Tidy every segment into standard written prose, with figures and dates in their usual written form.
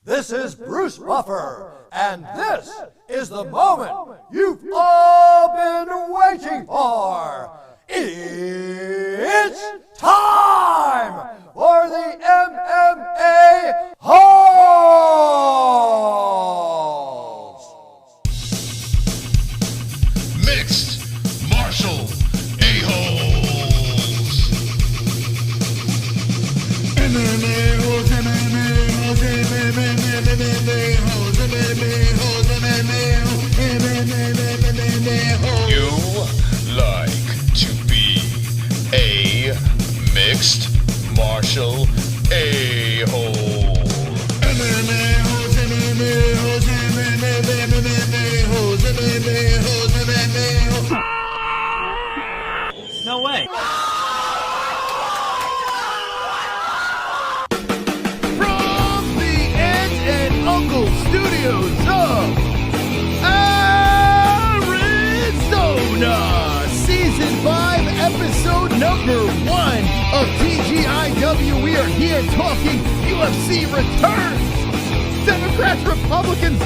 This is Bruce Buffer, and this is the moment you've all been waiting for. It's time for the MMA-Holes! Mixed martial a-holes. MMA-Holes, MMA-Holes, MMA-Holes, MMA-Holes, MMA-Holes. You like to be a mixed martial a-hole. MMA-Holes, MMA-Holes, MMA-Holes, MMA-Holes, MMA-Holes. No way. From the Aunt and Uncle Studios of Arizona, Season 5, Episode number 1 of TGIW. We are here talking UFC returns. Democrats, Republicans.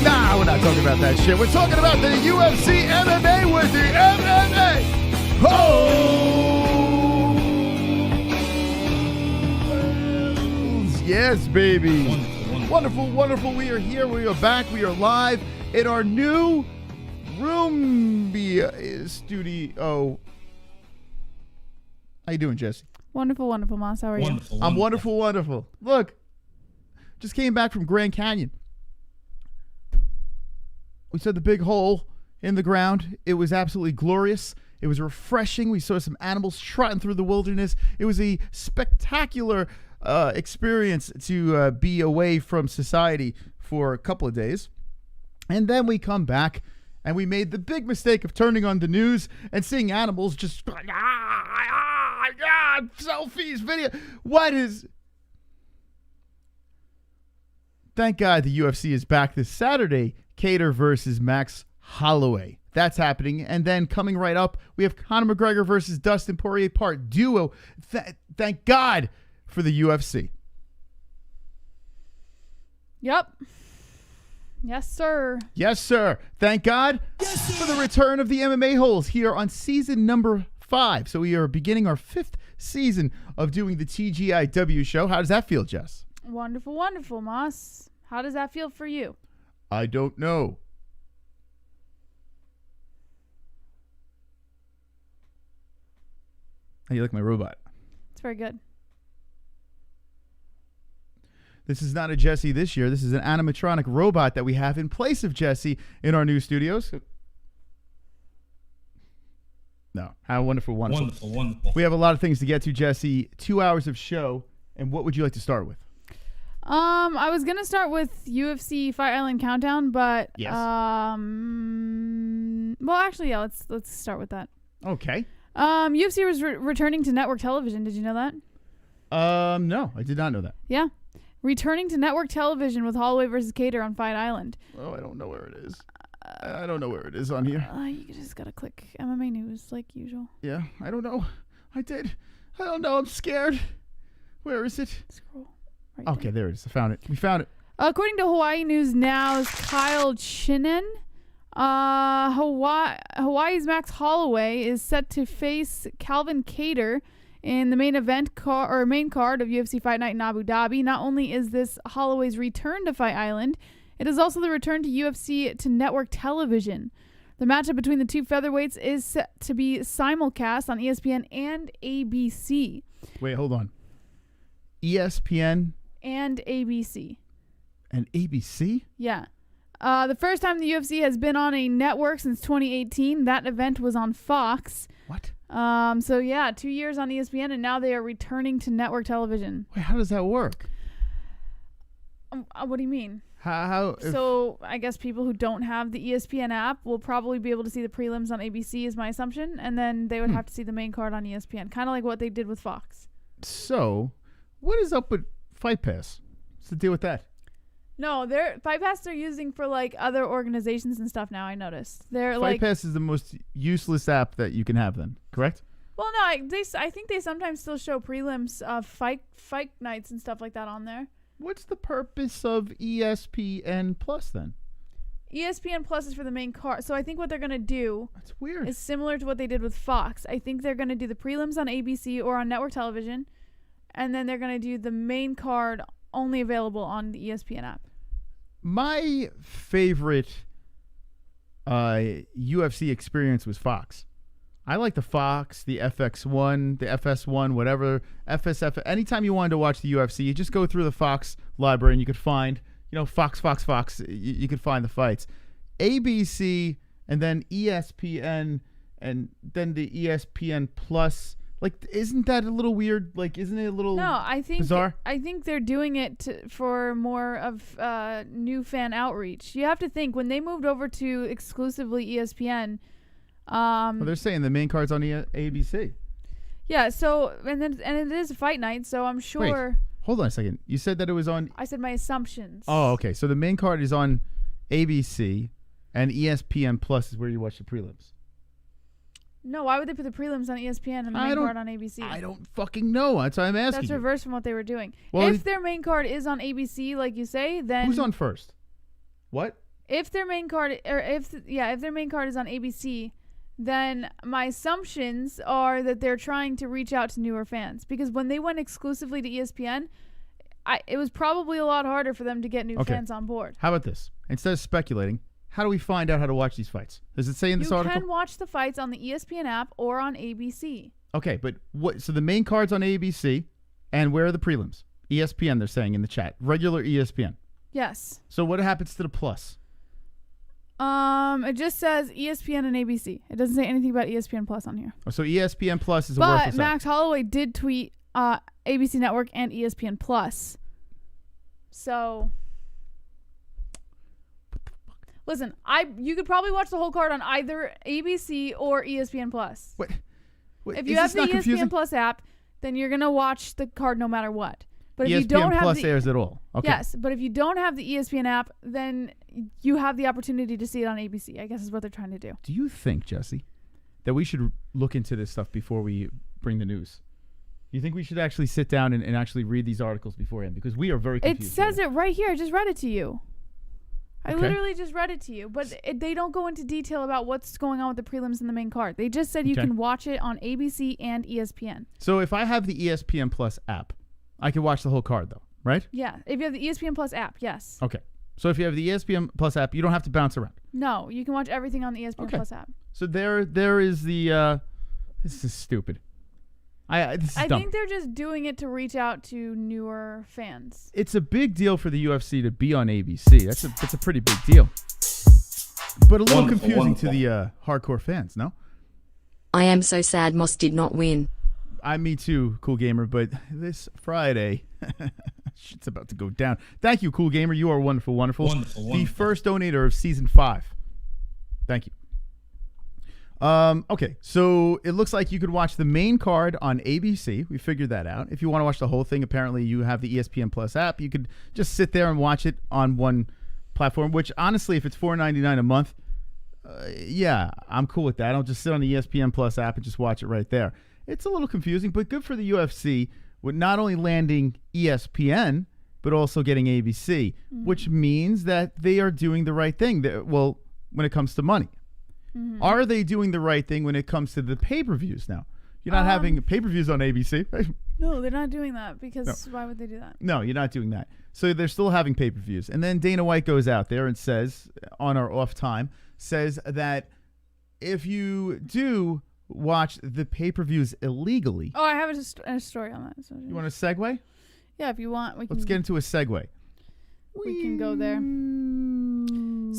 Nah, we're not talking about that shit. We're talking about the UFC MMA with the MMA-Holes. Yes, baby. Wonderful, wonderful. We are here. We are back. We are live in our new room studio. How you doing, Jesse? Wonderful, wonderful, Moss. How are you? I'm wonderful, wonderful. Look, just came back from Grand Canyon. We saw the big hole in the ground. It was absolutely glorious. It was refreshing. We saw some animals trotting through the wilderness. It was a spectacular experience to be away from society for a couple of days. And then we come back and we made the big mistake of turning on the news and seeing animals just selfies, video. What is... Thank God the UFC is back this Saturday. Kattar versus Max Holloway. That's happening. And then coming right up, we have Conor McGregor versus Dustin Poirier part duo. Thank God for the UFC. Yep. Yes, sir. Yes, sir. Thank God for the return of the MMA-Holes here on season number 5. So we are beginning our 5th season of doing the TGIW show. How does that feel, Jess? Wonderful, wonderful, Moss. How does that feel for you? I don't know. How do you like my robot? It's very good. This is not a Jesse this year. This is an animatronic robot that we have in place of Jesse in our new studios. No, how wonderful, wonderful. Wonderful, wonderful. We have a lot of things to get to, Jesse. 2 hours of show. And what would you like to start with? I was gonna start with UFC Fight Island countdown, but yes. Well, actually, yeah. Let's start with that. Okay. UFC was returning to network television. Did you know that? No, I did not know that. Yeah, returning to network television with Holloway versus Kattar on Fight Island. Oh, I don't know where it is. I don't know where it is on here. You just gotta click MMA news like usual. Yeah, I don't know. I don't know. I'm scared. Where is it? Scroll. Right Okay, there it is. I found it. We found it. According to Hawaii News Now's Kyle Chinen, Hawaii's Max Holloway is set to face Calvin Kattar in the main event main card of UFC Fight Night in Abu Dhabi. Not only is this Holloway's return to Fight Island, it is also the return to UFC to network television. The matchup between the two featherweights is set to be simulcast on ESPN and ABC. Wait, hold on. ESPN and ABC. And ABC? Yeah. The first time the UFC has been on a network since 2018. That event was on Fox. What? So yeah, 2 years on ESPN, and now they are returning to network television. Wait, how does that work? What do you mean? How? So I guess people who don't have the ESPN app will probably be able to see the prelims on ABC, is my assumption, and then they would have to see the main card on ESPN, kind of like what they did with Fox. So, what is up with Fight Pass? What's the deal with that? No, Fight Pass they're using for like other organizations and stuff now. I noticed Fight Pass is the most useless app that you can have. Then, correct? Well, no, I think they sometimes still show prelims of fight nights and stuff like that on there. What's the purpose of ESPN Plus then? ESPN Plus is for the main card. So I think what they're going to do That's weird. is similar to what they did with Fox. I think they're going to do the prelims on ABC or on network television, and then they're going to do the main card only available on the ESPN app. My favorite UFC experience was Fox. I like the Fox, the FX1, the FS1, whatever, FSF. Anytime you wanted to watch the UFC, you just go through the Fox library and you could find, Fox. You could find the fights. ABC and then ESPN and then the ESPN Plus. Like, isn't that a little weird? Like, isn't it a little bizarre? I think they're doing it for more of new fan outreach. You have to think, when they moved over to exclusively ESPN. Well, they're saying the main card's on ABC. Yeah, so and it is a fight night, so I'm sure. Wait, hold on a second. You said that it was on. I said my assumptions. Oh, okay. So the main card is on ABC, and ESPN Plus is where you watch the prelims. No, why would they put the prelims on ESPN and the main card on ABC? I don't fucking know. That's why I'm asking. That's reverse from what they were doing. Well, if their main card is on ABC, like you say, then who's on first? What? If their main card, if their main card is on ABC, then my assumptions are that they're trying to reach out to newer fans, because when they went exclusively to ESPN, it was probably a lot harder for them to get new fans on board. How about this? Instead of speculating, how do we find out how to watch these fights? Does it say in this article? You can watch the fights on the ESPN app or on ABC. Okay, but what? So the main card's on ABC, and where are the prelims? ESPN, they're saying in the chat. Regular ESPN. Yes. So what happens to the Plus? It just says ESPN and ABC. It doesn't say anything about ESPN Plus on here. Oh, so ESPN Plus is a worthless But Max Holloway did tweet ABC Network and ESPN Plus. So, listen, you could probably watch the whole card on either ABC or ESPN Plus. What if you have the ESPN Plus app, then you're gonna watch the card no matter what. But if you don't have Plus airs it all. Okay. Yes, but if you don't have the ESPN app, then you have the opportunity to see it on ABC. I guess is what they're trying to do. Do you think, Jesse, that we should look into this stuff before we bring the news? You think we should actually sit down and actually read these articles beforehand? Because we are very confused. It says it right here. I just read it to you. I literally just read it to you. But they don't go into detail about what's going on with the prelims and the main card. They just said you can watch it on ABC and ESPN. So if I have the ESPN Plus app, I can watch the whole card, though, right? Yeah. If you have the ESPN Plus app, yes. Okay. So if you have the ESPN Plus app, you don't have to bounce around. No, you can watch everything on the ESPN Plus app. So there is the. This is stupid. This is dumb. Think they're just doing it to reach out to newer fans. It's a big deal for the UFC to be on ABC. That's a pretty big deal. But a little confusing to the hardcore fans, no? I am so sad Moss did not win. Me too, Cool Gamer, but this Friday, shit's about to go down. Thank you, Cool Gamer. You are wonderful, wonderful. The first donator of Season 5. Thank you. Okay, so it looks like you could watch the main card on ABC. We figured that out. If you want to watch the whole thing, apparently you have the ESPN Plus app. You could just sit there and watch it on one platform, which honestly, if it's $4.99 a month, yeah, I'm cool with that. I'll just sit on the ESPN Plus app and just watch it right there. It's a little confusing, but good for the UFC with not only landing ESPN, but also getting ABC, which means that they are doing the right thing. Well, when it comes to money. Are they doing the right thing when it comes to the pay-per-views now? You're not having pay-per-views on ABC, right? No, they're not doing that because why would they do that? No, you're not doing that. So they're still having pay-per-views. And then Dana White goes out there and says, on our off time, says that if you do watch the pay-per-views illegally. Oh, I have a story on that. So you want a segue? Yeah, if you want, we can. Let's get into a segue. We can go there.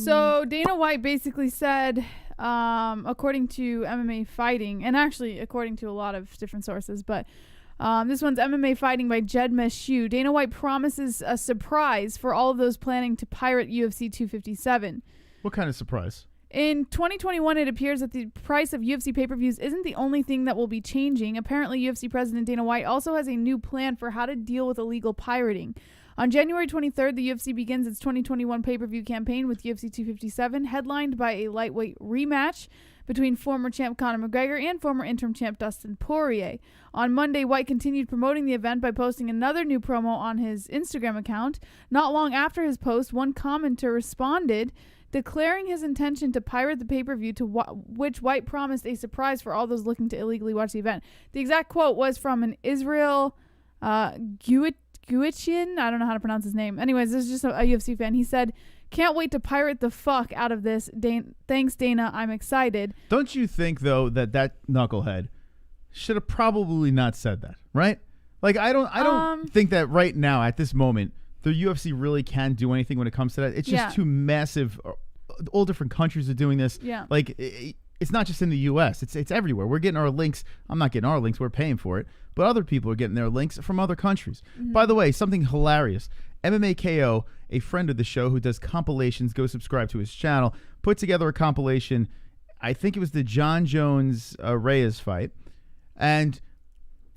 So Dana White basically said, according to MMA Fighting, and actually according to a lot of different sources, but this one's MMA Fighting by Jed Meshew. Dana White promises a surprise for all of those planning to pirate UFC 257. What kind of surprise? In 2021, it appears that the price of UFC pay-per-views isn't the only thing that will be changing. Apparently, UFC President Dana White also has a new plan for how to deal with illegal pirating. On January 23rd, the UFC begins its 2021 pay-per-view campaign with UFC 257, headlined by a lightweight rematch between former champ Conor McGregor and former interim champ Dustin Poirier. On Monday, White continued promoting the event by posting another new promo on his Instagram account. Not long after his post, one commenter responded, declaring his intention to pirate the pay-per-view, to which White promised a surprise for all those looking to illegally watch the event. The exact quote was from an Israel Guichian. I don't know how to pronounce his name. Anyways, this is just a UFC fan. He said, "Can't wait to pirate the fuck out of this. Thanks, Dana. I'm excited." Don't you think, though, that knucklehead should have probably not said that, right? Like, I don't think that right now, at this moment, the UFC really can do anything when it comes to that. It's just too massive. All different countries are doing this. Yeah. Like, it's not just in the U.S. It's everywhere. We're getting our links. I'm not getting our links. We're paying for it. But other people are getting their links from other countries. Mm-hmm. By the way, something hilarious. MMA KO, a friend of the show who does compilations, go subscribe to his channel, put together a compilation. I think it was the John Jones Reyes fight. And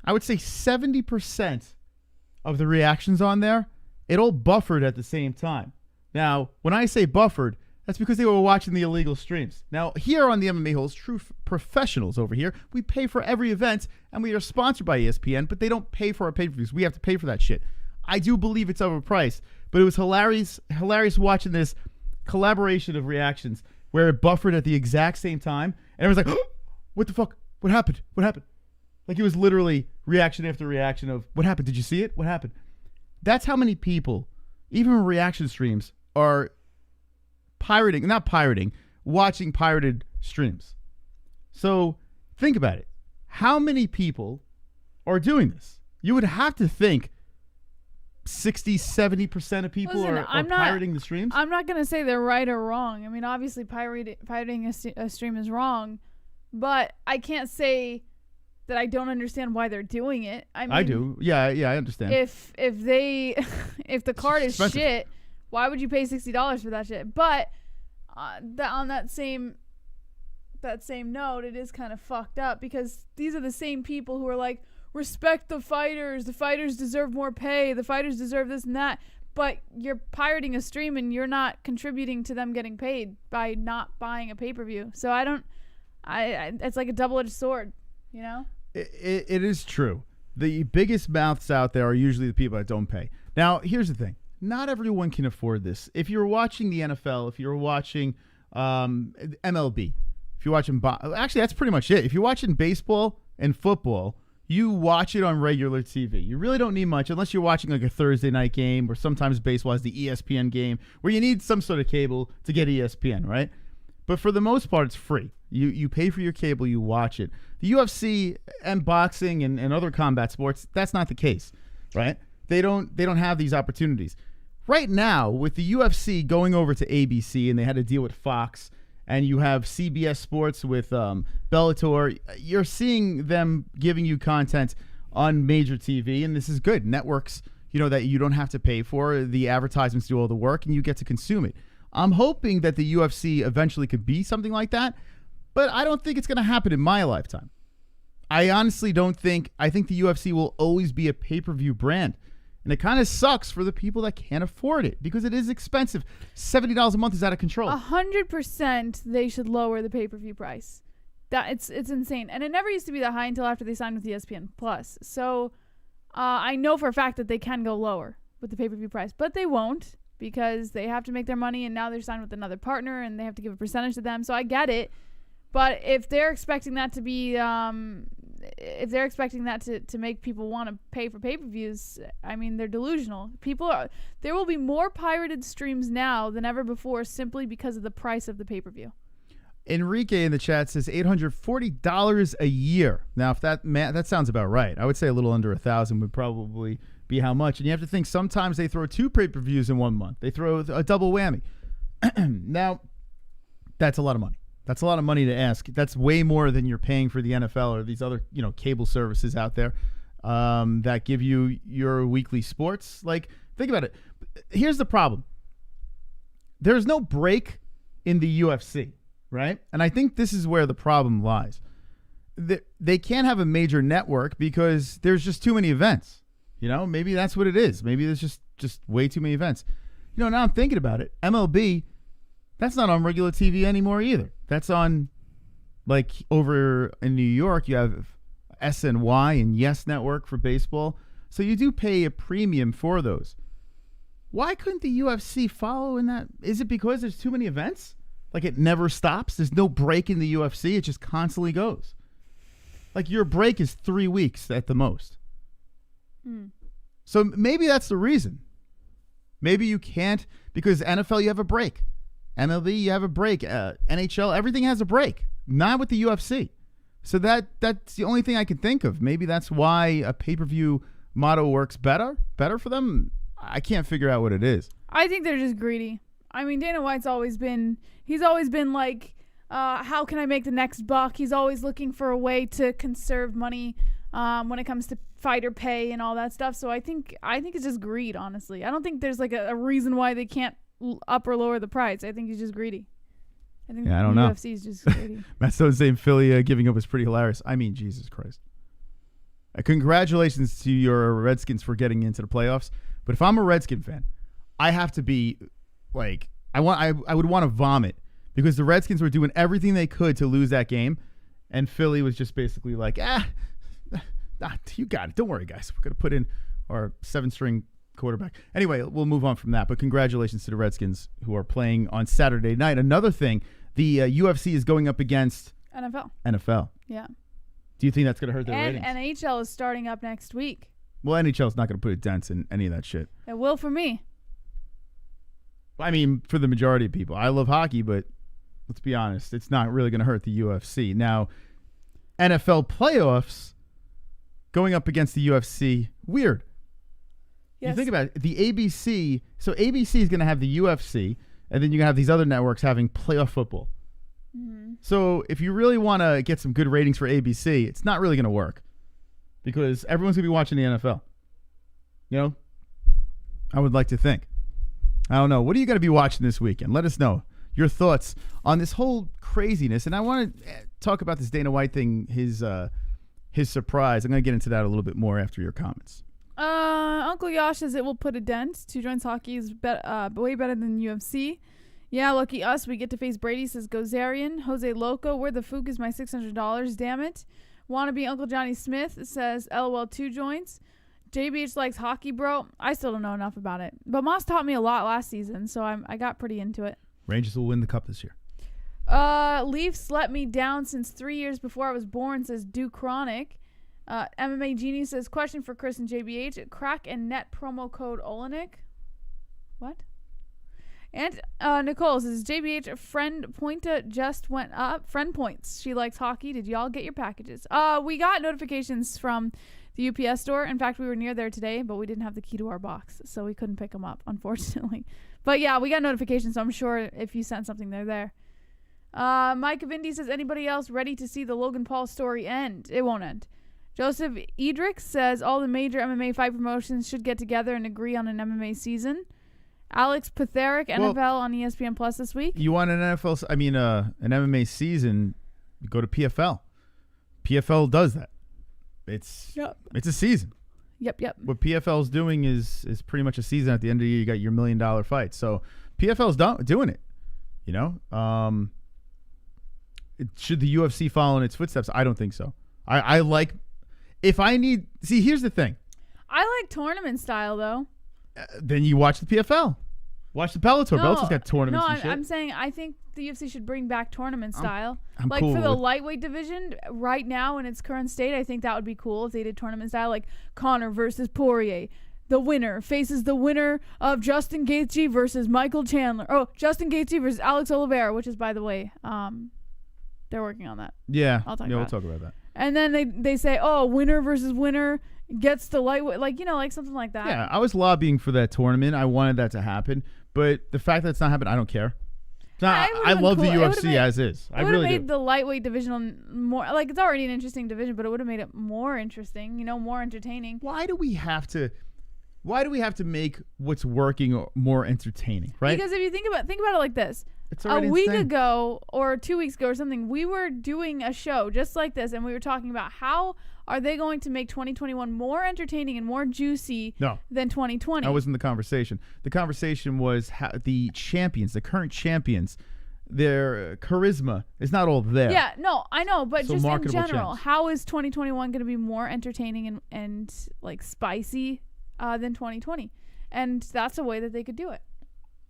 I would say 70% of the reactions on there, it all buffered at the same time. Now, when I say buffered, that's because they were watching the illegal streams. Now, here on the MMA-Holes, true professionals over here, we pay for every event, and we are sponsored by ESPN, but they don't pay for our pay-per-views. We have to pay for that shit. I do believe it's overpriced, but it was hilarious watching this collaboration of reactions where it buffered at the exact same time, and everyone's like, oh, what the fuck? What happened? What happened? Like, it was literally reaction after reaction of, what happened? Did you see it? What happened? That's how many people, even reaction streams, are watching pirated streams. So think about it. How many people are doing this? You would have to think 60-70% of people are pirating the streams. I'm not going to say they're right or wrong. I mean, obviously pirating a stream is wrong, but I can't say that I don't understand why they're doing it. I mean, I do. Yeah, I understand. If the card is shit, why would you pay $60 for that shit? But on that same note, it is kind of fucked up because these are the same people who are like, respect the fighters. The fighters deserve more pay. The fighters deserve this and that. But you're pirating a stream and you're not contributing to them getting paid by not buying a pay-per-view. So it's like a double-edged sword, you know? It is true. The biggest mouths out there are usually the people that don't pay. Now, here's the thing. Not everyone can afford this. If you're watching the NFL, if you're watching MLB, if you're watching... actually, that's pretty much it. If you're watching baseball and football, you watch it on regular TV. You really don't need much unless you're watching like a Thursday night game, or sometimes baseball has the ESPN game where you need some sort of cable to get ESPN, right? But for the most part, it's free. You pay for your cable, you watch it. The UFC and boxing and other combat sports, that's not the case, right? They don't have these opportunities. Right now, with the UFC going over to ABC and they had to deal with Fox, and you have CBS Sports with Bellator, you're seeing them giving you content on major TV, and this is good. Networks, that you don't have to pay for. The advertisements do all the work, and you get to consume it. I'm hoping that the UFC eventually could be something like that, but I don't think it's going to happen in my lifetime. I honestly don't think. I think the UFC will always be a pay-per-view brand. And it kind of sucks for the people that can't afford it because it is expensive. $70 a month is out of control. 100% they should lower the pay-per-view price. It's insane. And it never used to be that high until after they signed with ESPN Plus. So I know for a fact that they can go lower with the pay-per-view price, but they won't because they have to make their money, and now they're signed with another partner and they have to give a percentage to them. So I get it. But if they're expecting that to be to make people want to pay for pay-per-views, I mean, they're delusional. There will be more pirated streams now than ever before simply because of the price of the pay-per-view. Enrique in the chat says $840 a year. Now, if that sounds about right. I would say a little under 1,000 would probably be how much. And you have to think sometimes they throw 2 pay-per-views in 1 month. They throw a double whammy. Now, that's a lot of money. That's a lot of money to ask. That's way more than you're paying for the NFL or these other, cable services out there that give you your weekly sports. Like, think about it. Here's the problem. There's no break in the UFC. right? And I think this is where the problem lies. They can't have a major network because there's just too many events. Maybe that's what it is. Maybe there's just way too many events. Now I'm thinking about it. MLB, that's not on regular TV anymore either. That's on, like, over in New York, you have SNY and Yes Network for baseball. So you do pay a premium for those. Why couldn't the UFC follow in that? Is it because there's too many events? Like, it never stops? There's no break in the UFC? It just constantly goes. Like, your break is 3 weeks at the most. So maybe that's the reason. Maybe you can't, because NFL, you have a break. MLB, you have a break. NHL, everything has a break. Not with the UFC. So that's the only thing I can think of. Maybe that's why a pay-per-view model works better for them. I can't figure out what it is. I think they're just greedy. I mean, Dana White's always been like, how can I make the next buck? He's always looking for a way to conserve money when it comes to fighter pay and all that stuff. So I think it's just greed, honestly. I don't think there's like a reason why they can't up or lower the price. I think he's just greedy. I think I don't know. UFC is just greedy. Matt Stone saying Philly giving up is pretty hilarious. I mean, Jesus Christ. Congratulations to your Redskins for getting into the playoffs. But if I'm a Redskin fan, I have to be like, I would want to vomit because the Redskins were doing everything they could to lose that game, and Philly was just basically like, you got it. Don't worry, guys. We're going to put in our 7-string quarterback. Anyway, we'll move on from that. But congratulations to the Redskins who are playing on Saturday night. Another thing, the UFC is going up against NFL. Yeah. Do you think that's going to hurt their and ratings? And NHL is starting up next week. Well, NHL's not going to put a dent in any of that shit. It will for me. I mean, for the majority of people. I love hockey, but let's be honest, it's not really going to hurt the UFC. Now, NFL playoffs going up against the UFC, weird. Yes. You think about it, the ABC, so ABC is going to have the UFC, and then you're going to have these other networks having playoff football. Mm-hmm. So if you really want to get some good ratings for ABC, it's not really going to work because everyone's going to be watching the NFL. I would like to think. I don't know. What are you going to be watching this weekend? Let us know your thoughts on this whole craziness. And I want to talk about this Dana White thing, his surprise. I'm going to get into that a little bit more after your comments. Uncle Yosh says it will put a dent. 2 joints hockey is way better than UFC. Yeah, lucky us. We get to face Brady, says Gozarian. Jose Loco, where the fook is my $600? Damn it. Wannabe Uncle Johnny Smith says LOL 2 joints. JBH likes hockey, bro. I still don't know enough about it. But Moss taught me a lot last season, so I got pretty into it. Rangers will win the cup this year. Leafs let me down since 3 years before I was born, says Duke Chronic. MMA Genie says, question for Chris and JBH. Crack and net promo code Olenek. What? And Nicole says, JBH, friend Pointa just went up. Friend points. She likes hockey. Did y'all get your packages? We got notifications from the UPS store. In fact, we were near there today, but we didn't have the key to our box, so we couldn't pick them up, unfortunately. But yeah, we got notifications, so I'm sure if you sent something, they're there. Mike Vindy says, anybody else ready to see the Logan Paul story end? It won't end. Joseph Edrick says, all the major MMA fight promotions should get together and agree on an MMA season. Alex Petherick, NFL on ESPN Plus this week. You want an an MMA season, you go to PFL. PFL does that. It's a season. Yep. What PFL is doing is pretty much a season. At the end of the year, you got your $1 million fight. So PFL is doing it. Should the UFC follow in its footsteps? I don't think so. I like, if I need, see, here's the thing. I like tournament style though. Then you watch the PFL. Watch the Bellator. Bellator's got tournaments and shit. I'm saying I think the UFC should bring back tournament style. I'm like cool for the with lightweight division right now in its current state, I think that would be cool if they did tournament style, like Conor versus Poirier. The winner faces the winner of Justin Gaethje versus Michael Chandler. Oh, Justin Gaethje versus Alex Oliveira, which is, by the way, they're working on that. Yeah. We'll talk about that. And then they say, oh, winner versus winner gets the lightweight, like something like that. Yeah, I was lobbying for that tournament. I wanted that to happen, but the fact that it's not happening, I don't care. I love the UFC as is. I really made the lightweight division more, like, it's already an interesting division, but it would have made it more interesting, more entertaining. Why do we have to make what's working more entertaining, right? Because if you think about it like this, It's a already week insane. ago or 2 weeks ago or something, we were doing a show just like this, and we were talking about how are they going to make 2021 more entertaining and more juicy than 2020. That wasn't the conversation. The conversation was how the champions, the current champions, their charisma is not all there. Yeah, no, I know, but So just in marketable general, champs. how is 2021 going to be more entertaining and like spicy than 2020? And that's a way that they could do it.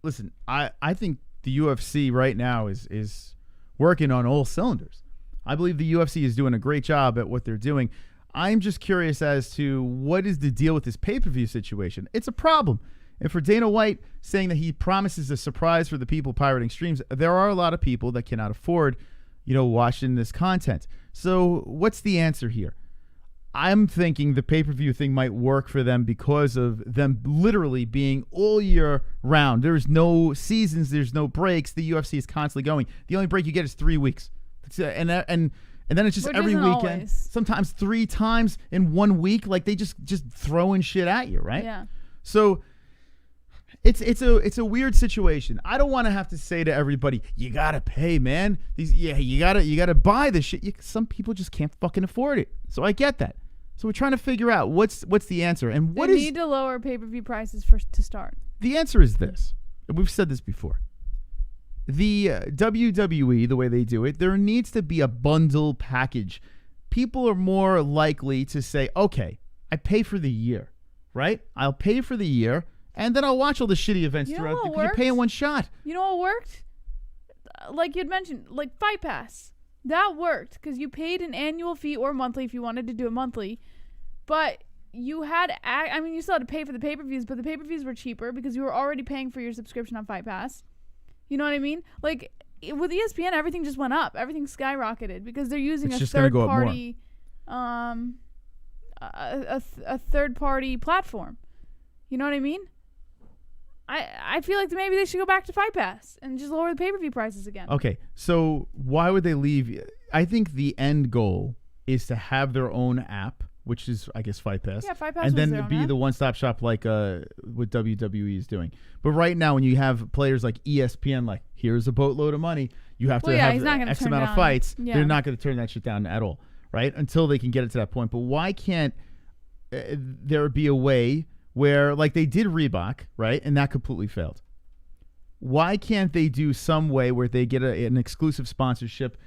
Listen, I think the UFC right now is working on all cylinders. I believe the UFC is doing a great job at what they're doing. I'm just curious as to what is the deal with this pay-per-view situation. It's a problem. And for Dana White saying that he promises a surprise for the people pirating streams, there are a lot of people that cannot afford, watching this content. So what's the answer here? I'm thinking the pay-per-view thing might work for them because of them literally being all year round. There's no seasons. There's no breaks. The UFC is constantly going. The only break you get is 3 weeks. And then it's just Which every isn't weekend. always. Sometimes 3 times in 1 week. Like they just throwing shit at you, right? Yeah. So it's a weird situation. I don't want to have to say to everybody, you gotta pay, man. You gotta buy this shit. Some people just can't fucking afford it. So I get that. So we're trying to figure out what's the answer and They need to lower pay-per-view prices to start. The answer is this. We've said this before. The WWE, the way they do it, there needs to be a bundle package. People are more likely to say, okay, I pay for the year, right? I'll pay for the year, and then I'll watch all the shitty events throughout. Because you pay in one shot. You know what worked? Like you'd mentioned, like Fight Pass. That worked because you paid an annual fee or monthly if you wanted to do it monthly. But you had, you still had to pay for the pay-per-views, but the pay-per-views were cheaper because you were already paying for your subscription on Fight Pass. You know what I mean? Like with ESPN, everything just went up. Everything skyrocketed because they're using a third-party, a third-party platform. You know what I mean? I feel like maybe they should go back to Fight Pass and just lower the pay-per-view prices again. Okay, so why would they leave? I think the end goal is to have their own app, which is, I guess, Fight Pass. Yeah, Fight Pass and was then their own be app. the one-stop shop like what WWE is doing. But right now, when you have players like ESPN, like, here's a boatload of money, you have to have he's not gonna X turn amount down. of fights. Yeah. They're not going to turn that shit down at all, right? Until they can get it to that point. But why can't there be a way where, like they did Reebok, right? And that completely failed. Why can't they do some way where they get an exclusive sponsorship,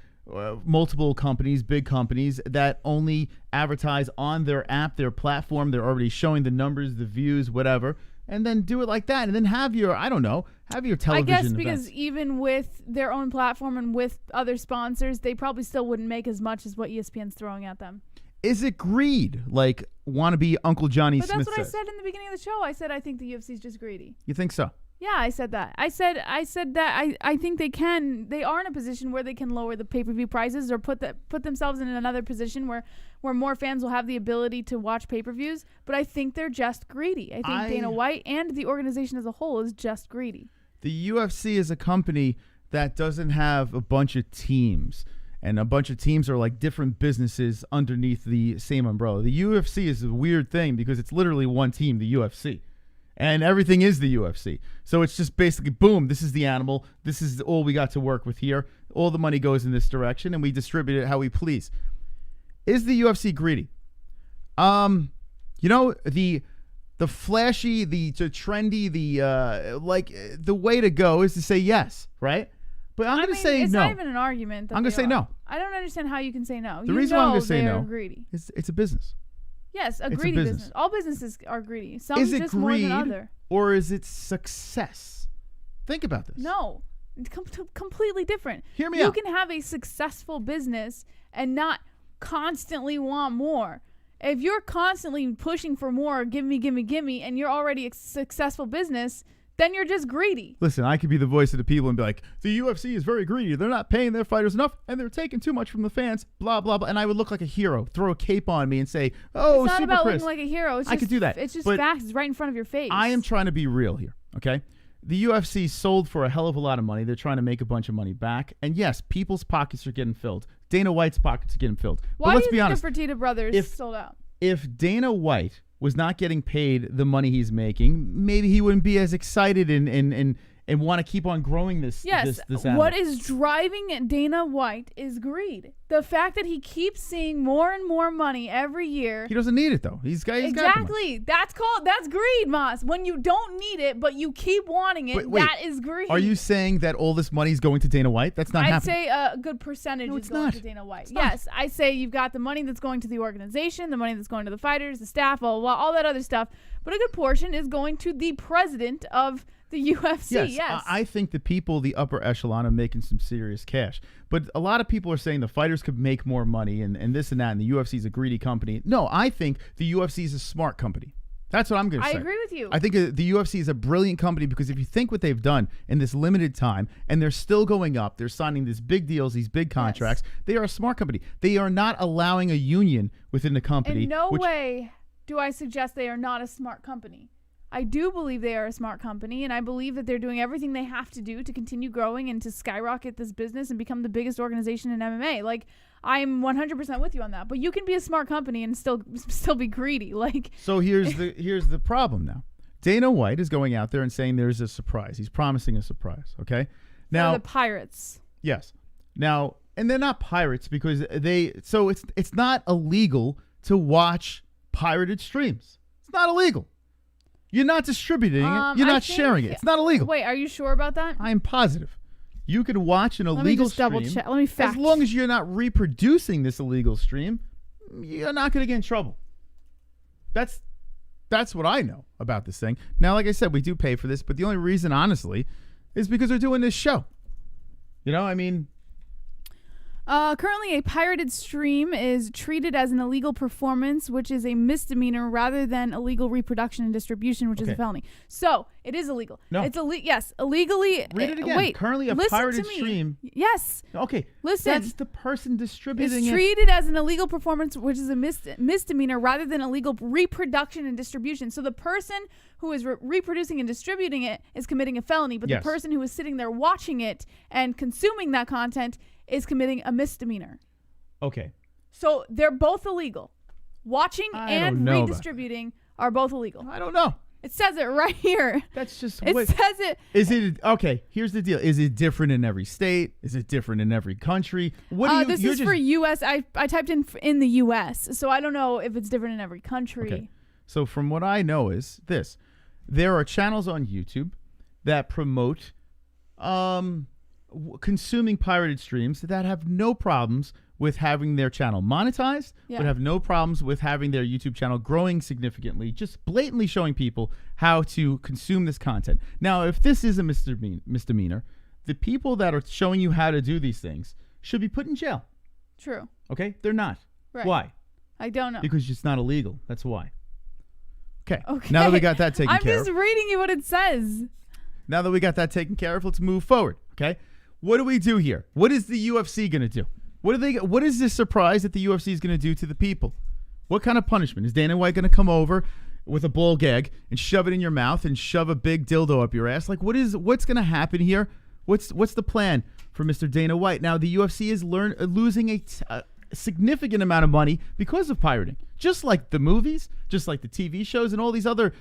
multiple companies, big companies that only advertise on their app, their platform, they're already showing the numbers, the views, whatever, and then do it like that, and then have your, have your television I guess because events. even with their own platform and with other sponsors, they probably still wouldn't make as much as what ESPN's throwing at them. Is it greed? Like, wannabe Uncle Johnny But Smith that's what I says? said in the beginning of the show. I said I think the UFC's just greedy. You think so? Yeah, I said that. I said that I think they are in a position where they can lower the pay-per-view prices or put themselves in another position where more fans will have the ability to watch pay-per-views, but I think they're just greedy. I think Dana White and the organization as a whole is just greedy. The UFC is a company that doesn't have a bunch of teams, and a bunch of teams are like different businesses underneath the same umbrella. The UFC is a weird thing because it's literally one team, the UFC. And everything is the UFC. So it's just basically, boom, this is the animal. This is all we got to work with here. All the money goes in this direction, and we distribute it how we please. Is the UFC greedy? The flashy, the trendy, the way to go is to say yes, right? But I'm going to say no. It's not even an argument. I'm going to say no. I don't understand how you can say no. The reason why I'm going to say no, greedy. it's a business. Yes, a It's a greedy business. business. All businesses are greedy. Some Is it just more greed than other. or is it success? Think about this. No, it's completely different. Hear me you out. can have a successful business and not constantly want more. If you're constantly pushing for more, give me, and you're already a successful business, then you're just greedy. Listen, I could be the voice of the people and be like, the UFC is very greedy. They're not paying their fighters enough, and they're taking too much from the fans, blah, blah, blah. And I would look like a hero, throw a cape on me and say, oh, it's not Super about Chris. looking like a hero. It's I just, could do that. It's just but facts. It's right in front of your face. I am trying to be real here, okay? The UFC sold for a hell of a lot of money. They're trying to make a bunch of money back. And yes, people's pockets are getting filled. Dana White's pockets are getting filled. Why but let's do be you honest. think the Fertitta brothers sold out? If Dana White was not getting paid the money he's making, maybe he wouldn't be as excited and and want to keep on growing this. Yes. This animal. What is driving Dana White is greed. The fact that he keeps seeing more and more money every year. He doesn't need it though. He's got the money. Exactly. That's greed, Moss. When you don't need it, but you keep wanting it, Wait, that is greed. Are you saying that all this money is going to Dana White? That's not I'd happening. say a good percentage is going to Dana White. Yes, I say you've got the money that's going to the organization, the money that's going to the fighters, the staff, all that other stuff. But a good portion is going to the president of the UFC. Yes. I think the people, the upper echelon, are making some serious cash. But a lot of people are saying the fighters could make more money and this and that, and the UFC is a greedy company. No, I think the UFC is a smart company. That's what I'm going to say. I agree with you. I think the UFC is a brilliant company because if you think what they've done in this limited time, and they're still going up, they're signing these big deals, these big contracts, they are a smart company. They are not allowing a union within the company. In no way do I suggest they are not a smart company. I do believe they are a smart company, and I believe that they're doing everything they have to do to continue growing and to skyrocket this business and become the biggest organization in MMA. Like, I'm 100% with you on that. But you can be a smart company and still be greedy. Like, so here's the problem now. Dana White is going out there and saying there's a surprise. He's promising a surprise. Okay, now the Pirates. Yes. Now, and they're not pirates because so it's not illegal to watch pirated streams. It's not illegal. You're not distributing it. You're not sharing it. It's not illegal. Wait, are you sure about that? I am positive. You can watch an illegal stream. Let me just double check. Let me fact. As long as you're not reproducing this illegal stream, you're not going to get in trouble. That's what I know about this thing. Now, like I said, we do pay for this, but the only reason, honestly, is because they're doing this show. You know, I mean... Currently, a pirated stream is treated as an illegal performance, which is a misdemeanor, rather than illegal reproduction and distribution, which is a felony. So it is illegal. No, it's yes, illegally. Read it again. Wait, currently a pirated stream. Yes. Okay. Listen. That's the person distributing it's it. treated as an illegal performance, which is a misdemeanor, rather than illegal reproduction and distribution. So the person who is reproducing and distributing it is committing a felony, but the person who is sitting there watching it and consuming that content is committing a misdemeanor. Okay. So they're both illegal. Watching and redistributing are both illegal. I don't know. It says it right here. That's just it says it. Is it okay? Here's the deal. Is it different in every state? Is it different in every country? What do you? This is for U.S. I typed in the U.S. So I don't know if it's different in every country. Okay. So from what I know is this: there are channels on YouTube that promote consuming pirated streams that have no problems with having their channel monetized, but have no problems with having their YouTube channel growing significantly, just blatantly showing people how to consume this content. Now, if this is a misdemeanor, the people that are showing you how to do these things should be put in jail. True. Okay? They're not. Right. Why? I don't know. Because it's not illegal. That's why. Okay. Now that we got that taken care of. I'm just reading you what it says. Now that we got that taken care of, let's move forward. Okay? What do we do here? What is the UFC going to do? What is this surprise that the UFC is going to do to the people? What kind of punishment? Is Dana White going to come over with a ball gag and shove it in your mouth and shove a big dildo up your ass? Like, what's going to happen here? What's the plan for Mr. Dana White? Now, the UFC is losing a significant amount of money because of pirating, just like the movies, just like the TV shows and all these other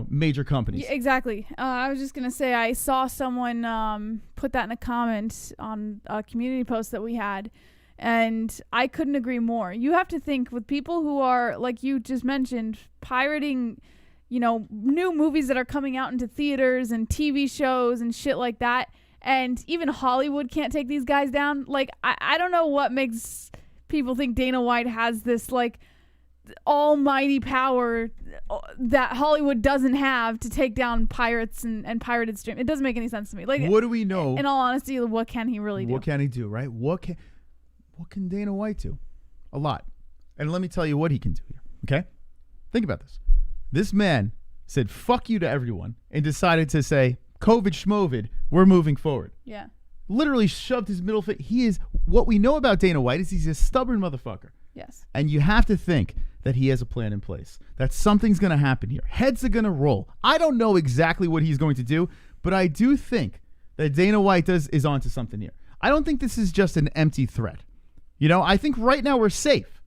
major companies. Yeah, exactly. I was just gonna say I saw someone put that in a comment on a community post that we had, and I couldn't agree more. You have to think with people who are, like you just mentioned, pirating, new movies that are coming out into theaters and TV shows and shit like that, and even Hollywood can't take these guys down. Like, I don't know what makes people think Dana White has this like almighty power that Hollywood doesn't have to take down pirates and pirated stream. It doesn't make any sense to me. Like, what do we know? In all honesty, what can he really do? What can he do, right? What can Dana White do? A lot. And let me tell you what he can do here, okay? Think about this. This man said fuck you to everyone and decided to say, COVID schmovid, we're moving forward. Yeah. Literally shoved his middle finger. What we know about Dana White is he's a stubborn motherfucker. Yes. And you have to think that he has a plan in place, that something's going to happen here. Heads are going to roll. I don't know exactly what he's going to do, but I do think that Dana White is onto something here. I don't think this is just an empty threat. I think right now we're safe.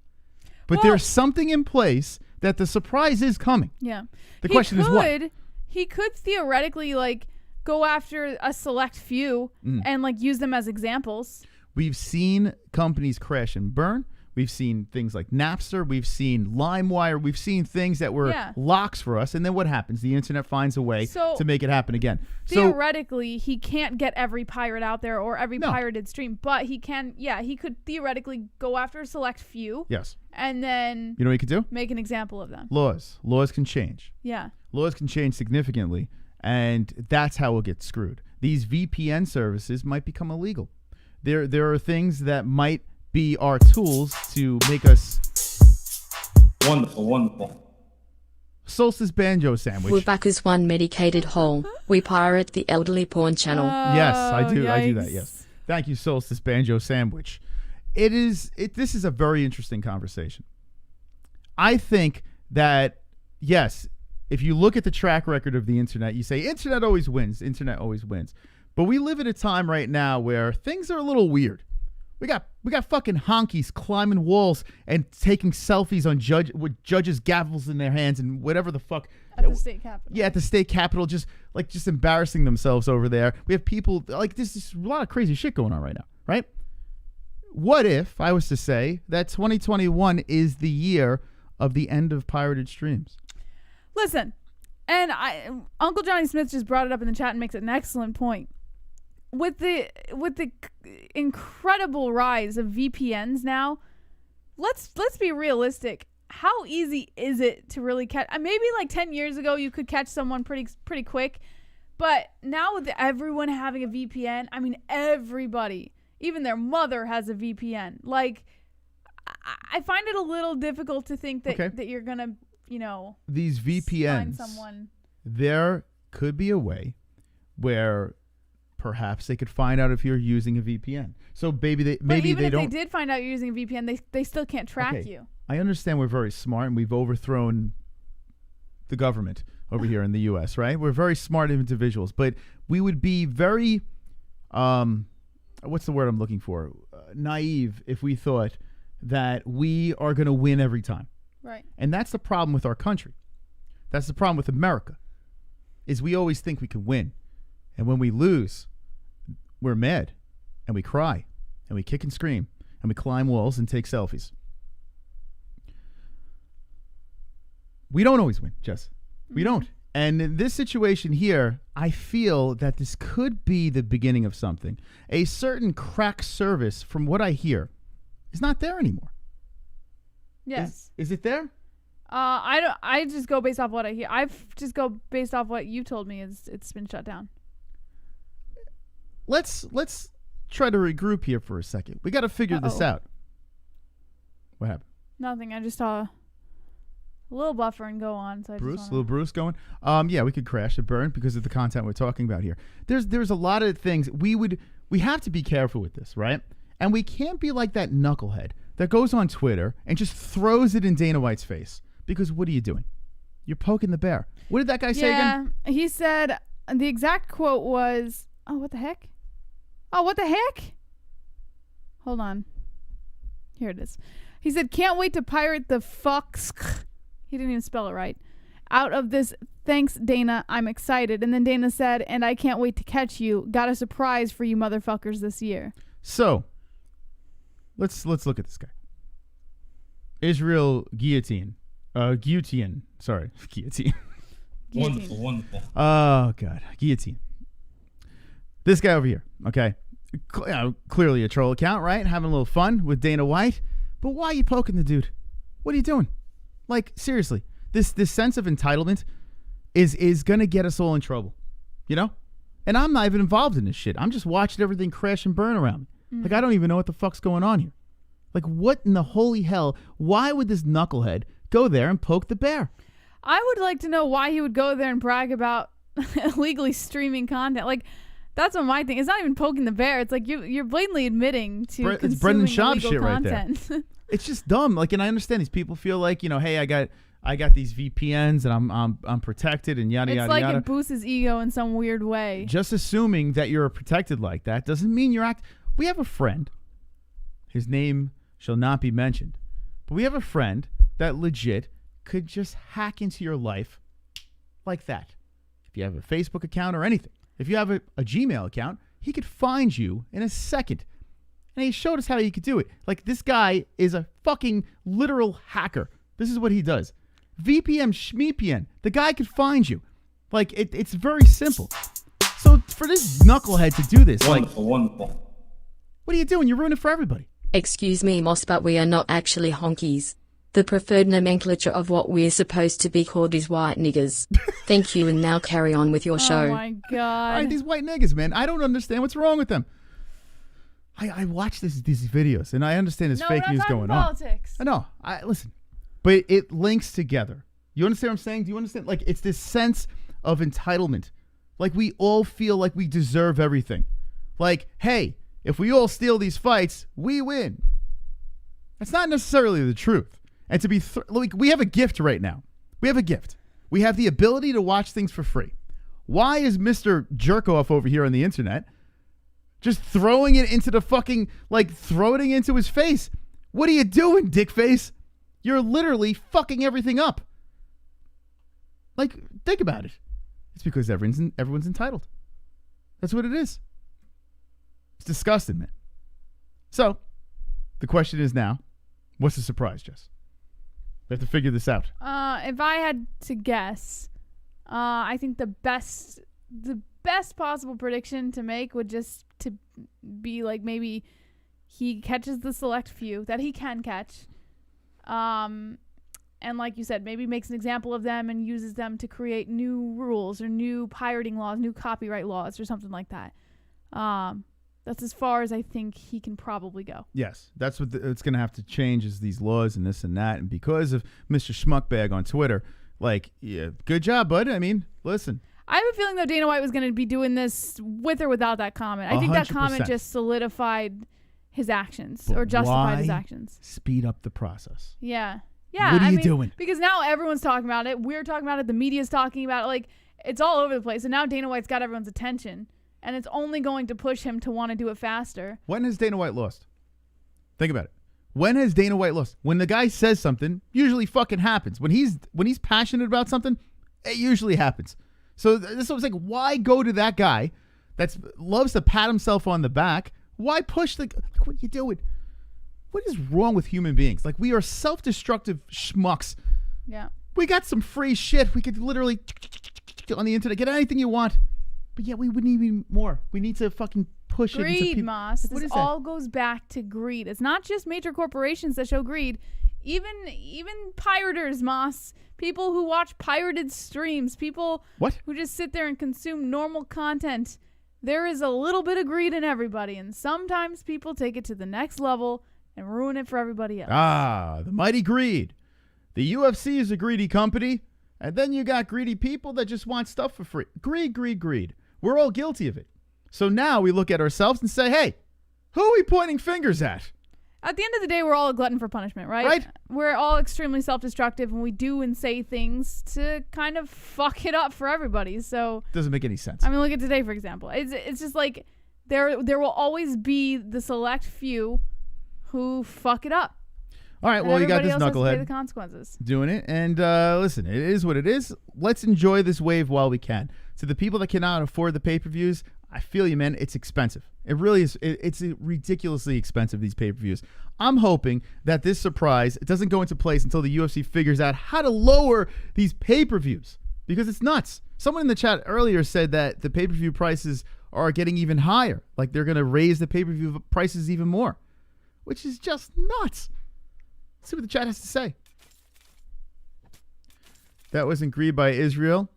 But there's something in place that the surprise is coming. Yeah. The question is what? He could theoretically, go after a select few and like use them as examples. We've seen companies crash and burn. We've seen things like Napster. We've seen LimeWire. We've seen things that were locks for us. And then what happens? The internet finds a way to make it happen again. Theoretically, he can't get every pirate out there or every pirated stream, but he can, he could theoretically go after a select few. Yes. And then, you know what he could do? Make an example of them. Laws can change. Yeah. Laws can change significantly. And that's how we'll get screwed. These VPN services might become illegal. There are things that might be our tools to make us wonderful. Solstice Banjo Sandwich. Wubaka's one medicated hole. We pirate the elderly porn channel. Yes, I do. Yikes. I do that. Yes. Thank you, Solstice Banjo Sandwich. This is a very interesting conversation. I think that, yes, if you look at the track record of the internet, you say internet always wins. Internet always wins. But we live at a time right now where things are a little weird. We got fucking honkies climbing walls and taking selfies on with judges' gavels in their hands and whatever the fuck. At the state capitol. Yeah, at the state capitol, just embarrassing themselves over there. We have people like there's a lot of crazy shit going on right now, right? What if I was to say that 2021 is the year of the end of pirated streams? Listen, and Uncle Johnny Smith just brought it up in the chat and makes an excellent point. With the incredible rise of VPNs now, let's be realistic. How easy is it to really catch? Maybe like 10 years ago you could catch someone pretty quick, but now with everyone having a VPN, I mean everybody, even their mother has a VPN. Like I find it a little difficult to think that you're gonna, these VPNs. Find someone. There could be a way where perhaps they could find out if you're using a VPN. So maybe they don't. They did find out you're using a VPN, they still can't track you. I understand we're very smart and we've overthrown the government over here in the U.S., right? We're very smart individuals, but we would be very, what's the word I'm looking for? Naive if we thought that we are going to win every time. Right. And that's the problem with our country. That's the problem with America, is we always think we can win. And when we lose, we're mad and we cry and we kick and scream and we climb walls and take selfies. We don't always win, Jess. We don't. And in this situation here, I feel that this could be the beginning of something. A certain crack service, from what I hear, is not there anymore. Yes. Is it there? I just go based off what I hear. I just go based off what you told me. It's been shut down. Let's try to regroup here for a second. We got to figure this out. What happened? Nothing. I just saw a little buffer and go on. So little Bruce going. Yeah, we could crash and burn because of the content we're talking about here. There's a lot of things we have to be careful with this, right? And we can't be like that knucklehead that goes on Twitter and just throws it in Dana White's face. Because what are you doing? You're poking the bear. What did that guy say again? Yeah, he said the exact quote was, "Oh, what the heck? Oh, what the heck?" Hold on. Here it is. He said, "Can't wait to pirate the fucks." He didn't even spell it right. "Out of this. Thanks, Dana. I'm excited." And then Dana said, "And I can't wait to catch you. Got a surprise for you motherfuckers this year." So, let's look at this guy. Israel Guillotine. Guillotine. Sorry. Guillotine. Wonderful. Oh, God. Guillotine. This guy over here, okay? Clearly a troll account, right? Having a little fun with Dana White. But why are you poking the dude? What are you doing? Like, seriously. This sense of entitlement is going to get us all in trouble. You know? And I'm not even involved in this shit. I'm just watching everything crash and burn around me. Like, I don't even know what the fuck's going on here. Like, what in the holy hell? Why would this knucklehead go there and poke the bear? I would like to know why he would go there and brag about illegally streaming content. Like, that's what my thing. It's not even poking the bear. It's like you're blatantly admitting to it's Brendan consuming Schaub illegal shit content. right there. It's just dumb. Like, and I understand these people feel like, hey, I got these VPNs and I'm protected and yada yada yada. It's like it boosts his ego in some weird way. Just assuming that you're protected like that doesn't mean you're We have a friend. His name shall not be mentioned. But we have a friend that legit could just hack into your life like that. If you have a Facebook account or anything. If you have a Gmail account, he could find you in a second. And he showed us how he could do it. Like, this guy is a fucking literal hacker. This is what he does. VPN, schmeepn. The guy could find you. Like, it's very simple. So for this knucklehead to do this, Wonderful, like, wonderful. what are you doing? You're ruining it for everybody. Excuse me, Moss, but we are not actually honkies. The preferred nomenclature of what we're supposed to be called is white niggers. Thank you, and now carry on with your show. Oh my God. All right, these white niggas, man. I don't understand what's wrong with them. I watch these videos, and I understand there's fake news going politics. on. I know. Listen, but it links together. You understand what I'm saying? Do you understand? Like, it's this sense of entitlement. Like, we all feel like we deserve everything. Like, hey, if we all steal these fights, we win. That's not necessarily the truth. And to be, like, we have a gift right now. We have a gift. We have the ability to watch things for free. Why is Mr. Jerkoff over here on the internet just throwing it into the fucking, like, throwing it into his face? What are you doing, dickface? You're literally fucking everything up. Like, think about it. It's because everyone's entitled. That's what it is. It's disgusting, man. So, the question is now, what's the surprise, Jess? We have to figure this out. If I had to guess, I think the best possible prediction to make would just to be like, maybe he catches the select few that he can catch. And like you said, maybe makes an example of them and uses them to create new rules or new pirating laws, new copyright laws or something like that. That's as far as I think he can probably go. Yes, that's what it's going to have to change, is these laws and this and that. And because of Mr. Schmuckbag on Twitter, like, yeah, good job, bud. I mean, listen. I have a feeling, though, Dana White was going to be doing this with or without that comment. I think that comment 100%. just solidified his actions, But or justified his why actions. Speed up the process. Yeah. Yeah. What are you doing? Because now everyone's talking about it. We're talking about it. The media's talking about it. Like, it's all over the place. And now Dana White's got everyone's attention. And it's only going to push him to want to do it faster. When has Dana White lost? Think about it. When has Dana White lost? When the guy says something, usually fucking happens. When he's passionate about something, it usually happens. So this was like, why go to that guy that loves to pat himself on the back? Why push like, what are you doing? What is wrong with human beings? Like, we are self-destructive schmucks. Yeah. We got some free shit. We could literally on the internet get anything you want. But yeah, we would need even more. We need to fucking push it into Greed, people. Moss. What This is that? all goes back to greed. It's not just major corporations that show greed. Even pirators, Moss. People who watch pirated streams. People who just sit there and consume normal content. There is a little bit of greed in everybody. And sometimes people take it to the next level and ruin it for everybody else. Ah, the mighty greed. The UFC is a greedy company. And then you got greedy people that just want stuff for free. Greed, greed, greed. We're all guilty of it. So now we look at ourselves and say, hey, who are we pointing fingers at? At the end of the day, we're all a glutton for punishment, right? Right. We're all extremely self-destructive, and we do and say things to kind of fuck it up for everybody. So Doesn't make any sense. I mean, look at today, for example. It's just like there will always be the select few who fuck it up. All right, well, you got this Everybody else has to pay the knucklehead consequences. doing it. And listen, it is what it is. Let's enjoy this wave while we can. To the people that cannot afford the pay-per-views, I feel you, man. It's expensive. It really is. It's ridiculously expensive, these pay-per-views. I'm hoping that this surprise, it doesn't go into place until the UFC figures out how to lower these pay-per-views, because it's nuts. Someone in the chat earlier said that the pay-per-view prices are getting even higher. Like, they're going to raise the pay-per-view prices even more, which is just nuts. Let's see what the chat has to say. That wasn't greed by Israel.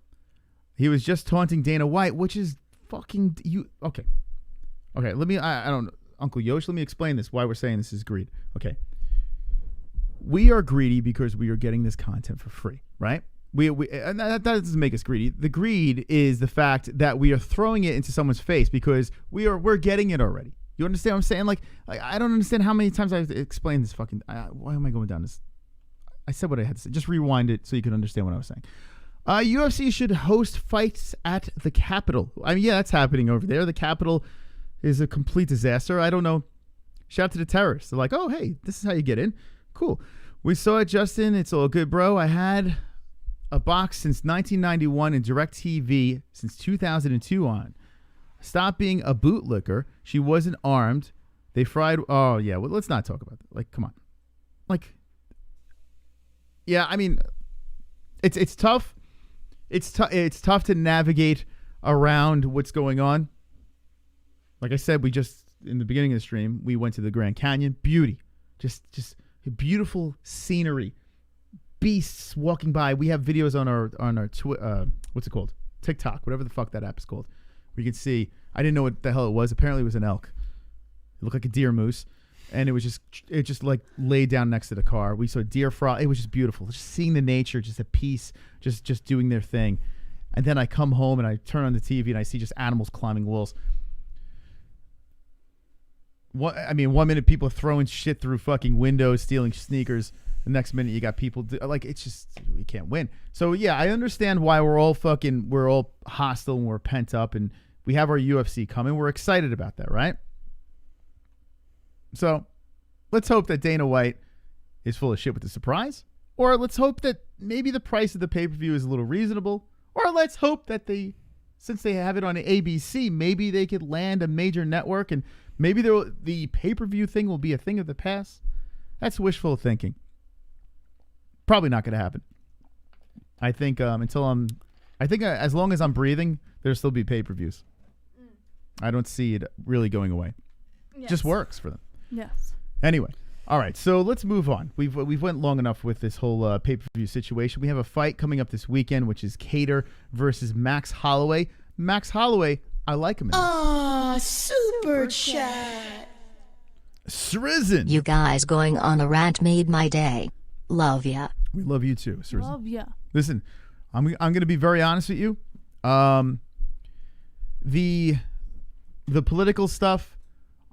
He was just taunting Dana White, which is fucking you. Okay. Let me. I don't know, Uncle Yosh. Let me explain this. Why we're saying this is greed. Okay. We are greedy because we are getting this content for free, right? We and that doesn't make us greedy. The greed is the fact that we are throwing it into someone's face because we're getting it already. You understand what I'm saying? Like, I don't understand how many times I've explained this fucking... why am I going down this? I said what I had to say. Just rewind it so you can understand what I was saying. UFC should host fights at the Capitol. I mean, yeah, that's happening over there. The Capitol is a complete disaster. I don't know. Shout out to the terrorists. They're like, oh, hey, this is how you get in. Cool. We saw it, Justin. It's all good, bro. I had a box since 1991 and DirecTV since 2002 on. Stop being a bootlicker. She wasn't armed. They fried. Oh, yeah. Well, let's not talk about that. Like, come on. Like, yeah, I mean, it's tough. It's tough to navigate around what's going on. Like I said, in the beginning of the stream, we went to the Grand Canyon. Beauty. Just beautiful scenery. Beasts walking by. We have videos on our what's it called? TikTok, whatever the fuck that app is called. Where you can see, I didn't know what the hell it was. Apparently it was an elk. It looked like a deer moose. And it just like laid down next to the car. We saw deer frog. It was just beautiful. Just seeing the nature, just at peace, just doing their thing. And then I come home and I turn on the TV and I see just animals climbing walls. 1 minute people are throwing shit through fucking windows, stealing sneakers. The next minute you got people it's just, we can't win. So yeah, I understand why we're all hostile and we're pent up and we have our UFC coming. We're excited about that, right? So let's hope that Dana White is full of shit with the surprise. Or let's hope that maybe the price of the pay-per-view is a little reasonable. Or let's hope that since they have it on ABC, maybe they could land a major network and maybe the pay-per-view thing will be a thing of the past. That's wishful thinking. Probably not going to happen. I think as long as I'm breathing, there'll still be pay-per-views. I don't see it really going away. Yes. Just works for them. Yes. Anyway, all right. So let's move on. We've went long enough with this whole pay-per-view situation. We have a fight coming up this weekend, which is Kattar versus Max Holloway. Max Holloway, I like him. Super chat. Srizin. You guys going on a rant made my day. Love ya. We love you too, Srizin. Love ya. Listen, I'm going to be very honest with you. The political stuff,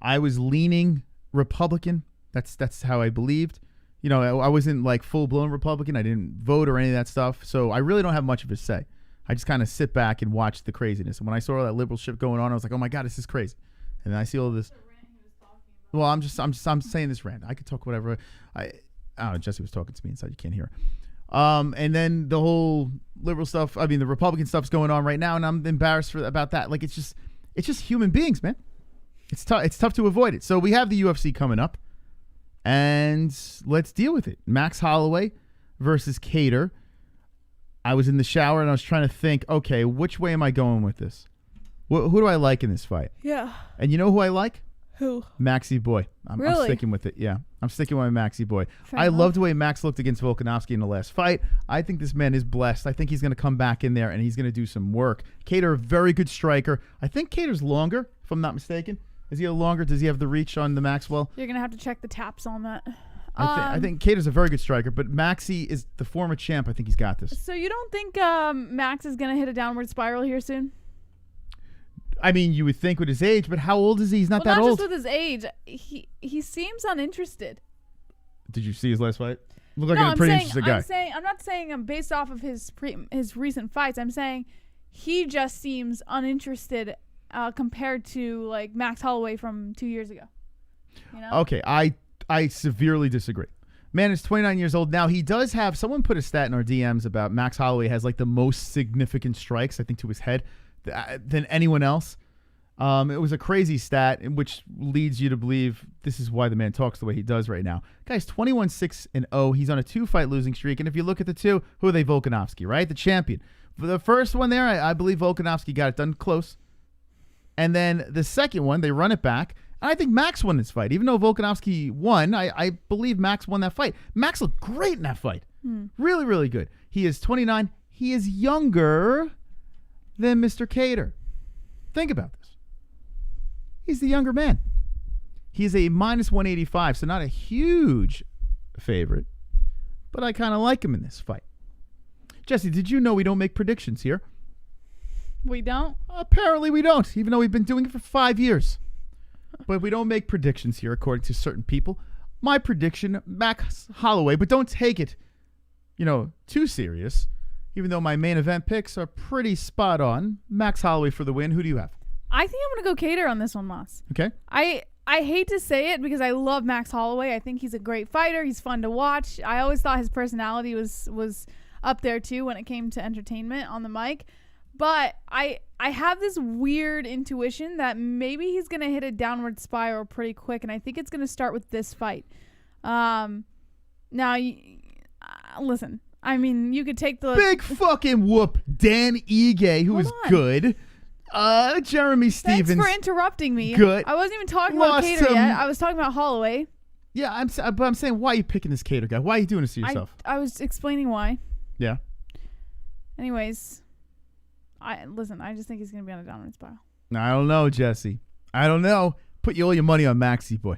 I was leaning Republican. That's how I believed. You know, I wasn't like full-blown Republican. I didn't vote or any of that stuff. So I really don't have much of a say. I just kind of sit back and watch the craziness. And when I saw all that liberal shit going on, I was like, oh my God, this is crazy. And then I see all this. Well, I'm saying this rant. I could talk whatever. I don't know. Jesse was talking to me inside. You can't hear. And then the whole liberal stuff. I mean, the Republican stuff's going on right now, and I'm embarrassed about that. Like, it's just human beings, man. It's tough. It's tough to avoid it. So we have the UFC coming up, and let's deal with it. Max Holloway versus Kattar. I was in the shower and I was trying to think, okay, which way am I going with this? Who do I like in this fight? Yeah. And you know who I like? Who? Maxie Boy. I'm sticking with it. Yeah, I'm sticking with my Maxie Boy. I loved the way Max looked against Volkanovski in the last fight. I think this man is blessed. I think he's going to come back in there and he's going to do some work. Kattar, a very good striker. I think Kattar's longer, if I'm not mistaken. Is he longer? Does he have the reach on the Maxwell? You're going to have to check the taps on that. I think Kattar's a very good striker, but Maxie is the former champ. I think he's got this. So you don't think Max is going to hit a downward spiral here soon? I mean, you would think with his age, but how old is he? He's not that old. old. Not just with his age. He seems uninterested. Did you see his last fight? Looked like a pretty interesting guy. I'm not saying based off of his recent fights. I'm saying he just seems uninterested compared to like Max Holloway from 2 years ago. You know? Okay, I severely disagree. Man is 29 years old now. He does have, someone put a stat in our DMs about Max Holloway has like the most significant strikes, I think, to his head than anyone else. It was a crazy stat, which leads you to believe this is why the man talks the way he does right now. Guy's 21-6-0. He's on a 2-fight losing streak. And if you look at the two, who are they? Volkanovski, right? The champion. For the first one there, I believe Volkanovski got it done close. And then the second one, they run it back. I think Max won this fight. Even though Volkanovski won, I believe Max won that fight. Max looked great in that fight. Really, really good. He is 29. He is younger than Mr. Kattar. Think about this. He's the younger man. He's a -185, so not a huge favorite. But I kind of like him in this fight. Jesse, did you know we don't make predictions here? We don't? Apparently we don't, even though we've been doing it for 5 years. But we don't make predictions here, according to certain people. My prediction, Max Holloway, but don't take it, too serious. Even though my main event picks are pretty spot on. Max Holloway for the win. Who do you have? I think I'm going to go Kattar on this one, Moss. Okay. I hate to say it because I love Max Holloway. I think he's a great fighter. He's fun to watch. I always thought his personality was up there too when it came to entertainment on the mic. But I have this weird intuition that maybe he's going to hit a downward spiral pretty quick, and I think it's going to start with this fight. Now, listen, I mean, you could take the... Big fucking whoop. Dan Ige, who was good. Jeremy Stevens. Thanks for interrupting me. Good. I wasn't even talking about Kattar yet. I was talking about Holloway. Yeah, but I'm saying, why are you picking this Kattar guy? Why are you doing this to yourself? I was explaining why. Yeah. Anyways, I just think he's going to be on a downward spiral. I don't know, Jesse. I don't know. Put all your money on Maxie, boy.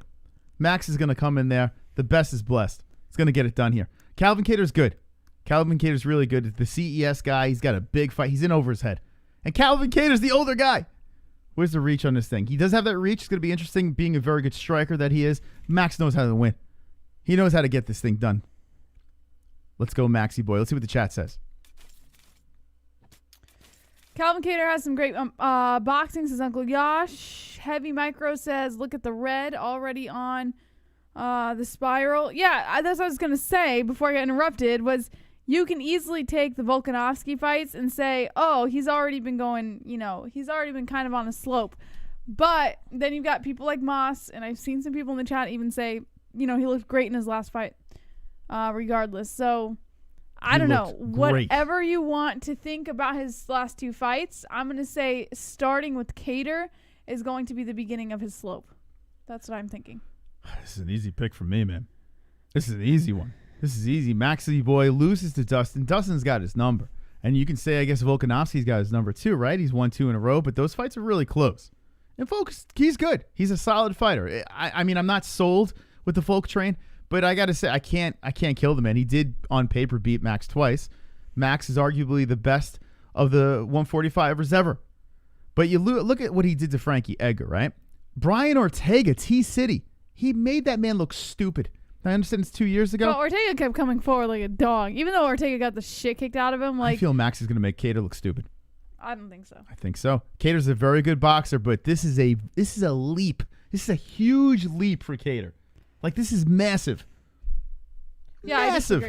Max is going to come in there. The best is blessed. He's going to get it done here. Calvin Kattar's good. Calvin Kattar's really good. The CES guy, he's got a big fight. He's in over his head. And Calvin Kattar's the older guy. Where's the reach on this thing? He does have that reach. It's going to be interesting being a very good striker that he is. Max knows how to win. He knows how to get this thing done. Let's go, Maxie boy. Let's see what the chat says. Calvin Kattar has some great boxing, says Uncle Yosh. Heavy Micro says, look at the red already on the spiral. Yeah, that's what I was going to say before I got interrupted was you can easily take the Volkanovski fights and say, oh, he's already been going, he's already been kind of on a slope. But then you've got people like Moss, and I've seen some people in the chat even say, he looked great in his last fight regardless. So I don't know. Great. Whatever you want to think about his last two fights, I'm going to say starting with Kattar is going to be the beginning of his slope. That's what I'm thinking. This is an easy pick for me, man. This is an easy one. This is easy. Maxie boy loses to Dustin. Dustin's got his number. And you can say, I guess, Volkanovski's got his number too, right? He's won 2 in a row, but those fights are really close. And folks, he's good. He's a solid fighter. I mean, I'm not sold with the Volk train, but I got to say, I can't kill the man. He did on paper beat Max twice. Max is arguably the best of the 145ers ever. But you look at what he did to Frankie Edgar, right? Brian Ortega, T-City. He made that man look stupid. I understand it's 2 years ago. Well, Ortega kept coming forward like a dog. Even though Ortega got the shit kicked out of him. I feel Max is going to make Kattar look stupid. I don't think so. I think so. Kattar's a very good boxer, but this is a leap. This is a huge leap for Kattar. Like, this is massive. Yeah, massive.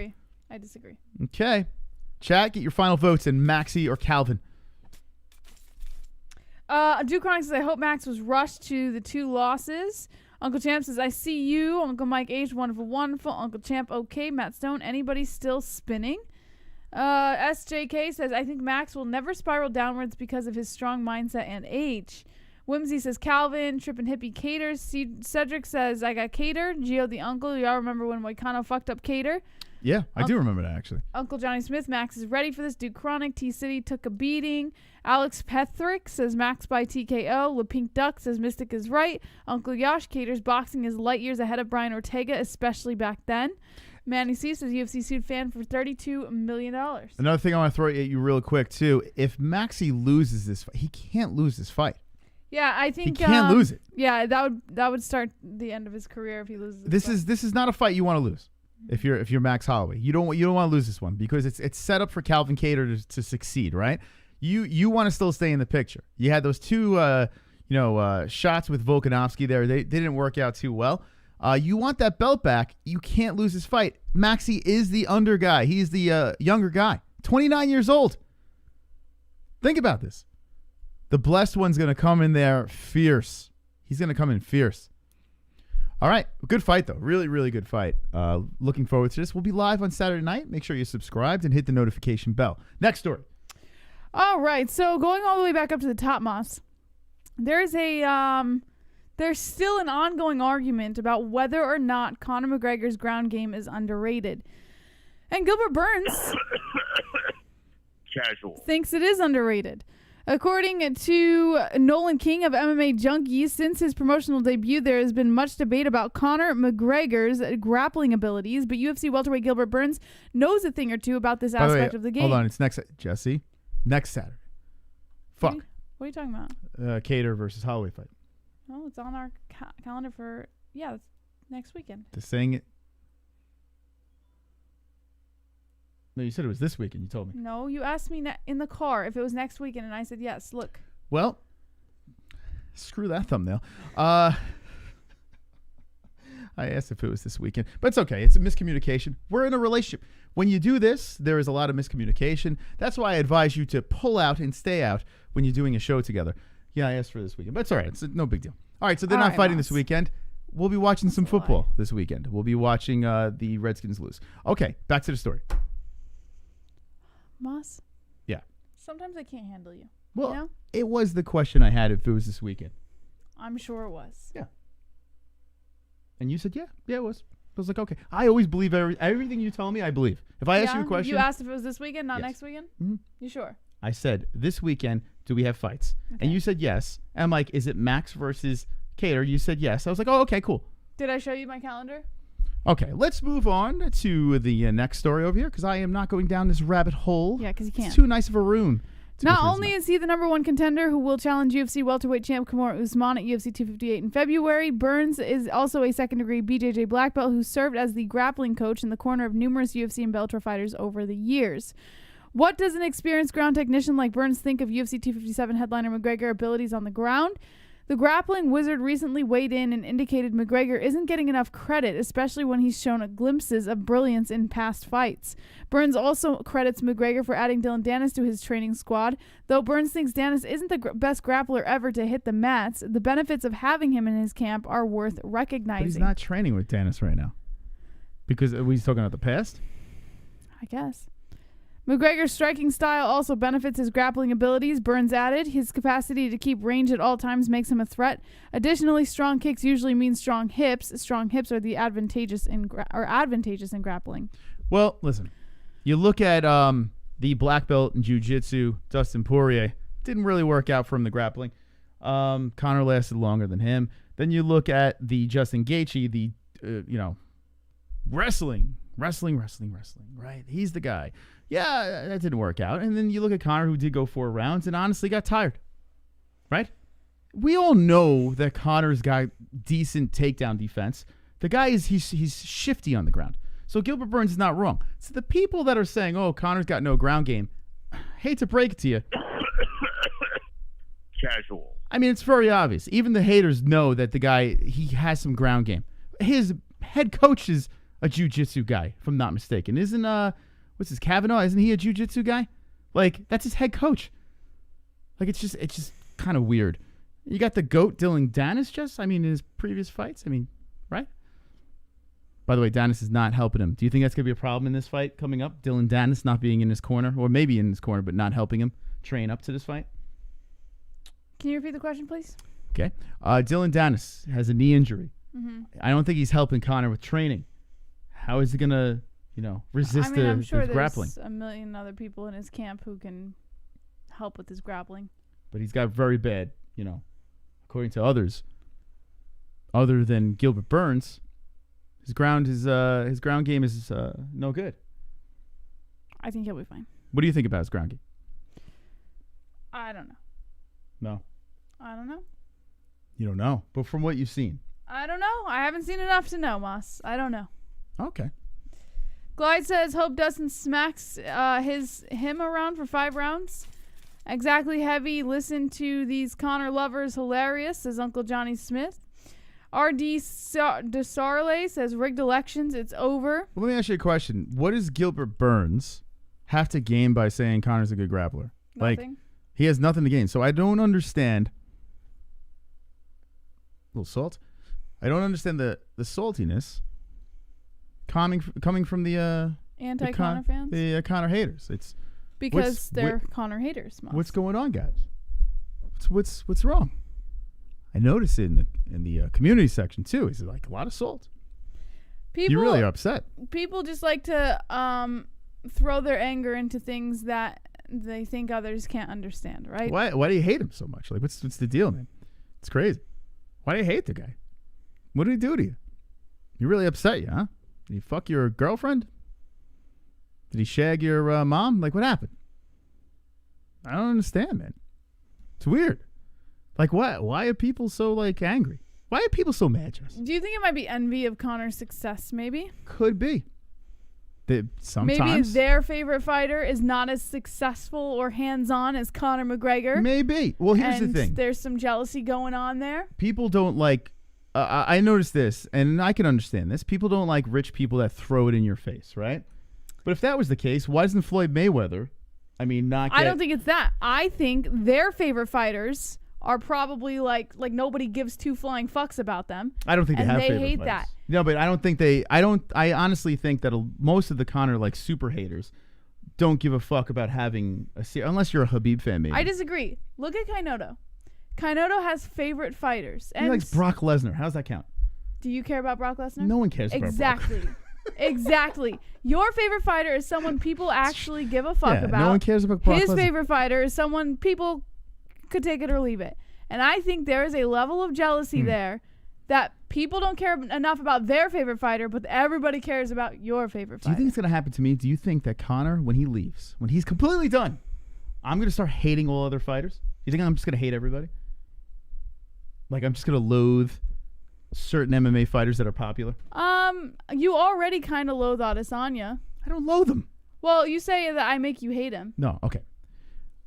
I disagree. Okay. Chat, get your final votes in Maxie or Calvin. Duke Chronic says, I hope Max was rushed to the 2 losses. Uncle Champ says, I see you. Uncle Mike H, wonderful, wonderful. Uncle Champ, okay. Matt Stone, anybody still spinning? SJK says, I think Max will never spiral downwards because of his strong mindset and age. Whimsy says, Calvin. Trippin' Hippie Kattar. Cedric says, I got Kattar. Gio the uncle. Y'all remember when Moicano fucked up Kattar? Yeah, I do remember that, actually. Uncle Johnny Smith, Max is ready for this. Duke Chronic, T-City took a beating. Alex Pethrick says Max by TKO. LePink Duck says Mystic is right. Uncle Yosh, Kattar's boxing is light years ahead of Brian Ortega, especially back then. Manny C says UFC sued fan for $32 million. Another thing I want to throw at you real quick, too. If Maxie loses this fight, he can't lose this fight. Yeah, I think he can't lose it. Yeah, that would start the end of his career if he loses this is not a fight you want to lose. If you're Max Holloway, you don't want to lose this one because it's set up for Calvin Kattar to succeed, right? You want to still stay in the picture. You had those 2 shots with Volkanovski there. They didn't work out too well. You want that belt back. You can't lose this fight. Maxie is the under guy. He's the younger guy, 29 years old. Think about this. The blessed one's going to come in there fierce. He's going to come in fierce. All right. Good fight, though. Really, really good fight. Looking forward to this. We'll be live on Saturday night. Make sure you're subscribed and hit the notification bell. Next story. All right. So going all the way back up to the top, Moss, there's still an ongoing argument about whether or not Conor McGregor's ground game is underrated. And Gilbert Burns thinks it is underrated. According to Nolan King of MMA Junkies, since his promotional debut, there has been much debate about Conor McGregor's grappling abilities, but UFC welterweight Gilbert Burns knows a thing or two about this aspect of the game. Hold on, it's next Saturday. Fuck. What are you talking about? Kattar versus Holloway fight. Oh, it's on our calendar for, it's next weekend. The saying it. No, you said it was this weekend. You told me. No, you asked me in the car if it was next weekend, and I said yes. Look. Well, screw that thumbnail. I asked if it was this weekend, but it's okay. It's a miscommunication. We're in a relationship. When you do this, there is a lot of miscommunication. That's why I advise you to pull out and stay out when you're doing a show together. Yeah, I asked for this weekend, but it's all right. It's no big deal. All right, so they're not fighting this weekend. We'll be watching some football this weekend. We'll be watching the Redskins lose. Okay, back to the story. Moss? Yeah. Sometimes I can't handle you. Well, you know? It was the question I had if it was this weekend. I'm sure it was. Yeah. And you said, yeah, it was. I was like, okay. I always believe everything you tell me, I believe. If I ask you a question. You asked if it was this weekend, not Yes. next weekend? Mm-hmm. You sure? I said, this weekend, do we have fights? Okay. And you said yes. And I'm like, is it Max versus Kattar? You said yes. I was like, oh, okay, cool. Did I show you my calendar? Okay, let's move on to the next story over here because I am not going down this rabbit hole. Yeah, because you can't. It's too nice of a room. Not only is he the #1 contender who will challenge UFC welterweight champ Kamaru Usman at UFC 258 in February, Burns is also a second-degree BJJ black belt who served as the grappling coach in the corner of numerous UFC and Bellator fighters over the years. What does an experienced ground technician like Burns think of UFC 257 headliner McGregor abilities on the ground? The grappling wizard recently weighed in and indicated McGregor isn't getting enough credit, especially when he's shown glimpses of brilliance in past fights. Burns also credits McGregor for adding Dylan Dennis to his training squad. Though Burns thinks Dennis isn't the best grappler ever to hit the mats, the benefits of having him in his camp are worth recognizing. But he's not training with Dennis right now. Because he's talking about the past? I guess. McGregor's striking style also benefits his grappling abilities, Burns added. His capacity to keep range at all times makes him a threat. Additionally, strong kicks usually mean strong hips. Strong hips are advantageous in grappling. Well, listen. You look at the black belt in jiu-jitsu, Dustin Poirier. Didn't really work out for him, the grappling. Conor lasted longer than him. Then you look at the Justin Gaethje, the, wrestling, right? He's the guy. Yeah, that didn't work out. And then you look at Conor, who did go 4 rounds and honestly got tired, right? We all know that Conor's got decent takedown defense. The guy he's shifty on the ground. So Gilbert Burns is not wrong. So the people that are saying, oh, Conor's got no ground game, hate to break it to you. Casual. I mean, it's very obvious. Even the haters know that the guy, he has some ground game. His head coach is a jiu-jitsu guy, if I'm not mistaken. Isn't, what's his, Kavanaugh? Isn't he a jiu-jitsu guy? Like, that's his head coach. Like, it's just kind of weird. You got the GOAT Dylan Dennis in his previous fights. Right? By the way, Dennis is not helping him. Do you think that's going to be a problem in this fight coming up? Dylan Dennis not being in his corner, or maybe in his corner, but not helping him train up to this fight? Can you repeat the question, please? Okay. Dylan Dennis has a knee injury. Mm-hmm. I don't think he's helping Conor with training. How is he going to, resist I'm sure the grappling? There's a million other people in his camp who can help with his grappling. But he's got very bad, according to others, other than Gilbert Burns, his ground game is no good. I think he'll be fine. What do you think about his ground game? I don't know. No. I don't know. You don't know, but from what you've seen. I don't know. I haven't seen enough to know, Moss. I don't know. Okay. Glide says, hope Dustin smacks him around for 5 rounds. Exactly heavy. Listen to these Conor lovers. Hilarious, says Uncle Johnny Smith. R.D. DeSarle says, rigged elections. It's over. Well, let me ask you a question. What does Gilbert Burns have to gain by saying Conor's a good grappler? Nothing. He has nothing to gain. So I don't understand. A little salt. I don't understand the saltiness coming from the anti-Conor fans. The Conor haters. It's because they're Conor haters. Moss. What's going on, guys? What's wrong? I noticed it in the community section too. Is like a lot of salt. You really are upset. People just like to throw their anger into things that they think others can't understand, right? Why do you hate him so much? Like, what's the deal, man? It's crazy. Why do you hate the guy? What did he do to you? He really upset you, huh? Did he fuck your girlfriend? Did he shag your mom? Like, what happened? I don't understand, man. It's weird. Like, what? Why are people so, angry? Why are people so mad, Jess? Do you think it might be envy of Conor's success, maybe? Could be. Sometimes. Maybe their favorite fighter is not as successful or hands-on as Conor McGregor. Maybe. Well, here's the thing. There's some jealousy going on there. People don't like I noticed this, and I can understand this. People don't like rich people that throw it in your face, right? But if that was the case, why doesn't Floyd Mayweather, not get... I don't think it's that. I think their favorite fighters are probably like nobody gives two flying fucks about them. I don't think they have favorite hate fighters. that. No, but I don't think I honestly think that most of the Conor super haters don't give a fuck about having unless you're a Khabib fan, maybe. I disagree. Look at Kainoto. Kainoto has favorite fighters. He likes Brock Lesnar. How does that count? Do you care about Brock Lesnar? No one cares about Brock. Exactly. Your favorite fighter is someone people actually give a fuck about. No one cares about Brock His Lesnar. favorite fighter is someone people could take it or leave it. And I think there is a level of jealousy there that people don't care enough about their favorite fighter, but everybody cares about your favorite fighter. Do you think it's going to happen to me? Do you think that Conor, when he leaves, when he's completely done, I'm going to start hating all other fighters? You think I'm just going to hate everybody? Like I'm just going to loathe certain MMA fighters that are popular? You already kind of loathe Adesanya. I don't loathe him. Well, you say that I make you hate him. No, okay.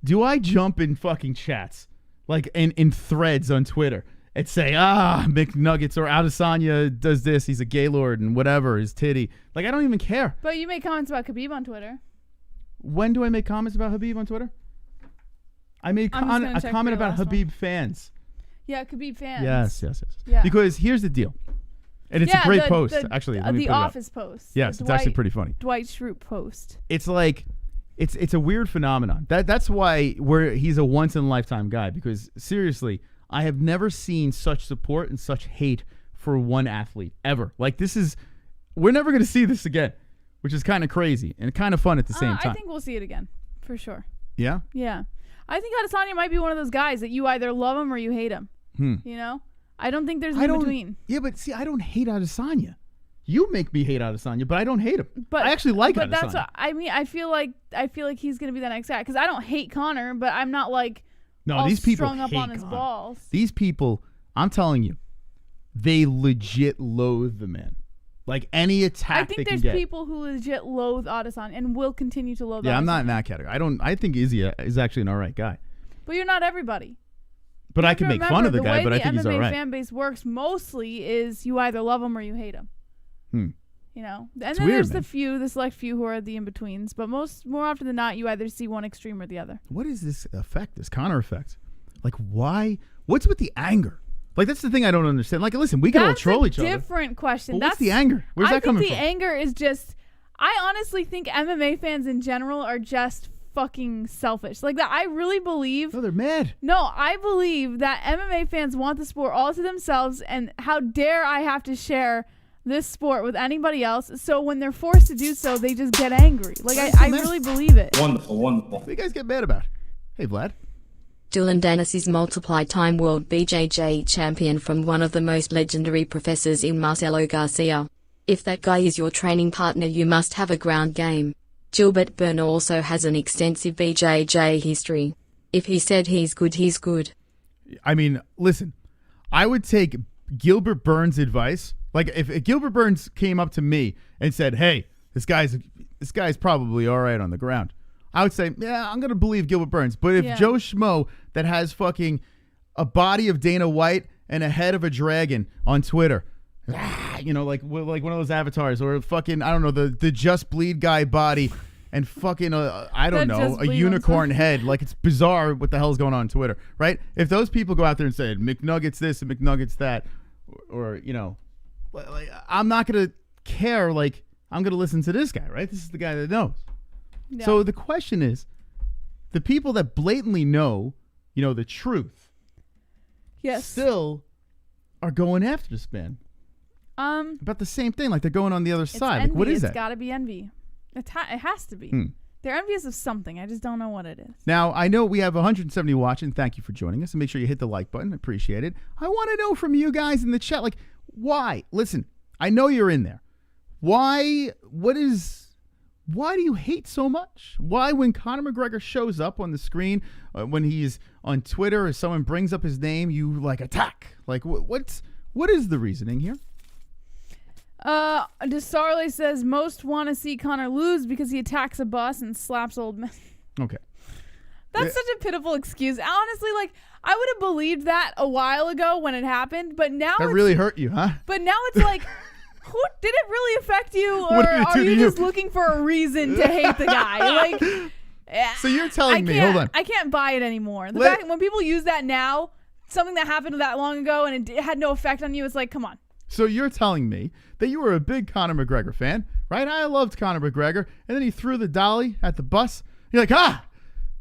Do I jump in fucking chats, like in threads on Twitter, and say, McNuggets or Adesanya does this, he's a gaylord and whatever, his titty. Like, I don't even care. But you make comments about Khabib on Twitter. When do I make comments about Khabib on Twitter? I made a comment about Khabib fans. Yeah, Khabib fans. Yes. Yeah. Because here's the deal. And it's a great post, actually. The Office post. Yes, it's actually pretty funny. Dwight Schrute post. It's like, it's a weird phenomenon. That's why he's a once-in-a-lifetime guy, because seriously, I have never seen such support and such hate for one athlete, ever. Like, we're never going to see this again, which is kind of crazy and kind of fun at the same time. I think we'll see it again, for sure. Yeah? Yeah. I think Adesanya might be one of those guys that you either love him or you hate him. You know? I don't think there's an in-between. Yeah, but see, I don't hate Adesanya. You make me hate Adesanya, but I don't hate him. But I actually like Adesanya. That's what, I feel like he's gonna be the next guy, because I don't hate Conor, but I'm not like these people strung up on his Conor. balls. These people, I'm telling you, they legit loathe the man. Like any attack they can get. I think there's people who legit loathe Adesanya and will continue to loathe. Yeah, Adesanya. I'm not in that category. I think Izzy is actually an all right guy. But you're not everybody. But I can make fun of the guy, but I think he's all right. The way the MMA fan base works mostly is you either love him or you hate him. You know, and then there's the select few who are the in-betweens, but more often than not, you either see one extreme or the other. What is this effect, this Conor effect? Like, why? What's with the anger? Like, that's the thing I don't understand. Like, listen, we can all troll each other. That's a different question. But what's the anger? Where's that coming from? I think the anger is just, I honestly think MMA fans in general are just fucking selfish. Like, that I really believe. No, they're mad. No, I believe that MMA fans want the sport all to themselves, and how dare I have to share this sport with anybody else? So when they're forced to do so, they just get angry. Like, I really believe it. Wonderful. What do you guys get mad about? Hey, Vlad. Dylan Dennis is multiple-time world BJJ champion from one of the most legendary professors in Marcelo Garcia. If that guy is your training partner, you must have a ground game. Gilbert Burner also has an extensive BJJ history. If he said he's good, he's good. I mean, listen, I would take Gilbert Burns' advice. Like, if Gilbert Burns came up to me and said, hey, this guy's probably all right on the ground, I would say, yeah, I'm going to believe Gilbert Burns. But if Joe Schmo that has fucking a body of Dana White and a head of a dragon on Twitter, you know, like one of those avatars, or fucking, I don't know, the Just Bleed guy body and fucking, I don't know, a unicorn head. Like, it's bizarre what the hell is going on Twitter, right? If those people go out there and say, McNuggets this and McNuggets that, or you know, like, I'm not going to care. Like, I'm going to listen to this guy, right? This is the guy that knows. Yeah. So the question is, the people that blatantly know, you know, the truth, still are going after this man. About the same thing, like they're going on the other side. Like, what is that? It's got to be envy. It has to be. They're envious of something. I just don't know what it is. Now, I know we have 170 watching. Thank you for joining us. And make sure you hit the like button. Appreciate it. I want to know from you guys in the chat, like, why? Listen, I know you're in there. Why? Why do you hate so much? Why, when Conor McGregor shows up on the screen, when he's on Twitter, or someone brings up his name, you like attack? Like, what is the reasoning here? DeSarle says most want to see Conor lose because he attacks a bus and slaps old men. Okay. That's such a pitiful excuse. Honestly, like, I would have believed that a while ago when it happened, but now that really hurt you, huh? But now it's like, who did it really affect you, or What did it do are to you you? just looking for a reason to hate the guy? Like, So you're telling me, hold on. I can't buy it anymore. The fact when people use that now, something that happened that long ago and it had no effect on you, it's like, come on. So you're telling me that you were a big Conor McGregor fan, right? I loved Conor McGregor, and then he threw the dolly at the bus. You're like,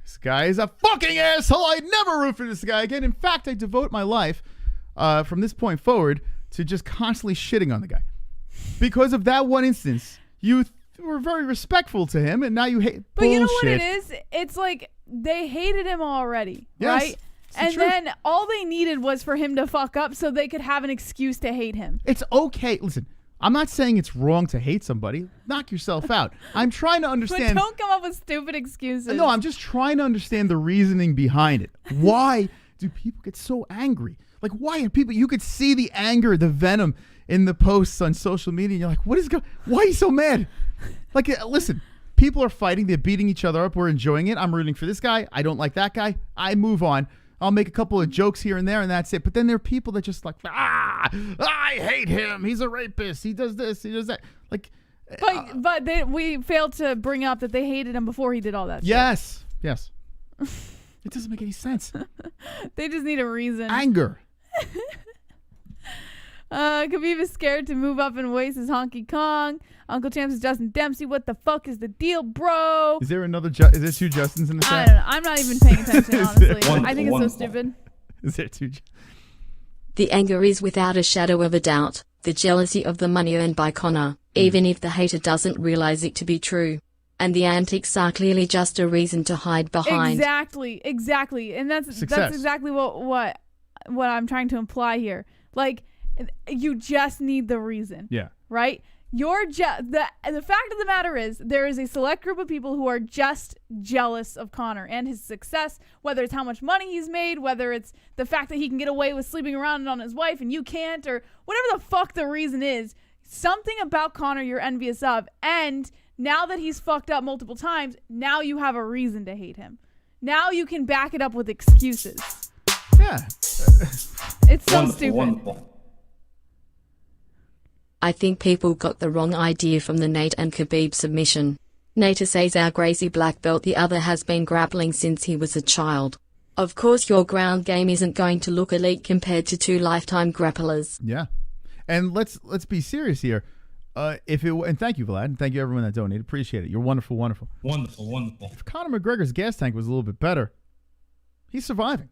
this guy is a fucking asshole. I'd never root for this guy again. In fact, I devote my life from this point forward to just constantly shitting on the guy. Because of that one instance, you were very respectful to him, and now you hate But bullshit. you know what it is? It's like they hated him already, Yes, right? it's And the truth. then all they needed was for him to fuck up so they could have an excuse to hate him. It's okay. Listen, I'm not saying it's wrong to hate somebody. Knock yourself out. I'm trying to But understand. don't come up with stupid excuses. No, I'm just trying to understand the reasoning behind it. Why do people get so angry? Like, why are people? You could see the anger, the venom in the posts on social media. And you're like, what is going? Why are you so mad? Like, listen, people are fighting. They're beating each other up. We're enjoying it. I'm rooting for this guy. I don't like that guy. I move on. I'll make a couple of jokes here and there, and that's it. But then there are people that just like, I hate him. He's a rapist. He does this. He does that. Like, But we failed to bring up that they hated him before he did all that. yes. It doesn't make any sense. They just need a reason. Anger. Khabib is scared to move up in weights as Honky Kong. Uncle Champs is Justin Dempsey. What the fuck is the deal, bro? Is there another? Is there two Justins in the I chat? don't know. I'm not even paying attention, honestly. I think it's so Wonderful. stupid. Is there two? The anger is without a shadow of a doubt, the jealousy of the money earned by Conor, even if the hater doesn't realize it to be true. And the antics are clearly just a reason to hide behind. Exactly. And that's exactly what I'm trying to imply here. Like, you just need the reason. Yeah. Right? The fact of the matter is there is a select group of people who are just jealous of Conor and his success, whether it's how much money he's made, whether it's the fact that he can get away with sleeping around on his wife and you can't, or whatever the fuck the reason is. Something about Conor you're envious of, and now that he's fucked up multiple times, now you have a reason to hate him. Now you can back it up with excuses. Yeah. It's so stupid. Wonderful. I think people got the wrong idea from the Nate and Khabib submission. Nate says our Gracie black belt, the other has been grappling since he was a child. Of course your ground game isn't going to look elite compared to two lifetime grapplers. Yeah. And let's be serious here. And thank you, Vlad, and thank you everyone that donated. Appreciate it. You're wonderful. Wonderful. If Conor McGregor's gas tank was a little bit better, he's surviving.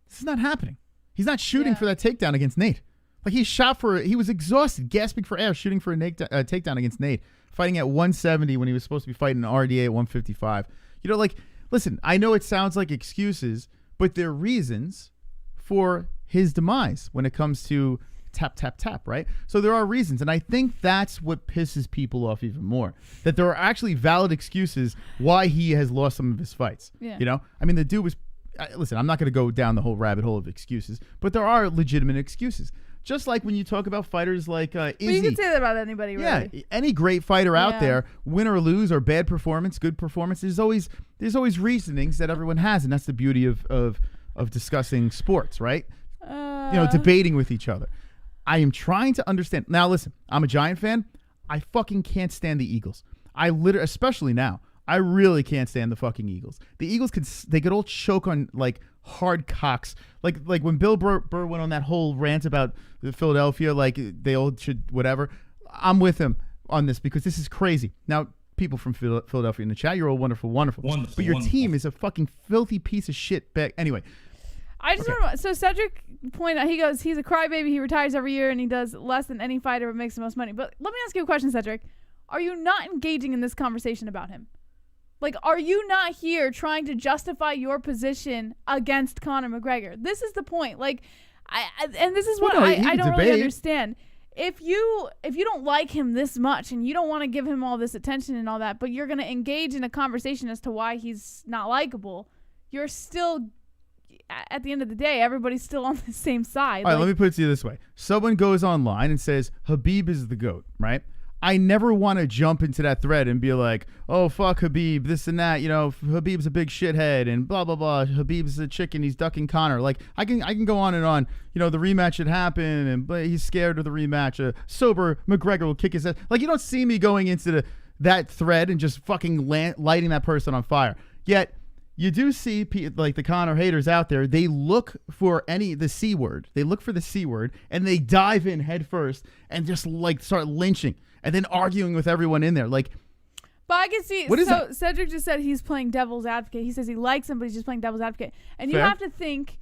This is not happening. He's not shooting for that takedown against Nate. Like, he was exhausted, gasping for air, shooting for a takedown against Nate, fighting at 170 when he was supposed to be fighting an RDA at 155. You know, like, listen, I know it sounds like excuses, but they're reasons for his demise when it comes to tap, tap, tap, right? So there are reasons, and I think that's what pisses people off even more, that there are actually valid excuses why he has lost some of his fights. Yeah. You know? I mean, the dude was... Listen, I'm not going to go down the whole rabbit hole of excuses, but there are legitimate excuses. Just like when you talk about fighters like Izzy. But you can say that about anybody, really. Yeah, any great fighter out there, win or lose or bad performance, good performance, there's always reasonings that everyone has, and that's the beauty of discussing sports, right? Debating with each other. I am trying to understand. Now, listen, I'm a Giant fan. I fucking can't stand the Eagles. Especially now, I really can't stand the fucking Eagles. The Eagles could all choke on like hard cocks. Like when Bill Burr went on that whole rant about Philadelphia, like they all should whatever. I'm with him on this because this is crazy. Now, people from Philadelphia in the chat, you're all wonderful. But your team is a fucking filthy piece of shit. Anyway. I just remember, so Cedric pointed out, he goes, he's a crybaby, he retires every year, and he does less than any fighter but makes the most money. But let me ask you a question, Cedric. Are you not engaging in this conversation about him? Like, are you not here trying to justify your position against Conor McGregor? This is the point. Like, and this is what I don't really understand. If you don't like him this much and you don't want to give him all this attention and all that, but you're going to engage in a conversation as to why he's not likable, you're still... At the end of the day, everybody's still on the same side. All right, let me put it to you this way. Someone goes online and says, Khabib is the GOAT, right? I never want to jump into that thread and be like, oh, fuck Khabib, this and that. You know, Khabib's a big shithead and blah, blah, blah. Khabib's a chicken. He's ducking Conor. Like, I can go on and on. You know, the rematch should happen, and but he's scared of the rematch. A sober McGregor will kick his ass. Like, you don't see me going into that thread and just fucking lighting that person on fire. Yet, you do see, like, the Conor haters out there, they look for the C word. They look for the C word, and they dive in head first and just, like, start lynching. And then arguing with everyone in there. Like, but I can see. What is that? Cedric just said he's playing devil's advocate. He says he likes him, but he's just playing devil's advocate. And Fair. you have to think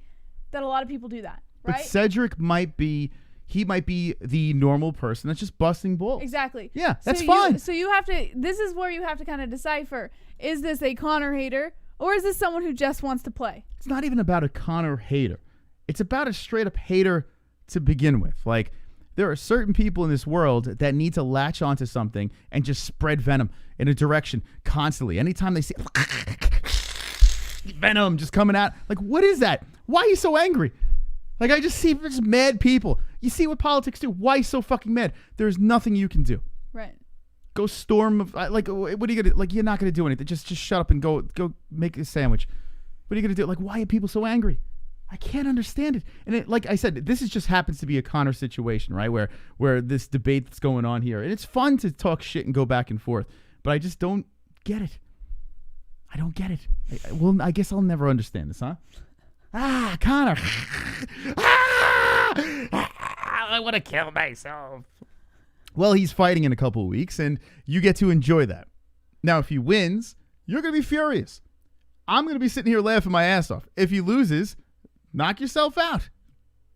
that a lot of people do that, right? But Cedric might be the normal person that's just busting balls. Exactly. Yeah, that's fine. So you have to, this is where you have to kind of decipher, is this a Conor hater or is this someone who just wants to play? It's not even about a Conor hater. It's about a straight up hater to begin with. Like, there are certain people in this world that need to latch onto something and just spread venom in a direction constantly. Anytime they see venom just coming out, like, what is that? Why are you so angry? Like, I just see just mad people. You see what politics do. Why are you so fucking mad? There's nothing you can do. Right. Go storm. Like, what are you gonna? Like, you're not gonna do anything. Just shut up and go make a sandwich. What are you gonna do? Like, why are people so angry? I can't understand it. And it, like I said, this is just happens to be a Conor situation, right? Where this debate that's going on here. And it's fun to talk shit and go back and forth. But I just don't get it. I don't get it. Well, I guess I'll never understand this, huh? Conor. I want to kill myself. Well, he's fighting in a couple of weeks, and you get to enjoy that. Now, if he wins, you're going to be furious. I'm going to be sitting here laughing my ass off. If he loses, knock yourself out.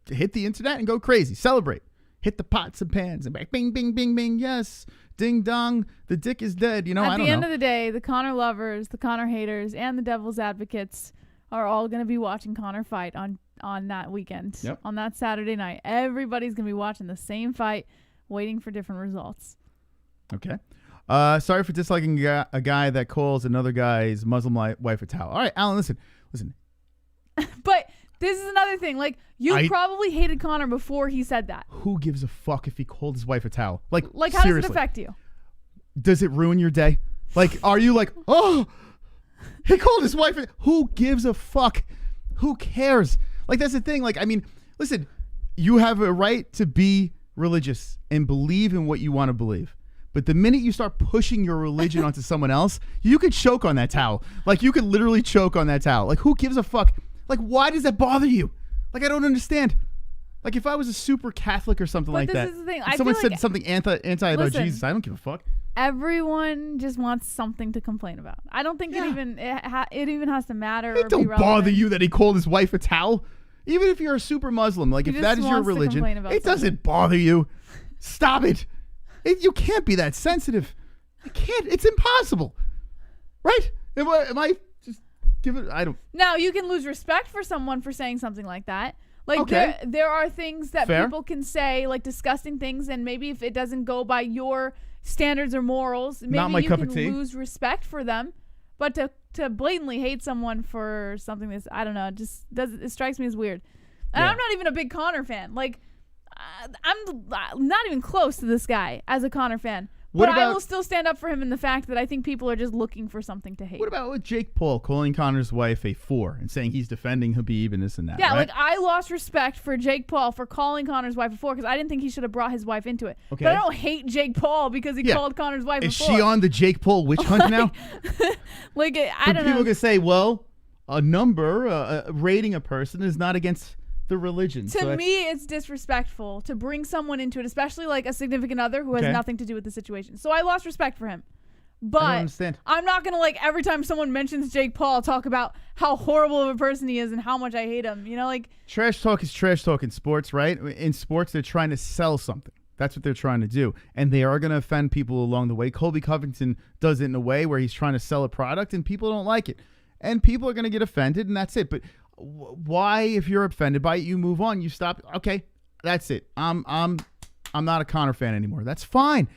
Hit the internet and go crazy. Celebrate. Hit the pots and pans and back. Bing, bing, bing, bing. Yes. Ding, dong. The dick is dead. You know, At the end of the day, the Conor lovers, the Conor haters, and the devil's advocates are all going to be watching Conor fight on that weekend. Yep. On that Saturday night. Everybody's going to be watching the same fight, waiting for different results. Okay. Sorry for disliking a guy that calls another guy's Muslim wife a towel. All right, Alan, listen. But this is another thing. Like, you probably hated Conor before he said that. Who gives a fuck if he called his wife a towel? Like how seriously, does it affect you? Does it ruin your day? Like, are you like, oh, he called his wife who gives a fuck? Who cares? Like, that's the thing. Like, I mean, listen, you have a right to be religious and believe in what you want to believe. But the minute you start pushing your religion onto someone else, you could choke on that towel. Like, you could literally choke on that towel. Like, who gives a fuck? Like, why does that bother you? Like, I don't understand. Like, if I was a super Catholic or something like that, this is the thing. if someone feel said like something anti about Jesus, I don't give a fuck. Everyone just wants something to complain about. I don't think it even has to matter. It or don't be relevant. bother you that he called his wife a towel? Even if you're a super Muslim, like, He if that just is your wants to religion, complain about it doesn't bother you. Stop it. You can't be that sensitive. I can't. It's impossible. Right? Am I just give it? I don't. Now, you can lose respect for someone for saying something like that. Like, Okay. there are things that Fair. people can say, like disgusting things, and maybe if it doesn't go by your standards or morals, maybe Not my you cup can of tea. lose respect for them. But to blatantly hate someone for something that's, I don't know, it strikes me as weird. And Yeah. I'm not even a big Conor fan. Like, I'm not even close to this guy as a Conor fan. What But I about- will still stand up for him in the fact that I think people are just looking for something to hate. What about with Jake Paul calling Conor's wife a whore and saying he's defending Khabib and this and that? Yeah, right? like, I lost respect for Jake Paul for calling Conor's wife before because I didn't think he should have brought his wife into it. Okay. But I don't hate Jake Paul because he called Conor's wife Is before. she on the Jake Paul witch hunt now? Like, I But don't people know. can say, well, a number rating a person is not against the religion. To me, it's disrespectful to bring someone into it, especially like a significant other who has Okay. nothing to do with the situation. So I lost respect for him. I don't But understand. I'm not going to, like, every time someone mentions Jake Paul, talk about how horrible of a person he is and how much I hate him. You know, like, Trash talk is trash talk in sports, right? In sports, they're trying to sell something. That's what they're trying to do. And they are going to offend people along the way. Colby Covington does it in a way where he's trying to sell a product and people don't like it. And people are going to get offended and that's it. But why, if you're offended by it, you move on, you stop. Okay, that's it. I'm not a Conor fan anymore. That's fine.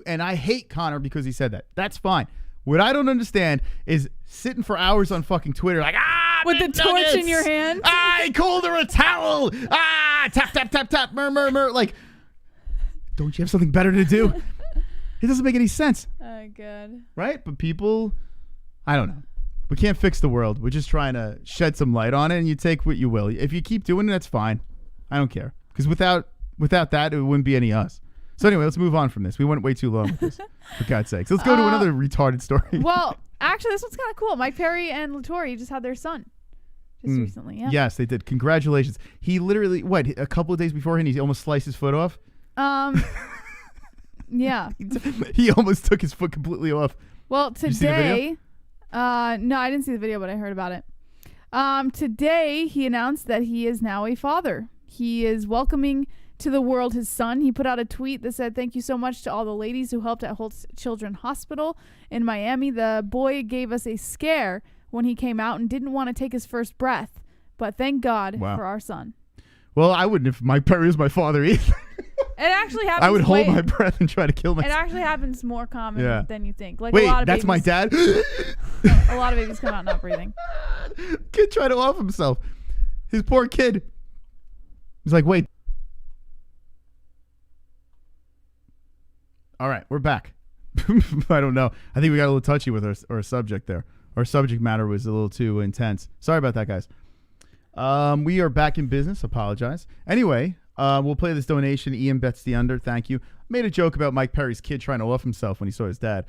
And I hate Conor because he said that. That's fine. What I don't understand is sitting for hours on fucking Twitter like, with the torch McNuggets! in your hand. I called her a towel. Tap, tap, tap, tap, mur, mur, mur. Like, don't you have something better to do? It doesn't make any sense. Oh, God. Right? But people, I don't know. We can't fix the world. We're just trying to shed some light on it, and you take what you will. If you keep doing it, that's fine. I don't care. Because without that, it wouldn't be any us. So anyway, let's move on from this. We went way too long with this, for God's sakes. Let's go to another retarded story. Well, actually, this one's kind of cool. Mike Perry and Latory just had their son just recently. Yeah. Yes, they did. Congratulations. He literally, a couple of days beforehand, he almost sliced his foot off? Yeah. He almost took his foot completely off. Well, Did you see the video? No, I didn't see the video, but I heard about it. Today, he announced that he is now a father. He is welcoming to the world his son. He put out a tweet that said, "Thank you so much to all the ladies who helped at Holtz Children's Hospital in Miami. The boy gave us a scare when he came out and didn't want to take his first breath. But thank God for our son." Well, I wouldn't if Mike Perry was my father either. It actually happens. I would hold my breath and try to kill myself. It actually happens more common than you think. Like Wait, a lot of that's babies, my dad? A lot of babies come out not breathing. Kid tried to off himself. His poor kid. He's like, wait. All right, we're back. I don't know. I think we got a little touchy with our subject there. Our subject matter was a little too intense. Sorry about that, guys. We are back in business. Apologize. Anyway, we'll play this donation. Ian bets the under. Thank you. Made a joke about Mike Perry's kid trying to off himself when he saw his dad.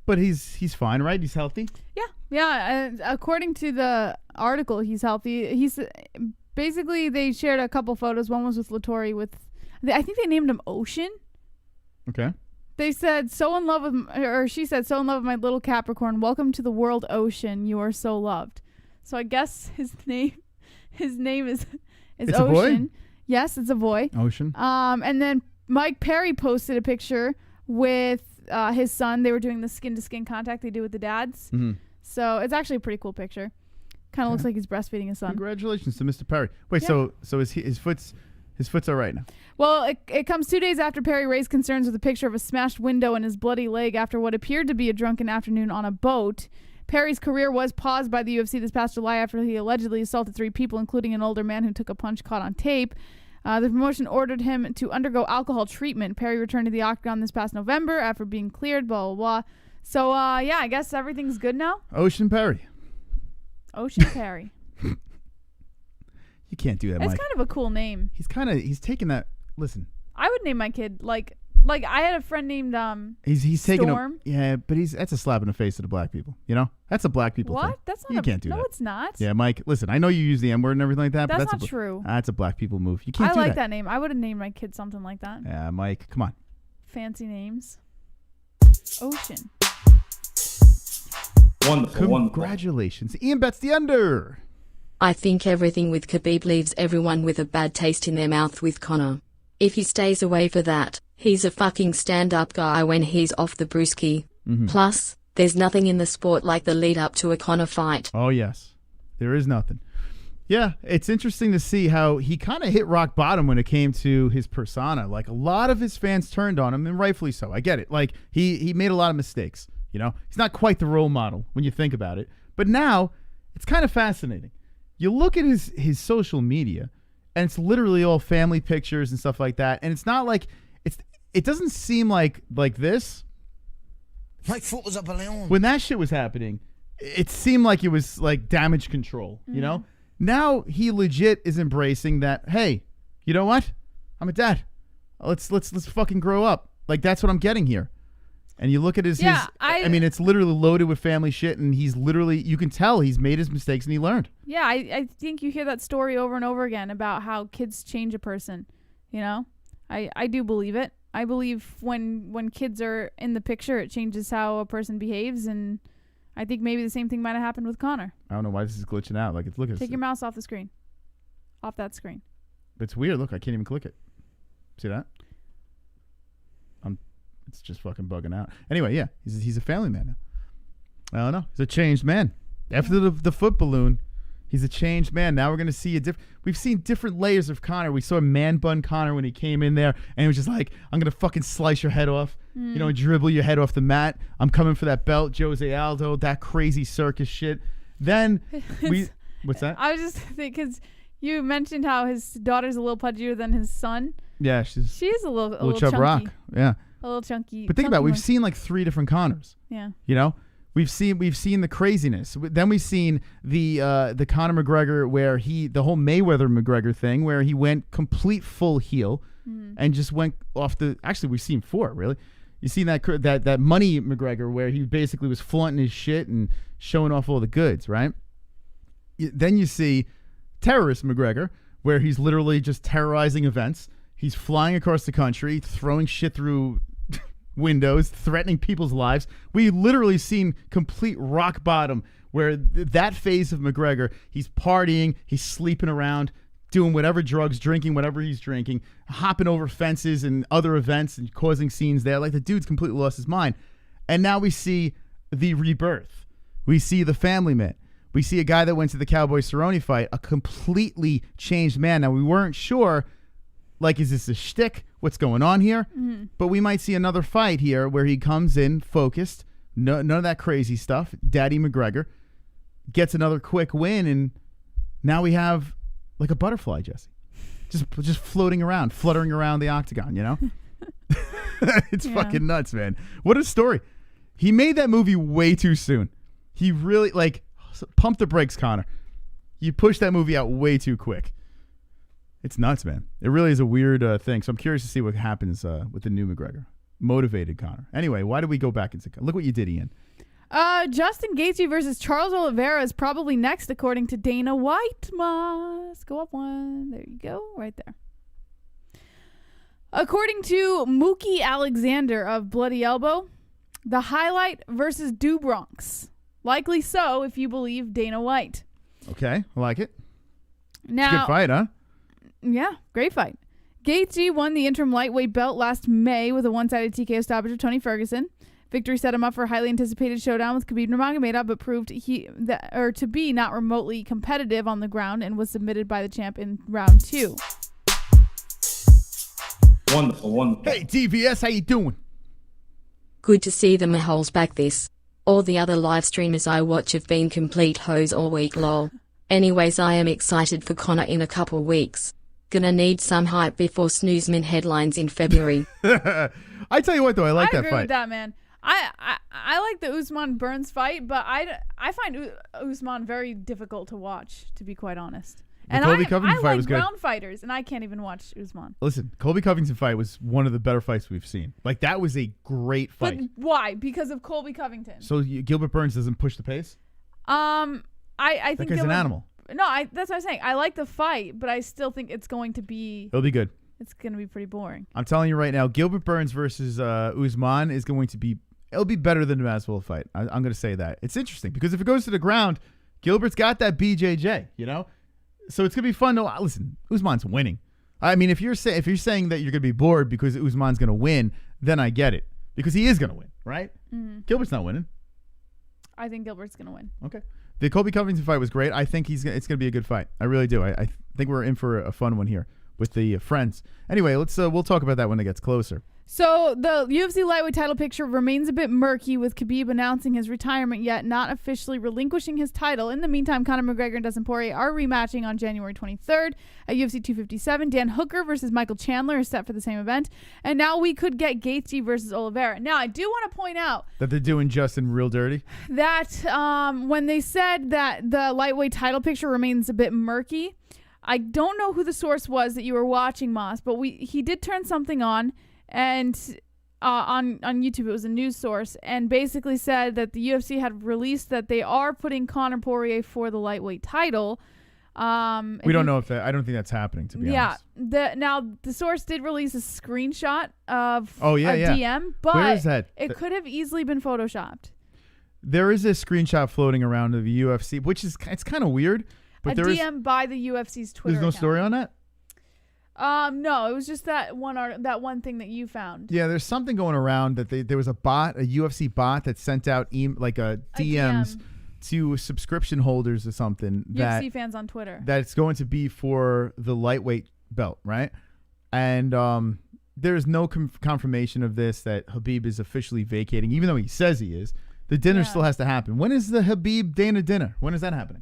But he's fine, right? He's healthy? Yeah. According to the article, he's healthy. He's basically, they shared a couple photos. One was with Latory I think they named him Ocean. Okay. They said, she said, "So in love with my little Capricorn. Welcome to the world, Ocean. You are so loved." So I guess his name is It's Ocean. A boy? Yes, it's a boy. Ocean. And then Mike Perry posted a picture with his son. They were doing the skin-to-skin contact they do with the dads. Mm-hmm. So it's actually a pretty cool picture. Kind of looks like he's breastfeeding his son. Congratulations to Mr. Perry. Wait, so his foot's all right now? Well, it comes 2 days after Perry raised concerns with a picture of a smashed window in his bloody leg after what appeared to be a drunken afternoon on a boat. Perry's career was paused by the UFC this past July after he allegedly assaulted 3 people, including an older man who took a punch caught on tape. The promotion ordered him to undergo alcohol treatment. Perry returned to the octagon this past November after being cleared, blah, blah, blah. So, I guess everything's good now. Ocean Perry. Ocean Perry. You can't do that, It's Mike. kind of a cool name. He's taking that. Listen. I would name my kid like I had a friend named He's taking Storm. but that's a slap in the face to the black people. You know, that's a black people thing. What? That's not. You can't do that. No, it's not. Yeah, Mike. Listen, I know you use the M word and everything like that, but That's that's not true. That's a black people move. You can't I do like that name. I would have named my kid something like that. Yeah, Mike. Come on. Fancy names. Ocean. Wonderful. Congratulations, Ian bets the under. I think everything with Khabib leaves everyone with a bad taste in their mouth with Conor. If he stays away for that, he's a fucking stand-up guy when he's off the brewski. Mm-hmm. Plus, there's nothing in the sport like the lead-up to a Conor fight. Oh, yes. There is nothing. Yeah, it's interesting to see how he kind of hit rock bottom when it came to his persona. Like, a lot of his fans turned on him, and rightfully so. I get it. Like, he made a lot of mistakes, you know? He's not quite the role model when you think about it. But now, it's kind of fascinating. You look at his social media, and it's literally all family pictures and stuff like that. And it's not like it doesn't seem like this. My foot was up a balloon. When that shit was happening, it seemed like it was like damage control, you know? Now he legit is embracing that, hey, you know what? I'm a dad. Let's fucking grow up. Like, that's what I'm getting here. And you look at I mean, it's literally loaded with family shit, and he's literally, you can tell he's made his mistakes and he learned. Yeah, I think you hear that story over and over again about how kids change a person, you know? I do believe it. I believe when kids are in the picture, it changes how a person behaves, and I think maybe the same thing might have happened with Conor. I don't know why this is glitching out. Like, look at Take your mouse off the screen. Off that screen. It's weird. Look, I can't even click it. See that? It's just fucking bugging out. Anyway, yeah, he's a family man now. I don't know. He's a changed man. After the foot balloon, he's a changed man. Now we're going to see we've seen different layers of Conor. We saw man bun Conor when he came in there, and he was just like, I'm going to fucking slice your head off, you know, and dribble your head off the mat. I'm coming for that belt, Jose Aldo, that crazy circus shit. Then what's that? I was just thinking, because you mentioned how his daughter's a little pudgier than his son. Yeah, she's a little chub chunky. rock. Yeah. A little chunky. But think about it. We've one. seen like 3 different Conors. Yeah. You know, we've seen the craziness. Then we've seen the Conor McGregor where the whole Mayweather McGregor thing where he went complete full heel and just went off the. Actually, we've seen 4 really. You seen that money McGregor where he basically was flaunting his shit and showing off all the goods, right? Then you see terrorist McGregor where he's literally just terrorizing events. He's flying across the country, throwing shit through windows, threatening people's lives. We literally seen complete rock bottom where that phase of McGregor, he's partying, he's sleeping around, doing whatever drugs, drinking whatever he's drinking, hopping over fences and other events and causing scenes there. Like the dude's completely lost his mind. And now we see the rebirth. We see the family man. We see a guy that went to the Cowboy Cerrone fight, a completely changed man. Now we weren't sure, like, is this a shtick? What's going on here? But we might see another fight here where he comes in focused, none of that crazy stuff. Daddy McGregor gets another quick win, and now we have like a butterfly, Jesse, just floating around, fluttering around the octagon. You know, it's fucking nuts, man. What a story! He made that movie way too soon. He really pump the brakes, Conor. You pushed that movie out way too quick. It's nuts, man. It really is a weird thing. So I'm curious to see what happens with the new McGregor. Motivated Conor. Anyway, why did we go back into... Look what you did, Ian. Justin Gaethje versus Charles Oliveira is probably next, according to Dana White. Must go up 1. There you go. Right there. According to Mookie Alexander of Bloody Elbow, the highlight versus Dubronx. Likely so if you believe Dana White. Okay, I like it. Now, it's a good fight, huh? Yeah, great fight. Gaethje won the interim lightweight belt last May with a one-sided TKO stoppage of Tony Ferguson. Victory set him up for a highly anticipated showdown with Khabib Nurmagomedov, but proved to be not remotely competitive on the ground and was submitted by the champ in round 2. Wonderful. Hey, TVS, how you doing? Good to see the M*A-Holes back this. All the other live streamers I watch have been complete hoes all week lol. Anyways, I am excited for Conor in a couple weeks. Gonna need some hype before Snoozeman headlines in February. I tell you what, though, I like that fight. I agree with that, man. I like the Usman Burns fight, but I find Usman very difficult to watch, to be quite honest. And Colby Covington fight was good. ground fighters, and I can't even watch Usman. Listen, Colby Covington fight was one of the better fights we've seen. Like, that was a great fight. But why? Because of Colby Covington. So Gilbert Burns doesn't push the pace? I think that guy's an animal. No, that's what I'm saying. I like the fight, but I still think it's going to be... It'll be good. It's going to be pretty boring. I'm telling you right now, Gilbert Burns versus Usman is going to be... It'll be better than the Masvidal fight. I'm going to say that. It's interesting because if it goes to the ground, Gilbert's got that BJJ, you know? So it's going to be fun to... Listen, Usman's winning. I mean, if you're saying that you're going to be bored because Usman's going to win, then I get it. Because he is going to win, right? Mm-hmm. Gilbert's not winning. I think Gilbert's going to win. Okay. The Colby Covington fight was great. I think it's going to be a good fight. I really do. I think we're in for a fun one here with the friends. Anyway, we'll talk about that when it gets closer. So the UFC lightweight title picture remains a bit murky, with Khabib announcing his retirement yet not officially relinquishing his title. In the meantime, Conor McGregor and Dustin Poirier are rematching on January 23rd at UFC 257. Dan Hooker versus Michael Chandler is set for the same event. And now we could get Gaethje versus Oliveira. Now, I do want to point out that they're doing Justin real dirty. That when they said that the lightweight title picture remains a bit murky, I don't know who the source was that you were watching, Moss, but he did turn something on. And on YouTube, it was a news source, and basically said that the UFC had released that they are putting Conor Poirier for the lightweight title. We don't know if that. I don't think that's happening, to be honest. Now the source did release a screenshot of a DM, but where is that? It could have easily been photoshopped. There is a screenshot floating around of the UFC, which is it's kind of weird. But a DM by the UFC's Twitter. There's no story on that. No, it was just that one thing that you found. Yeah, there's something going around that there was a UFC bot that sent out DMs to subscription holders or something. UFC fans on Twitter. That it's going to be for the lightweight belt, right? And there's no confirmation of this, that Khabib is officially vacating, even though he says he is. The dinner still has to happen. When is the Khabib Dana dinner? When is that happening?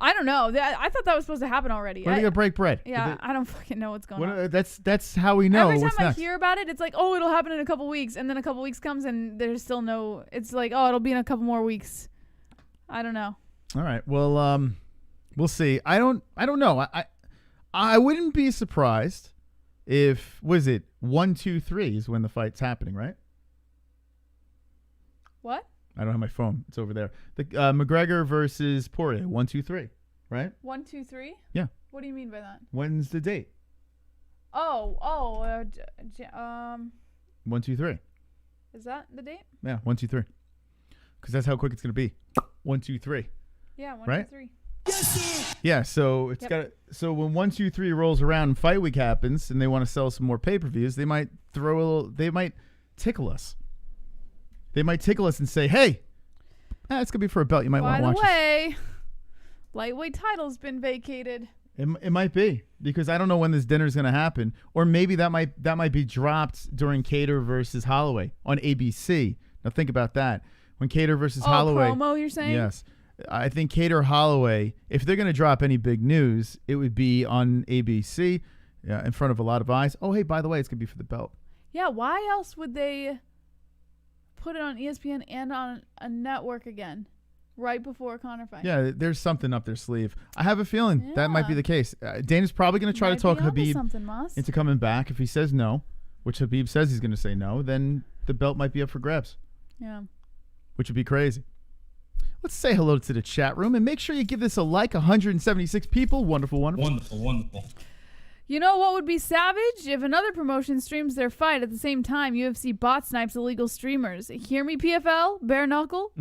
I don't know. I thought that was supposed to happen already. When are they gonna break bread? Yeah, I don't fucking know what's going on. That's how we know. Every time what's I next. hear about it, it's like, oh, it'll happen in a couple weeks, and then a couple weeks comes and there's still no. It's like, oh, it'll be in a couple more weeks. I don't know. All right. Well, we'll see. I don't know. I wouldn't be surprised if 1, 2, 3 is when the fight's happening, right? What? I don't have my phone. It's over there. The McGregor versus Poirier. 1, 2, 3, right? 1, 2, 3. Yeah. What do you mean by that? When's the date? 1, 2, 3. Is that the date? Yeah, 1, 2, 3. Because that's how quick it's gonna be. 1, 2, 3. Yeah, 1, right? 2, 3. Yeah, so it's got. So when 1, 2, 3 rolls around and Fight Week happens, and they want to sell some more pay-per-views, they might throw a little. They might tickle us. They might tickle us and say, "Hey, it's gonna be for a belt. You might want to watch." By the way, lightweight title's been vacated. It might be, because I don't know when this dinner is gonna happen, or maybe that might be dropped during Kattar versus Holloway on ABC. Now think about that. When Kattar versus Holloway, promo, you're saying? Yes. I think Kattar Holloway, if they're going to drop any big news, it would be on ABC in front of a lot of eyes. Oh, hey, by the way, it's going to be for the belt. Yeah, why else would they put it on ESPN and on a network again right before Conor fight? Yeah, there's something up their sleeve. I have a feeling that might be the case. Dana's probably going to try to talk Khabib into coming back. If he says no, which Khabib says he's going to say no, then the belt might be up for grabs. Yeah. Which would be crazy. Let's say hello to the chat room and make sure you give this a like. 176 people. Wonderful, wonderful. Wonderful, wonderful. You know what would be savage? If another promotion streams their fight at the same time, UFC bot snipes illegal streamers. Hear me, PFL? Bare knuckle?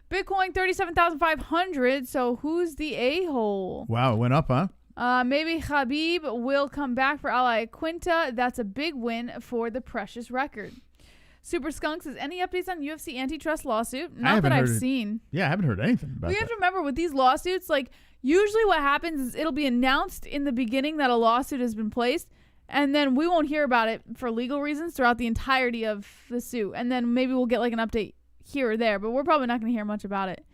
Bitcoin 37,500. So who's the a-hole? Wow, it went up, huh? Maybe Khabib will come back for Ally Quinta. That's a big win for the precious record. Super Skunk says, any updates on UFC antitrust lawsuit? Not that I've seen. Yeah, I haven't heard anything about that. We have to remember with these lawsuits, like, usually what happens is it'll be announced in the beginning that a lawsuit has been placed, and then we won't hear about it for legal reasons throughout the entirety of the suit. And then maybe we'll get, like, an update here or there, but we're probably not going to hear much about it.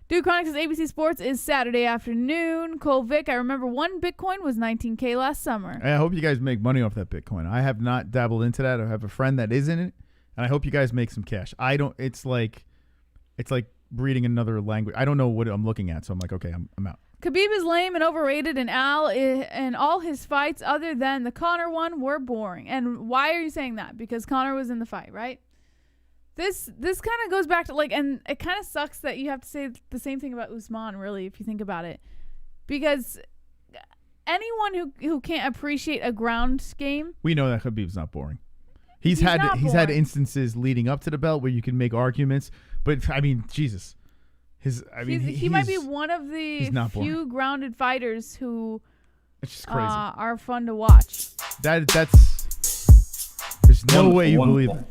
Dude Chronic says, ABC Sports is Saturday afternoon. Cole Vic, I remember one Bitcoin was $19K last summer. I hope you guys make money off that Bitcoin. I have not dabbled into that. I have a friend that is in it. And I hope you guys make some cash. I don't. It's like reading another language. I don't know what I'm looking at, so I'm like, okay, I'm out. Khabib is lame and overrated, and and all his fights other than the Conor one were boring. And why are you saying that? Because Conor was in the fight, right? This kind of goes back to and it kind of sucks that you have to say the same thing about Usman, really, if you think about it, because anyone who can't appreciate a ground game, we know that Khabib's not boring. He's had instances leading up to the belt where you can make arguments, but I mean, Jesus, he might be one of the few grounded fighters who it's just crazy. Are fun to watch. There's no way you believe it.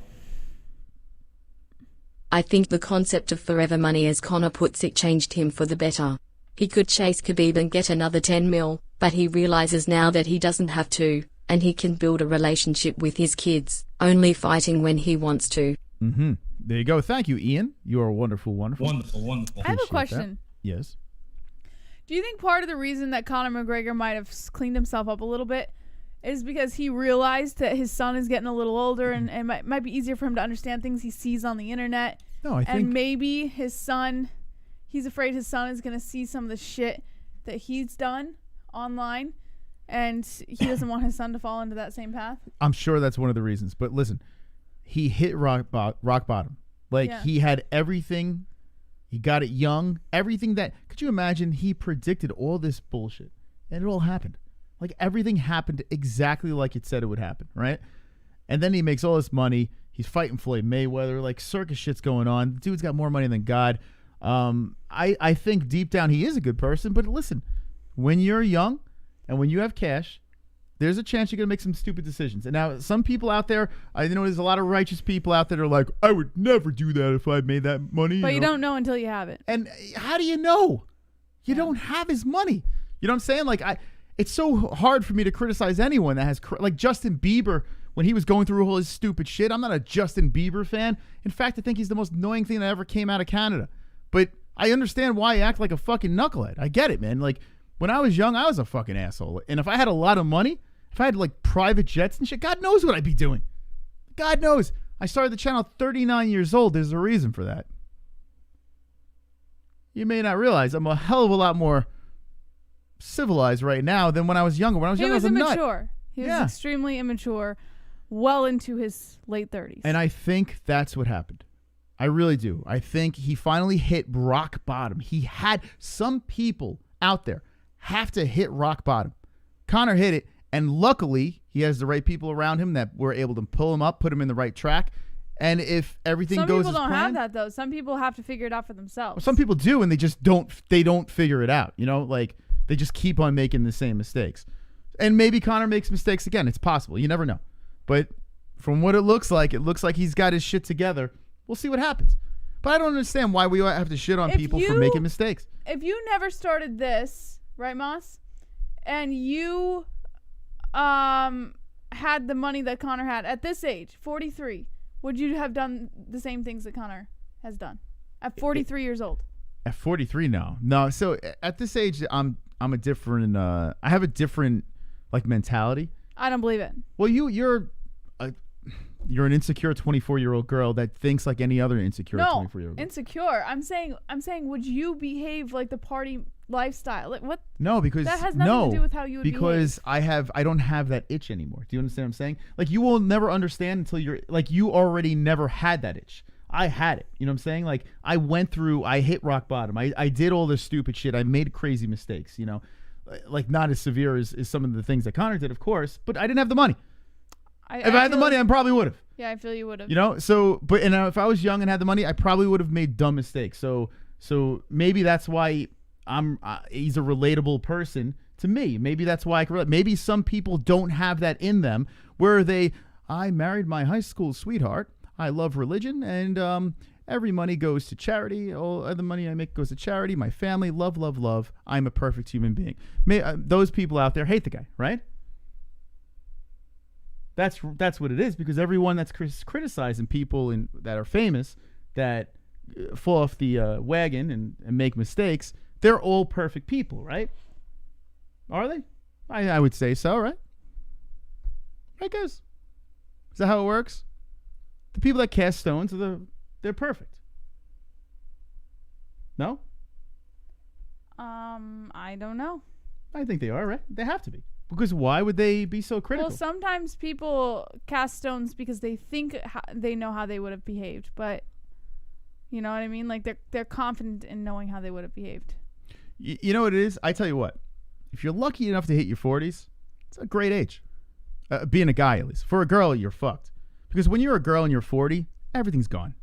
I think the concept of forever money, as Conor puts it, changed him for the better. He could chase Khabib and get another 10 mil, but he realizes now that he doesn't have to. And he can build a relationship with his kids, only fighting when he wants to. Mm-hmm. There you go. Thank you, Ian. You are wonderful, wonderful. Wonderful, wonderful. I have a question. That. Yes. Do you think part of the reason that Conor McGregor might have cleaned himself up a little bit is because he realized that his son is getting a little older and might be easier for him to understand things he sees on the internet? No, I think... And maybe he's afraid his son is going to see some of the shit that he's done online. And he doesn't want his son to fall into that same path? I'm sure that's one of the reasons. But listen, he hit rock bottom. He had everything. He got it young. Everything that... Could you imagine? He predicted all this bullshit. And it all happened. Everything happened exactly like it said it would happen, right? And then he makes all this money. He's fighting Floyd Mayweather. Circus shit's going on. The dude's got more money than God. I think deep down he is a good person. But listen, when you're young... And when you have cash, there's a chance you're going to make some stupid decisions. And now some people out there, I know there's a lot of righteous people out there that are like, I would never do that if I made that money. But you don't know until you have it. And how do you know? You don't have his money. You know what I'm saying? It's so hard for me to criticize anyone that has, Justin Bieber, when he was going through all his stupid shit. I'm not a Justin Bieber fan. In fact, I think he's the most annoying thing that ever came out of Canada. But I understand why you act like a fucking knucklehead. I get it, man. Like, when I was young, I was a fucking asshole. And if I had a lot of money, if I had, like, private jets and shit, God knows what I'd be doing. God knows. I started the channel at 39 years old. There's a reason for that. You may not realize I'm a hell of a lot more civilized right now than when I was younger. When I was younger, I was a nut. Immature. He was extremely immature, well into his late 30s. And I think that's what happened. I really do. I think he finally hit rock bottom. He had some people out there have to hit rock bottom. Conor hit it, and luckily he has the right people around him that were able to pull him up, put him in the right track. And if everything goes as planned, some people don't have that though. Some people have to figure it out for themselves. Well, some people do, and they just don't. They don't figure it out. You know, like they just keep on making the same mistakes. And maybe Conor makes mistakes again. It's possible. You never know. But from what it looks like he's got his shit together. We'll see what happens. But I don't understand why we have to shit on people for making mistakes. If you never started this, right, Moss, and you had the money that Conor had at this age, 43, would you have done the same things that Conor has done at 43 years old? At 43, no. So at this age, I'm a different. I have a different like mentality. I don't believe it. Well, you're an insecure 24-year-old girl that thinks like any other insecure 24-year-old girl. Insecure. I'm saying, would you behave like the party lifestyle? Like what? No, because that has nothing to do with how you would because behave. I don't have that itch anymore. Do you understand what I'm saying? Like you will never understand until you're like you already never had that itch. I had it. You know what I'm saying? Like I hit rock bottom. I did all this stupid shit. I made crazy mistakes, you know. Like not as severe as some of the things that Conor did, of course, but I didn't have the money. If I had the money, I probably would have. Yeah, I feel you would have. You know, so if I was young and had the money, I probably would have made dumb mistakes. So maybe that's why he's a relatable person to me. Maybe that's why I can relate. Maybe some people don't have that in them where I married my high school sweetheart. I love religion, and every money goes to charity. All the money I make goes to charity. My family, love, love, love. I'm a perfect human being. Those people out there hate the guy, right? That's what it is, because everyone that's criticizing people that are famous that fall off the wagon and make mistakes, they're all perfect people, right? Are they? I would say so, right? Right, guys? Is that how it works? The people that cast stones they're perfect. No? I don't know. I think they are, right? They have to be. Because why would they be so critical? Well, sometimes people cast stones because they think they know how they would have behaved, but you know what I mean? Like they're confident in knowing how they would have behaved. You know what it is? I tell you what. If you're lucky enough to hit your 40s, it's a great age. Being a guy, at least. For a girl, you're fucked. Because when you're a girl and you're 40, everything's gone.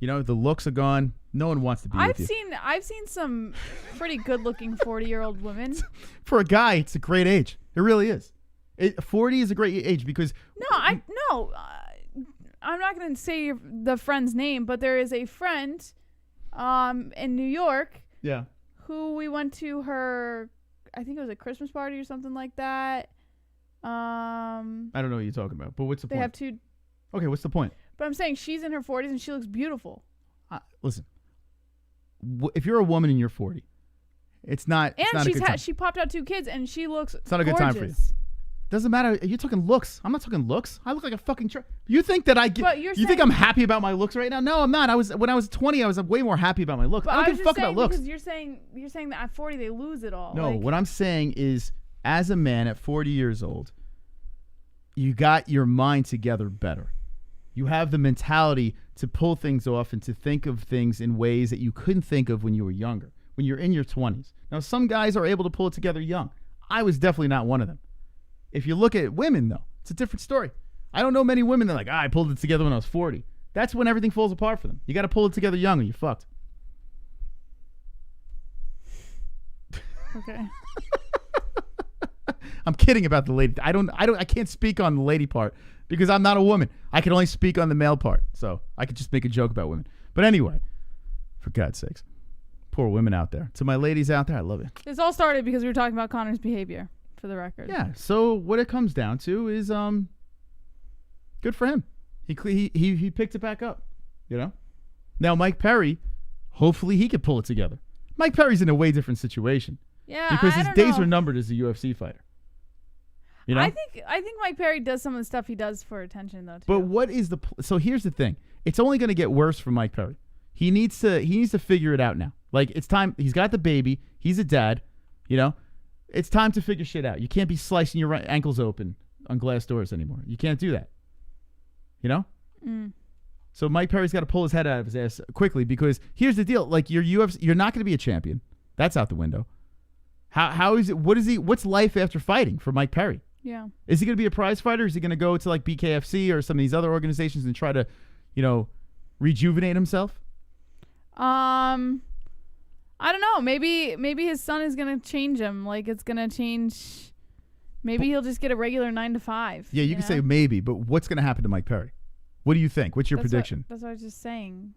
You know, the looks are gone. No one wants to be with you. I've seen some pretty good-looking 40-year-old women. For a guy, it's a great age. It really is. 40 is a great age because... I'm not going to say the friend's name, but there is a friend in New York who we went to her, I think it was a Christmas party or something like that. I don't know what you're talking about, but what's the point? They have two... Okay, what's the point? But I'm saying she's in her 40s and she looks beautiful. Listen, if you're a woman and you're 40, it's not. And it's not a good time. she popped out 2 kids and she looks. It's not a good time for you. Doesn't matter. You're talking looks. I'm not talking looks. I look like a fucking. You think that I get? But you think I'm happy about my looks right now? No, I'm not. When I was 20, I was way more happy about my looks. I don't give a fuck about looks. Because you're saying that at 40 they lose it all. No, what I'm saying is, as a man at 40 years old, you got your mind together better. You have the mentality to pull things off and to think of things in ways that you couldn't think of when you were younger, when you're in your 20s. Now, some guys are able to pull it together young. I was definitely not one of them. If you look at women, though, it's a different story. I don't know many women that are like, I pulled it together when I was 40. That's when everything falls apart for them. You got to pull it together young or you're fucked. Okay. I'm kidding about the lady. I can't speak on the lady part because I'm not a woman. I can only speak on the male part. So I could just make a joke about women. But anyway, for God's sakes, poor women out there. To my ladies out there, I love you. This all started because we were talking about Conor's behavior, for the record. Yeah. So what it comes down to is good for him. He picked it back up. You know. Now Mike Perry, Hopefully he could pull it together. Mike Perry's in a way different situation. Yeah, because his days know. are numbered as a UFC fighter. You know? I think Mike Perry does some of the stuff he does for attention though too. But what is so here's the thing. It's only going to get worse for Mike Perry. He needs to figure it out now. Like, it's time. He's got the baby. He's a dad, you know? It's time to figure shit out. You can't be slicing your ankles open on glass doors anymore. You can't do that. You know? So Mike Perry's got to pull his head out of his ass quickly, because here's the deal. Like, you're not going to be a champion. That's out the window. How is it? What's life after fighting for Mike Perry? Yeah. Is he going to be a prize fighter? Is he going to go to like BKFC or some of these other organizations and try to, you know, rejuvenate himself? I don't know. Maybe his son is going to change him. Like, it's going to change. Maybe he'll just get a regular 9 to 5. Yeah, you can say maybe, but what's going to happen to Mike Perry? What do you think? What's your prediction? That's what I was just saying.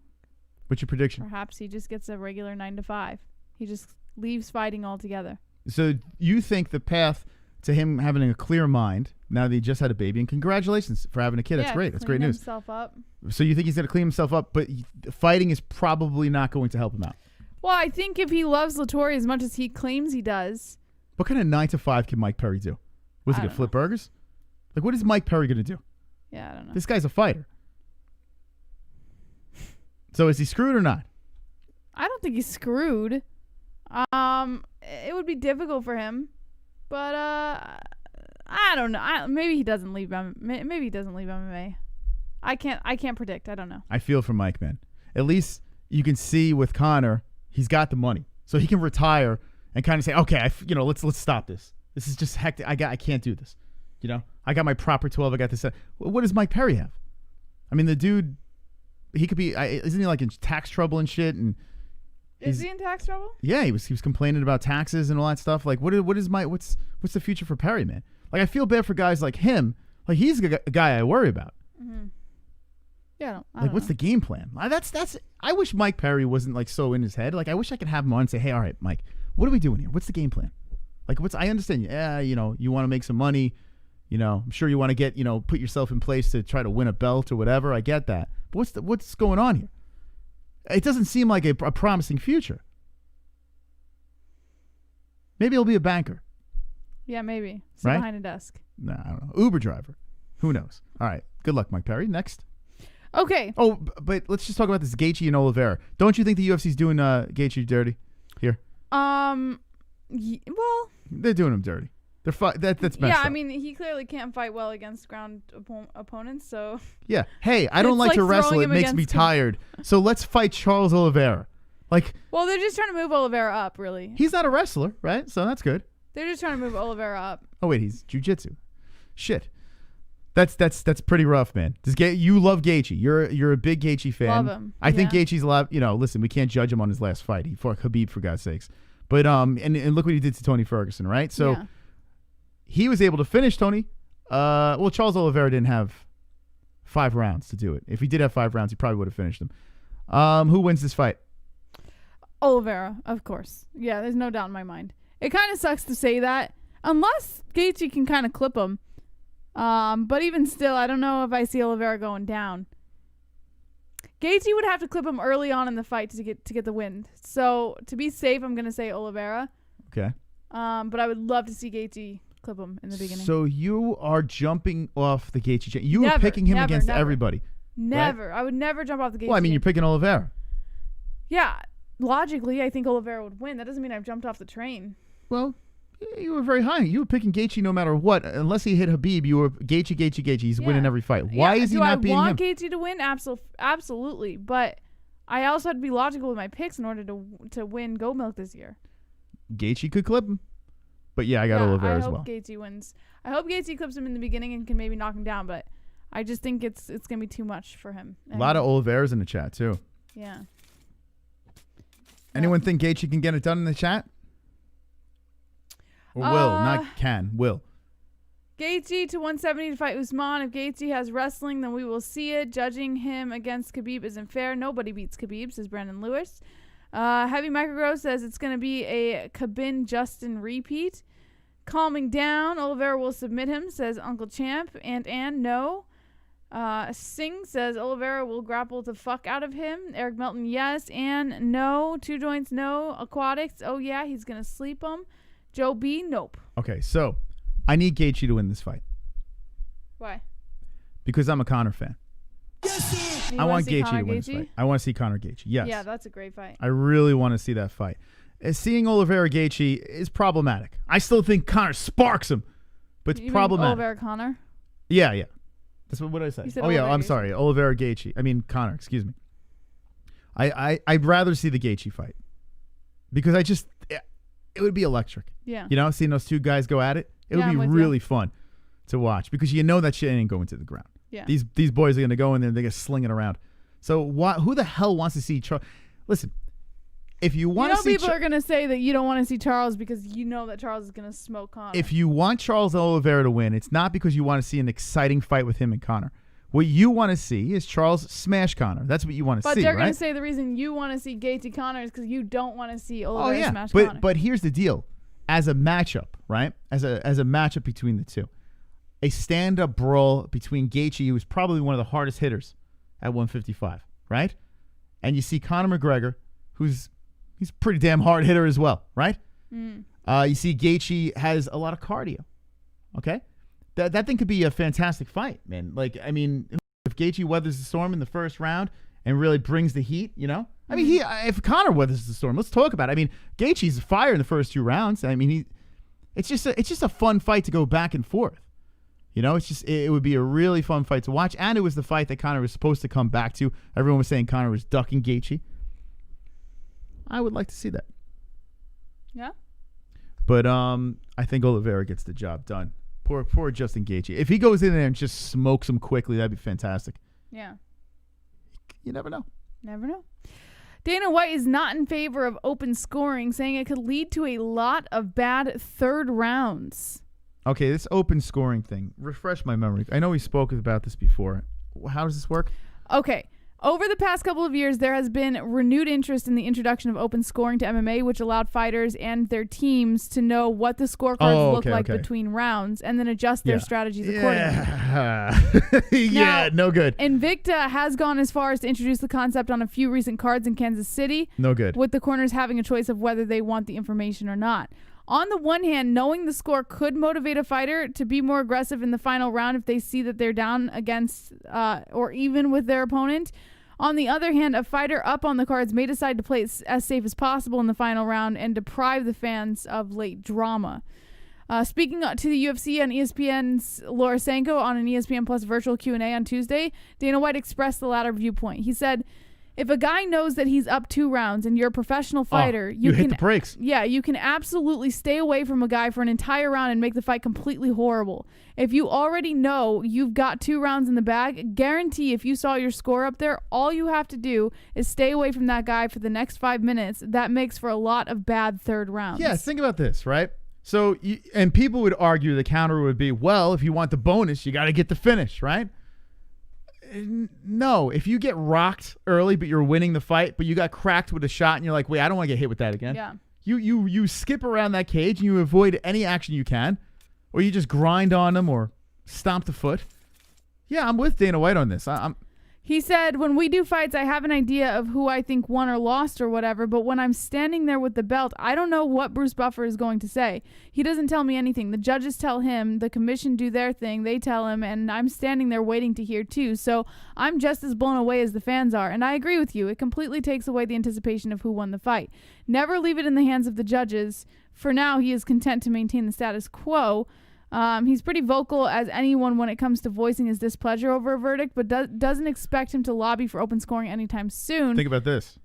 What's your prediction? Perhaps he just gets a regular 9 to 5. He just leaves fighting altogether. So you think the path to him having a clear mind, now that he just had a baby, and congratulations for having a kid. That's great. That's great news. Himself up. So you think he's going to clean himself up, but fighting is probably not going to help him out. Well, I think if he loves Latory as much as he claims he does. What kind of 9 to 5 can Mike Perry do? Was he going to flip burgers? Like, what is Mike Perry going to do? Yeah, I don't know. This guy's a fighter. So is he screwed or not? I don't think he's screwed. It would be difficult for him, but I don't know. Maybe he doesn't leave. Maybe he doesn't leave MMA. I can't predict. I don't know. I feel for Mike, man. At least you can see with Conor, he's got the money, so he can retire and kind of say, okay, let's stop this. This is just hectic. I can't do this. You know, I got my proper 12. I got this. What does Mike Perry have? I mean, the dude, he could be. Isn't he like in tax trouble and shit? And is he in tax trouble? Yeah, he was complaining about taxes and all that stuff. Like, what's the future for Perry, man? Like, I feel bad for guys like him. Like, he's a guy I worry about. Mm-hmm. Yeah. What's the game plan? I wish Mike Perry wasn't like so in his head. Like, I wish I could have him on and say, hey, all right, Mike, what are we doing here? What's the game plan? Like, I understand. Yeah, you know, you want to make some money. You know, I'm sure you want to get, you know, put yourself in place to try to win a belt or whatever. I get that. But what's going on here? It doesn't seem like a promising future. Maybe he'll be a banker. Yeah, maybe. Sit right? behind a desk. No, I don't know. Uber driver. Who knows? All right. Good luck, Mike Perry. Next. Okay. Oh, but let's just talk about this Gaethje and Oliveira. Don't you think the UFC's doing Gaethje dirty here? Well, they're doing him dirty. That's messed yeah, up. I mean, he clearly can't fight well against ground opponents, so. Yeah. Hey, I don't like to wrestle. It makes me tired. So let's fight Charles Oliveira. Like. Well, they're just trying to move Oliveira up, really. He's not a wrestler, right? So that's good. They're just trying to move Oliveira up. Oh wait, he's jiu-jitsu. Shit. That's pretty rough, man. You love Gaethje. You're a big Gaethje fan. Love him. I think Gaethje's a lot. You know, listen, we can't judge him on his last fight. He fought Khabib, for God's sakes. But and look what he did to Tony Ferguson, right? So. Yeah. He was able to finish Tony. Well, Charles Oliveira didn't have 5 rounds to do it. If he did have 5 rounds, he probably would have finished him. Who wins this fight? Oliveira, of course. Yeah, there's no doubt in my mind. It kind of sucks to say that, unless Gaethje can kind of clip him. But even still, I don't know if I see Oliveira going down. Gaethje would have to clip him early on in the fight to get the win. So to be safe, I'm gonna say Oliveira. Okay. But I would love to see Gaethje clip him in the beginning. So you are jumping off the Gaethje chain. You were picking him against everybody. Never. Right? I would never jump off the Gaethje. Well, I mean, you're picking Oliveira. Yeah. Logically, I think Oliveira would win. That doesn't mean I've jumped off the train. Well, you were very high. You were picking Gaethje no matter what. Unless he hit Khabib, you were Gaethje. He's winning every fight. Why is he not beating him? Do I want Gaethje to win? Absolutely. But I also had to be logical with my picks in order to win Gold Milk this year. Gaethje could clip him. But yeah, I got Oliveira as well. I hope Gaethje wins. I hope Gaethje clips him in the beginning and can maybe knock him down, but I just think it's going to be too much for him. A lot of Oliveiras in the chat, too. Yeah. Anyone think Gaethje can get it done in the chat? Or will, not can, will. Gaethje to 170 to fight Usman. If Gaethje has wrestling, then we will see it. Judging him against Khabib isn't fair. Nobody beats Khabib, says Brandon Lewis. Heavy Microgrow says it's going to be a Khabib-Justin repeat. Calming down. Oliveira will submit him, says Uncle Champ. And no. Singh says Oliveira will grapple the fuck out of him. Eric Melton, yes. And no. Two joints, no. Aquatics, oh yeah, he's going to sleep him. Joe B, nope. Okay, so I need Gaethje to win this fight. Why? Because I'm a Conor fan. I want Gaethje to win Gaethje? this fight. I want to see Conor Gaethje. Yes. Yeah, that's a great fight. I really want to see that fight. Seeing Oliveira Gaethje is problematic. I still think Conor sparks him, but it's problematic. Oliveira Conor? Yeah. That's what did I say? Oh, yeah, I'm sorry. Oliveira Gaethje. I mean, Conor, excuse me. I'd rather see the Gaethje fight because it would be electric. Yeah. You know, seeing those two guys go at it, it would be really fun to watch because you know that shit ain't going to the ground. Yeah. These boys are going to go in there and they're going to sling it around. So who the hell wants to see Charles? Listen, if you want to see... people are going to say that you don't want to see Charles because you know that Charles is going to smoke Conor. If you want Charles Oliveira to win, it's not because you want to see an exciting fight with him and Conor. What you want to see is Charles smash Conor. That's what you want to see, right? But they're going to say the reason you want to see Gaethje Conor is because you don't want to see Oliveira smash Conor. But here's the deal. As a matchup, right? As a matchup between the two. A stand-up brawl between Gaethje, who is probably one of the hardest hitters at 155, right? And you see Conor McGregor, he's a pretty damn hard hitter as well, right? You see Gaethje has a lot of cardio, okay? That thing could be a fantastic fight, man. Like, I mean, if Gaethje weathers the storm in the first round and really brings the heat, you know? I mean, if Conor weathers the storm, let's talk about it. I mean, Gaethje's fire in the first 2 rounds. I mean, it's just a fun fight to go back and forth. You know, it would be a really fun fight to watch. And it was the fight that Conor was supposed to come back to. Everyone was saying Conor was ducking Gaethje. I would like to see that. Yeah. But I think Oliveira gets the job done. Poor Justin Gaethje. If he goes in there and just smokes him quickly, that'd be fantastic. Yeah. You never know. Never know. Dana White is not in favor of open scoring, saying it could lead to a lot of bad third rounds. Okay, this open scoring thing. Refresh my memory. I know we spoke about this before. How does this work? Okay. Over the past couple of years, there has been renewed interest in the introduction of open scoring to MMA, which allowed fighters and their teams to know what the scorecards look like between rounds and then adjust their strategies accordingly. Now, no good. Invicta has gone as far as to introduce the concept on a few recent cards in Kansas City. No good. With the corners having a choice of whether they want the information or not. On the one hand, knowing the score could motivate a fighter to be more aggressive in the final round if they see that they're down against or even with their opponent. On the other hand, a fighter up on the cards may decide to play it as safe as possible in the final round and deprive the fans of late drama. Speaking to the UFC on ESPN's Laura Sanko on an ESPN Plus virtual Q&A on Tuesday, Dana White expressed the latter viewpoint. He said, if a guy knows that he's up 2 rounds and you're a professional fighter, you hit the brakes. Yeah, you can absolutely stay away from a guy for an entire round and make the fight completely horrible. If you already know you've got 2 rounds in the bag, guarantee if you saw your score up there, all you have to do is stay away from that guy for the next 5 minutes. That makes for a lot of bad third rounds. Yeah, think about this, right? So, and people would argue the counter would be, well, if you want the bonus, you got to get the finish, right? No, if you get rocked early, but you're winning the fight, but you got cracked with a shot and you're like, wait, I don't want to get hit with that again. Yeah. You skip around that cage and you avoid any action you can, or you just grind on them or stomp the foot. Yeah, I'm with Dana White on this. He said, when we do fights, I have an idea of who I think won or lost or whatever, but when I'm standing there with the belt, I don't know what Bruce Buffer is going to say. He doesn't tell me anything. The judges tell him, the commission do their thing, they tell him, and I'm standing there waiting to hear too. So I'm just as blown away as the fans are. And I agree with you. It completely takes away the anticipation of who won the fight. Never leave it in the hands of the judges. For now, he is content to maintain the status quo. He's pretty vocal as anyone when it comes to voicing his displeasure over a verdict, but doesn't expect him to lobby for open scoring anytime soon. Think about this.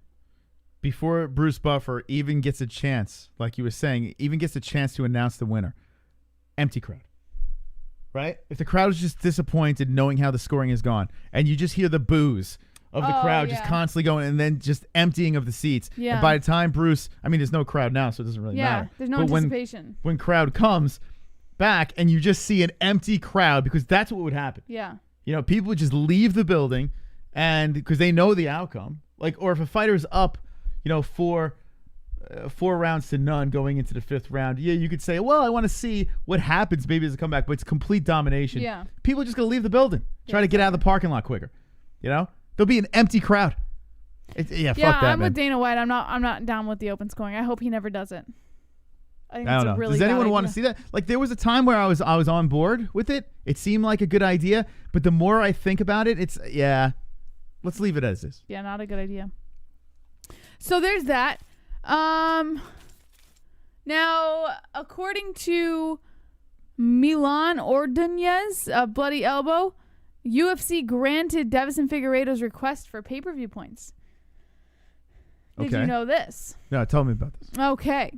Before Bruce Buffer even gets a chance, like you were saying, even gets a chance to announce the winner, empty crowd. Right? If the crowd is just disappointed knowing how the scoring has gone, and you just hear the boos of the crowd just constantly going, and then just emptying of the seats. Yeah. And by the time Bruce, I mean, there's no crowd now, so it doesn't really matter. There's no but anticipation. When crowd comes back and you just see an empty crowd, because that's what would happen. Yeah. You know, people would just leave the building and because they know the outcome. Like, or if a fighter's up, you know, for 4 rounds to none going into the 5th round. Yeah, you could say, well, I want to see what happens. Maybe there's a comeback, but it's complete domination. Yeah. People are just going to leave the building, try to get out of the parking lot quicker. You know, there'll be an empty crowd. Fuck that, I'm man. with Dana White. I'm not down with the open scoring. I hope he never does it. I think I don't know. Really Does anyone want to see that? Like, there was a time where I was on board with it. It seemed like a good idea, but the more I think about it, let's leave it as is. Yeah, not a good idea. So there's that. Now, according to Milan Ordonez of Bloody Elbow, UFC granted Davison Figueiredo's request for pay-per-view points. Did you know this? No, tell me about this. Okay.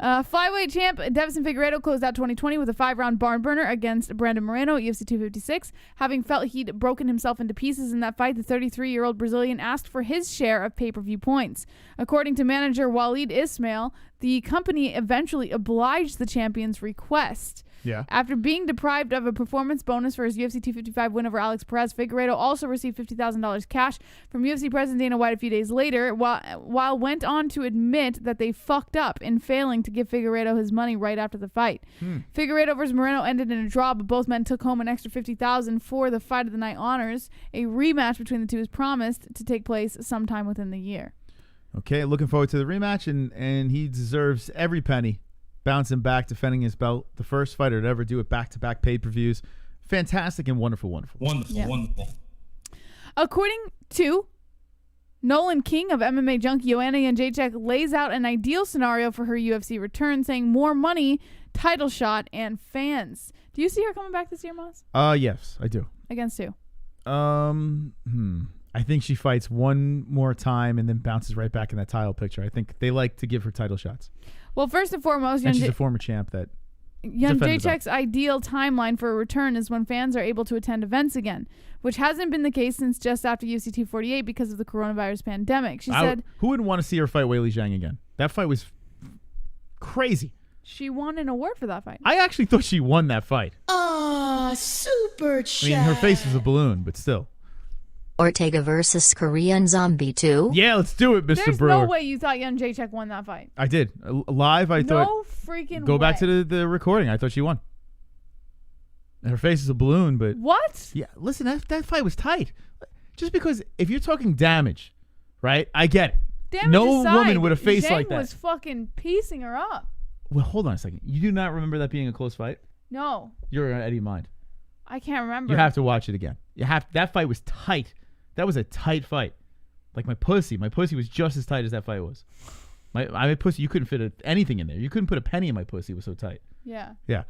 Flyweight champ Davison Figueiredo closed out 2020 with a 5-round barn burner against Brandon Moreno at UFC 256. Having felt he'd broken himself into pieces in that fight, the 33-year-old Brazilian asked for his share of pay-per-view points. According to manager Walid Ismail, the company eventually obliged the champion's request. Yeah. After being deprived of a performance bonus for his UFC 255 win over Alex Perez, Figueiredo also received $50,000 cash from UFC president Dana White a few days later, while went on to admit that they fucked up in failing to give Figueiredo his money right after the fight. Figueiredo versus Moreno ended in a draw, but both men took home an extra $50,000 for the Fight of the Night honors. A rematch between the two is promised to take place sometime within the year. Okay, looking forward to the rematch, and he deserves every penny. Bouncing back, defending his belt, the first fighter to ever do it back-to-back pay-per-views. Fantastic and wonderful. Wonderful. According to Nolan King of MMA Junkie, Joanna Jedrzejczyk lays out an ideal scenario for her UFC return, saying more money, title shot, and fans. Do you see her coming back this year, Moss? Yes, I do. Against who? I think she fights one more time and then bounces right back in that title picture. I think they like to give her title shots. Well, first and foremost, and she's a former champ that Jedrzejczyk's ideal timeline for a return is when fans are able to attend events again, which hasn't been the case since just after UFC 248 because of the coronavirus pandemic. She said, who wouldn't want to see her fight Weili Zhang again? That fight was crazy. She won an award for that fight. I actually thought she won that fight. Super chat. I mean, her face was a balloon, but still. Ortega versus Korean Zombie 2. Yeah, let's do it, Mr. There's Brewer. no way you thought Jedrzejczyk won that fight. I did. Live, I thought. No freaking Go way. back to the recording. I thought she won. And her face is a balloon, but. What? Yeah, listen, that fight was tight. Just because if you're talking damage, right? I get it. Damage no aside, woman with a face Zhang like that. was fucking piecing her up. Well, hold on a second. You do not remember that being a close fight? No. You're out of your mind. I can't remember. You have to watch it again. That fight was tight. That was a tight fight. Like my pussy was just as tight as that fight was. My pussy, you couldn't fit anything in there. You couldn't put a penny in my pussy. It was so tight. Yeah. Yeah.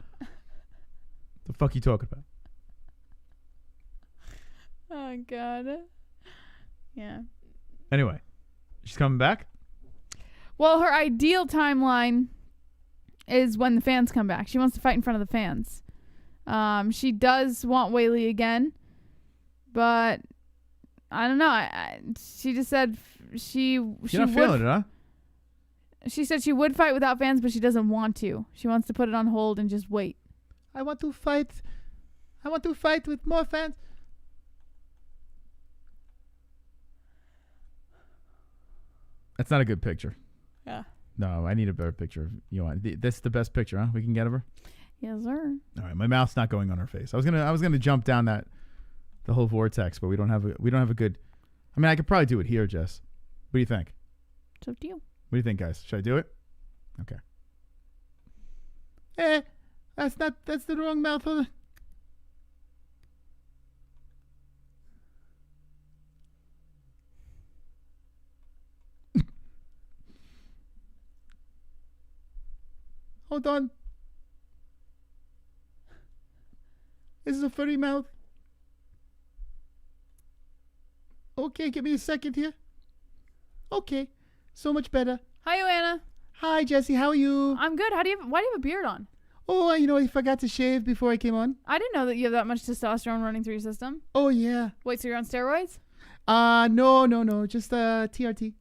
The fuck you talking about? Oh, God. Yeah. Anyway, she's coming back? Well, her ideal timeline is when the fans come back. She wants to fight in front of the fans. She does want Weili again, but I don't know. She just said she not feeling it, huh? She said she would fight without fans, but she doesn't want to. She wants to put it on hold and just wait. I want to fight with more fans. That's not a good picture. Yeah. No, I need a better picture of Joanna. That's the best picture, huh? We can get of her? Yes, sir. All right, my mouth's not going on her face. I was gonna jump down the whole vortex, but we don't have a good. I mean, I could probably do it here, Jess. What do you think? It's up to you. What do you think, guys? Should I do it? Okay. That's the wrong mouth. Hold on. This is a furry mouth. Okay, give me a second here. Okay, so much better. Hi, Joanna. Hi, Jesse. How are you? I'm good. Why do you have a beard on? Oh, I forgot to shave before I came on. I didn't know that you have that much testosterone running through your system. Oh, yeah. Wait, so you're on steroids? No. Just TRT.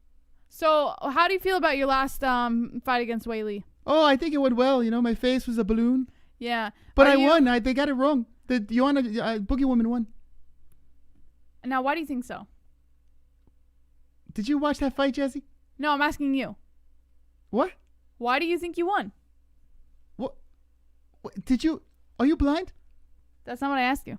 So, how do you feel about your last fight against Weili? Oh, I think it went well. My face was a balloon. Yeah. But I won. They got it wrong. The Joanna Boogie Woman won. Now, why do you think so? Did you watch that fight, Jesse? No, I'm asking you. What? Why do you think you won? What? Did you? Are you blind? That's not what I asked you.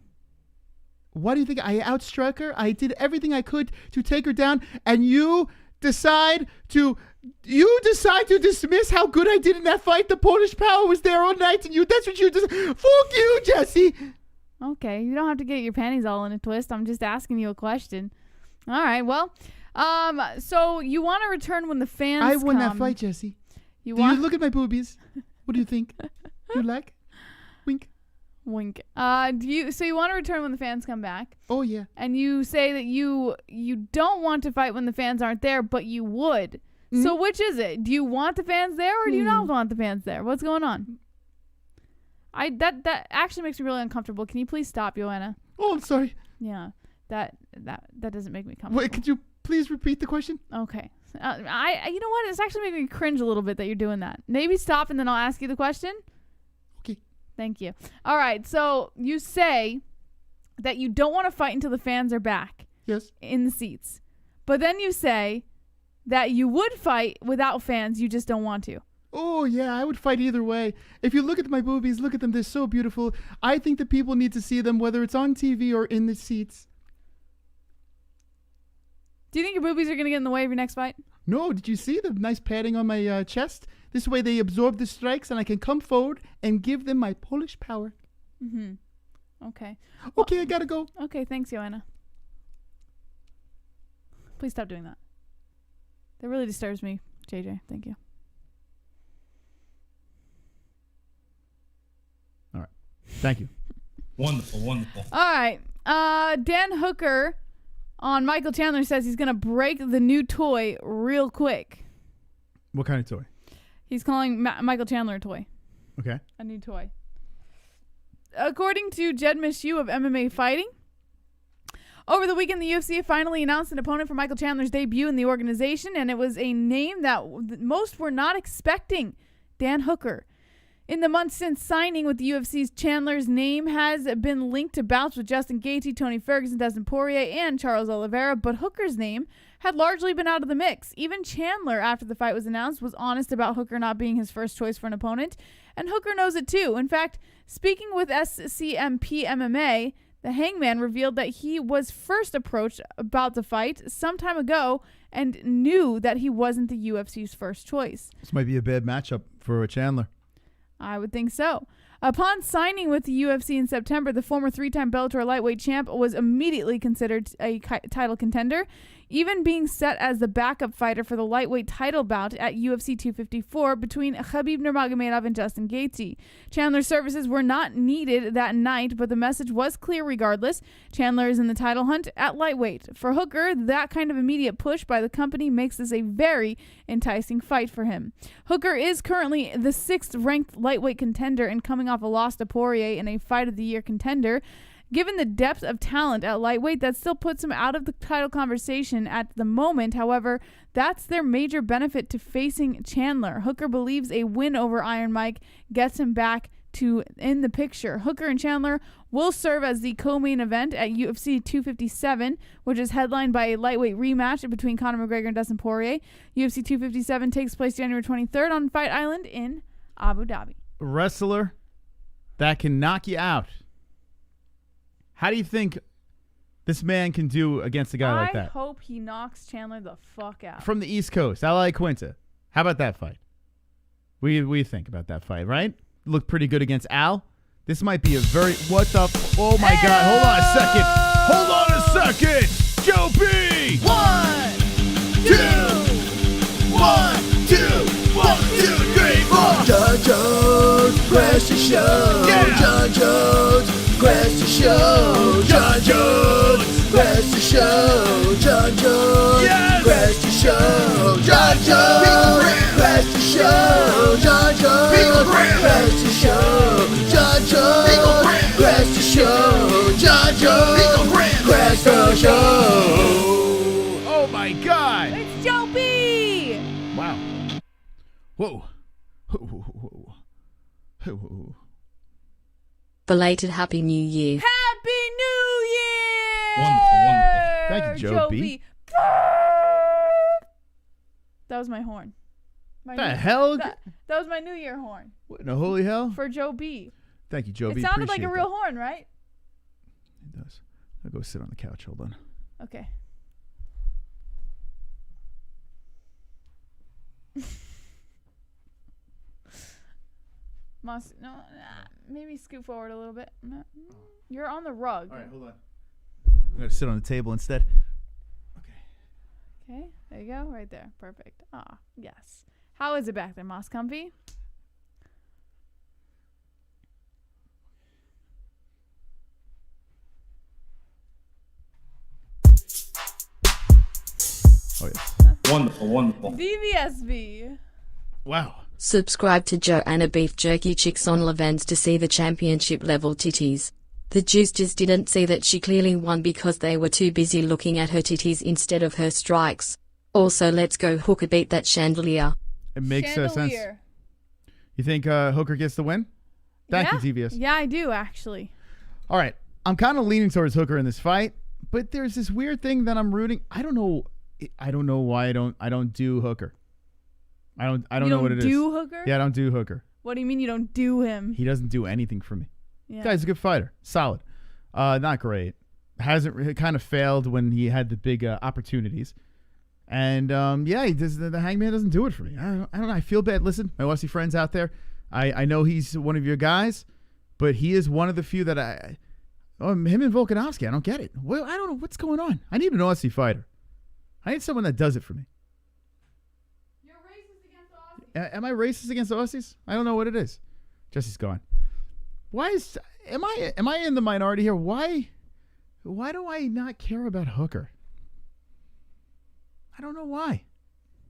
Why do you think I outstruck her? I did everything I could to take her down, and you decide to dismiss how good I did in that fight. The Polish power was there all night, and that's what you just. Fuck you, Jesse. Okay, you don't have to get your panties all in a twist. I'm just asking you a question. All right, well, so you want to return when the fans I won come. that fight, Jesse. You Do you look at my boobies? What do you think? You like? Wink. Wink. So you want to return when the fans come back? Oh yeah. And you say that you don't want to fight when the fans aren't there, but you would. Mm-hmm. So which is it? Do you want the fans there, or do you not want the fans there? What's going on? That actually makes me really uncomfortable. Can you please stop, Joanna? Oh, I'm sorry. Yeah. That doesn't make me comfortable. Wait, could you please repeat the question? Okay. You know what? It's actually making me cringe a little bit that you're doing that. Maybe stop and then I'll ask you the question. Okay. Thank you. All right. So you say that you don't want to fight until the fans are back. Yes. In the seats. But then you say that you would fight without fans. You just don't want to. Oh, yeah, I would fight either way. If you look at my boobies, look at them. They're so beautiful. I think that people need to see them, whether it's on TV or in the seats. Do you think your boobies are going to get in the way of your next fight? No, did you see the nice padding on my chest? This way they absorb the strikes and I can come forward and give them my Polish power. Mm-hmm. Okay. Okay, I gotta go. Okay, thanks, Joanna. Please stop doing that. That really disturbs me, JJ. Thank you. All right. Thank you. Wonderful, wonderful. All right. Dan Hooker on Michael Chandler says he's going to break the new toy real quick. What kind of toy? He's calling Michael Chandler a toy. Okay. A new toy. According to Jed Mishu of MMA Fighting, over the weekend, the UFC finally announced an opponent for Michael Chandler's debut in the organization, and it was a name that most were not expecting, Dan Hooker. In the months since signing with the UFC's, Chandler's name has been linked to bouts with Justin Gaethje, Tony Ferguson, Dustin Poirier, and Charles Oliveira, but Hooker's name had largely been out of the mix. Even Chandler, after the fight was announced, was honest about Hooker not being his first choice for an opponent, and Hooker knows it too. In fact, speaking with SCMP MMA, the Hangman revealed that he was first approached about the fight some time ago and knew that he wasn't the UFC's first choice. This might be a bad matchup for Chandler. I would think so. Upon signing with the UFC in September, the former three-time Bellator lightweight champ was immediately considered a title contender, even being set as the backup fighter for the lightweight title bout at UFC 254 between Khabib Nurmagomedov and Justin Gaethje. Chandler's services were not needed that night, but the message was clear regardless. Chandler is in the title hunt at lightweight. For Hooker, that kind of immediate push by the company makes this a very enticing fight for him. Hooker is currently the 6th-ranked lightweight contender and coming off a loss to Poirier in a Fight of the Year contender. Given the depth of talent at lightweight, that still puts him out of the title conversation at the moment. However, that's their major benefit to facing Chandler. Hooker believes a win over Iron Mike gets him back to in the picture. Hooker and Chandler will serve as the co-main event at UFC 257, which is headlined by a lightweight rematch between Conor McGregor and Dustin Poirier. UFC 257 takes place January 23rd on Fight Island in Abu Dhabi. Wrestler that can knock you out. How do you think this man can do against a guy like that? I hope he knocks Chandler the fuck out. From the East Coast, Ally Quinta. How about that fight? We think about that fight, right? Looked pretty good against Al. This might be a very... What the... Oh, my God. Hold on a second. Joe B! 1, 2, 1, 2, 1, 2, 3, 4. John Jones, crash the show. Yeah. John Jones, crash the show. John Jones, crash the show. John Jones, Yes. crash the show. John Jones, crash the show. John Jones, crash the show. John Jones, crash the show. John Jones, crash the show. Oh, my God. It's Joe B! Wow. Whoa. Whoa. Belated Happy New Year. Happy New Year! Wonderful, wonderful. Thank you, Joe B. That was my horn. The hell? That was my New Year horn. What in the holy hell? For Joe B. Thank you, Joe B. It sounded like Appreciate a real that. horn, right? It does. I'll go sit on the couch. Hold on. Okay. Maybe scoot forward a little bit. No, you're on the rug. All right, hold on. I'm going to sit on the table instead. Okay, there you go. Right there. Perfect. Ah, yes. How is it back there, Moss? Comfy? Oh, yes. Wonderful, wonderful. DVSB. Wow. Subscribe to Joanna Beef Jerky Chicks on Levens to see the championship level titties. The Jews just didn't see that she clearly won because they were too busy looking at her titties instead of her strikes. Also, let's go Hooker beat that chandelier. It makes sense. Chandelier. You think Hooker gets the win? Thank you, TVS. Yeah, I do, actually. All right. I'm kind of leaning towards Hooker in this fight, but there's this weird thing that I'm rooting. I don't know why I don't do Hooker. I don't know what it is. You don't do Hooker? Yeah, I don't do Hooker. What do you mean you don't do him? He doesn't do anything for me. Yeah. Guy's a good fighter. Solid. Not great. Hasn't kind of failed when he had the big opportunities. And yeah, he does, the Hangman doesn't do it for me. I don't know. I feel bad. Listen, my Aussie friends out there, I know he's one of your guys, but he is one of the few that him and Volkanovski, I don't get it. Well, I don't know what's going on. I need an Aussie fighter. I need someone that does it for me. You're racist against Aussies. Am I racist against Aussies? I don't know what it is. Jesse's gone. Am I in the minority here? Why do I not care about Hooker? I don't know why.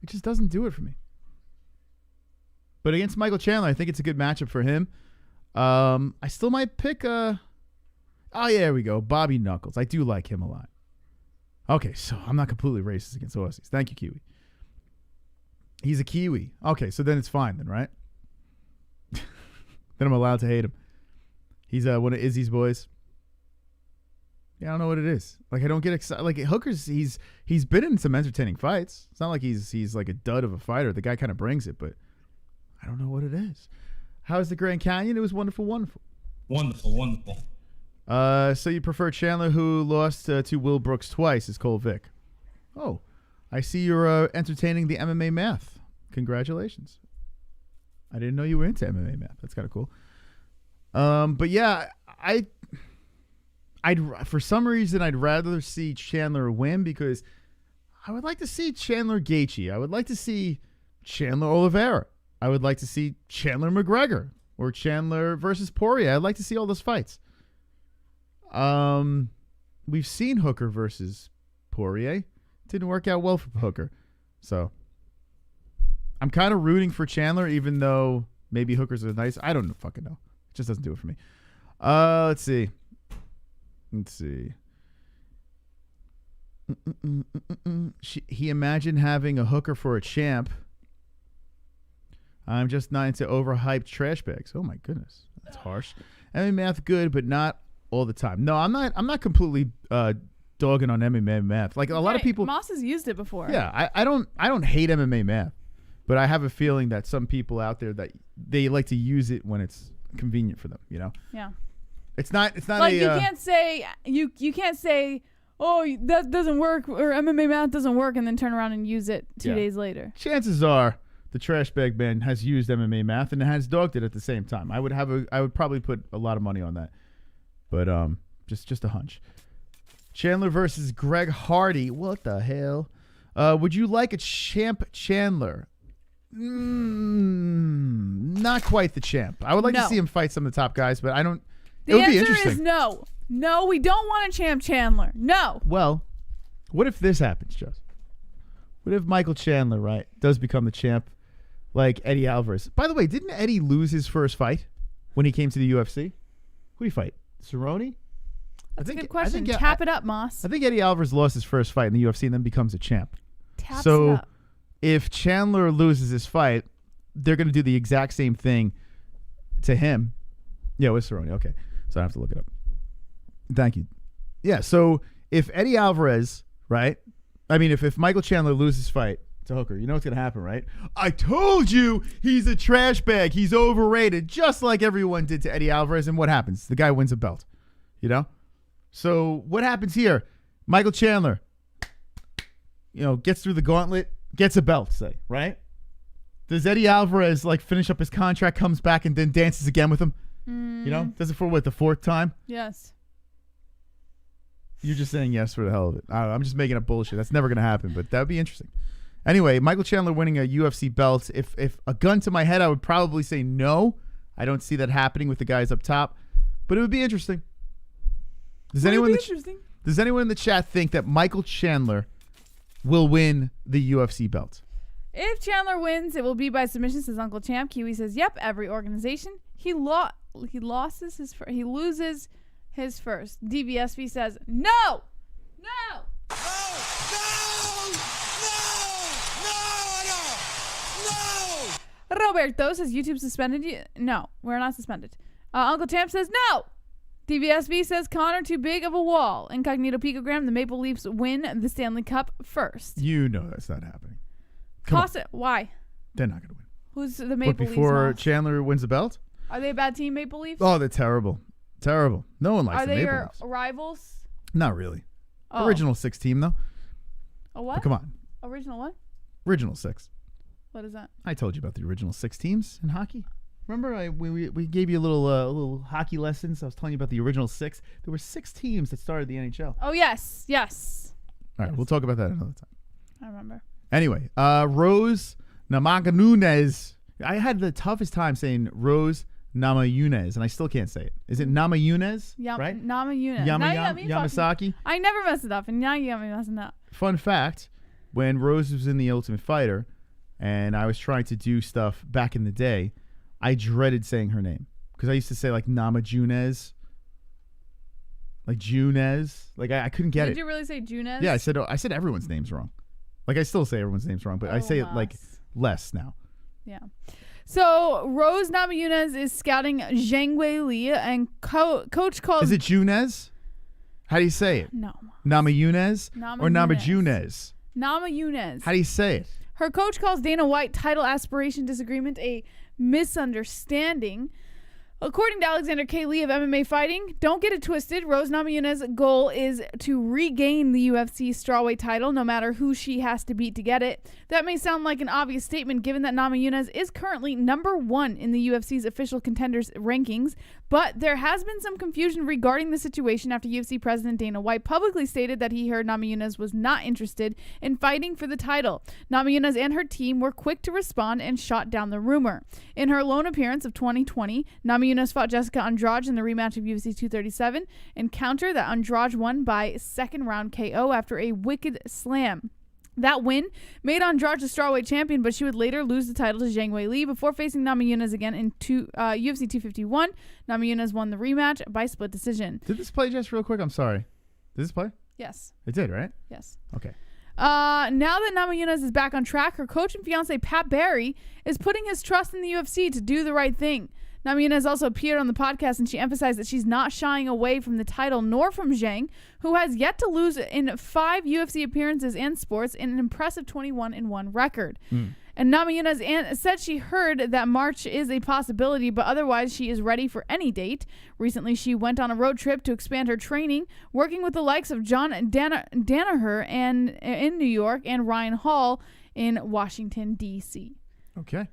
It just doesn't do it for me. But against Michael Chandler, I think it's a good matchup for him. I still might pick oh yeah, there we go. Bobby Knuckles. I do like him a lot. Okay, so I'm not completely racist against Aussies. Thank you, Kiwi. He's a Kiwi. Okay, so then it's fine then, right? Then I'm allowed to hate him. He's one of Izzy's boys. Yeah, I don't know what it is. Like, I don't get excited. Like, Hooker's, he's been in some entertaining fights. It's not like he's like a dud of a fighter. The guy kind of brings it, but I don't know what it is. How's the Grand Canyon? It was wonderful, wonderful. Wonderful, wonderful. So you prefer Chandler, who lost to Will Brooks twice, is Cole Vick. Oh, I see you're entertaining the MMA math. Congratulations. I didn't know you were into MMA math. That's kind of cool. But yeah, I'd for some reason I'd rather see Chandler win because I would like to see Chandler Gaethje. I would like to see Chandler Oliveira. I would like to see Chandler McGregor or Chandler versus Poirier. I'd like to see all those fights. We've seen Hooker versus Poirier. Didn't work out well for Hooker. So I'm kind of rooting for Chandler, even though maybe Hooker's a nice. I don't fucking know. It just doesn't do it for me. Let's see. He imagined having a Hooker for a champ. I'm just not into overhyped trash bags. Oh my goodness, that's harsh. MMA math good, but not all the time. No, I'm not completely dogging on MMA math. Like a lot of people, Moss has used it before. Yeah, I don't hate MMA math, but I have a feeling that some people out there that they like to use it when it's convenient for them. You know. Yeah. It's not like you can't say you can't say, oh, that doesn't work, or MMA math doesn't work, and then turn around and use it 2 days later. Chances are the trash bag man has used MMA math and has dogged it at the same time. I would probably put a lot of money on that, but just a hunch. Chandler versus Greg Hardy. What the hell? Would you like a champ Chandler? Not quite the champ. I would like to see him fight some of the top guys, but I don't. It would be interesting. The answer is no. No, we don't want a champ Chandler. No. Well, what if this happens, Joe? What if Michael Chandler, right, does become the champ like Eddie Alvarez? By the way, didn't Eddie lose his first fight when he came to the UFC? Who did he fight? Cerrone? That's a good question. Tap it up, Moss. I think Eddie Alvarez lost his first fight in the UFC and then becomes a champ. Taps it up. If Chandler loses his fight, they're going to do the exact same thing to him. Yeah, with Cerrone. Okay. So I have to look it up. Thank you. Yeah, so if Eddie Alvarez, right? I mean, if Michael Chandler loses his fight to Hooker. You know what's going to happen, right? I told you he's a trash bag. He's overrated, just like everyone did to Eddie Alvarez. And what happens? The guy wins a belt, you know? So what happens here? Michael Chandler, gets through the gauntlet, gets a belt, say, right? Does Eddie Alvarez, finish up his contract, comes back, and then dances again with him? Does it for, the fourth time? Yes. You're just saying yes for the hell of it. I don't know, I'm just making up bullshit. That's never going to happen, but that would be interesting. Anyway, Michael Chandler winning a UFC belt. If a gun to my head, I would probably say no. I don't see that happening with the guys up top, but it would be interesting. Does anyone in the chat think that Michael Chandler will win the UFC belt? If Chandler wins, it will be by submission, says Uncle Champ. Kiwi says, yep, every organization. He loses his first. DVSV says, no! Roberto says, YouTube suspended you. No, we're not suspended. Uncle Champ says, no! DVSV says, Conor too big of a wall. Incognito Picogram, the Maple Leafs win the Stanley Cup first. You know that's not happening. COSTA, why? They're not going to win. Who's the Maple Leafs? Before Chandler wins the belt? Are they a bad team, Maple Leafs? Oh, they're terrible. Terrible. No one likes the Maple Leafs. Are they your rivals? Not really. Oh. Original 6 team, though. A what? But come on. Original what? Original 6. What is that? I told you about the original 6 teams in hockey. Remember, we gave you a little hockey lessons. I was telling you about the original 6. There were 6 teams that started the NHL. Oh, yes. All right, we'll talk about that another time. I remember. Anyway, Rose Namajunas. I had the toughest time saying Rose Namajunas, and I still can't say it. Is it Namajunas? Right? Namajunas. Yamasaki? I never mess it up, and now you got me messing up. Fun fact, when Rose was in The Ultimate Fighter, and I was trying to do stuff back in the day, I dreaded saying her name. Because I used to say, Namajunas. Like Junez. I couldn't get it. Did you really say Junez? Yeah, I said everyone's name's wrong. I still say everyone's name's wrong, but I say it less now. Yeah. So Rose Namajunas is scouting Zhang Wei Li, and coach calls. Is it Junez? How do you say it? No. Namajunas or Namajunas? Namajunas. How do you say it? Her coach calls Dana White title aspiration disagreement a misunderstanding. According to Alexander K. Lee of MMA Fighting, don't get it twisted. Rose Namajunas' goal is to regain the UFC strawweight title, no matter who she has to beat to get it. That may sound like an obvious statement, given that Namajunas is currently #1 in the UFC's official contenders rankings, but there has been some confusion regarding the situation after UFC President Dana White publicly stated that he heard Namajunas was not interested in fighting for the title. Namajunas and her team were quick to respond and shot down the rumor. In her lone appearance of 2020, Namajunas fought Jessica Andrade in the rematch of UFC 237 and counter that Andrade won by second round KO after a wicked slam. That win made Andrade the strawweight champion, but she would later lose the title to Zhang Wei Li before facing Namajunas again in UFC 251. Namajunas won the rematch by split decision. Did this play just real quick? I'm sorry. Did this play? Yes. It did, right? Yes. Okay. Now that Namajunas is back on track, her coach and fiance Pat Barry is putting his trust in the UFC to do the right thing. Namajunas also appeared on the podcast, and she emphasized that she's not shying away from the title nor from Zhang, who has yet to lose in 5 UFC appearances and sports in an impressive 21-1 record. And Namajunas said she heard that March is a possibility, but otherwise she is ready for any date. Recently, she went on a road trip to expand her training, working with the likes of John Danaher in New York and Ryan Hall in Washington, D.C. Okay.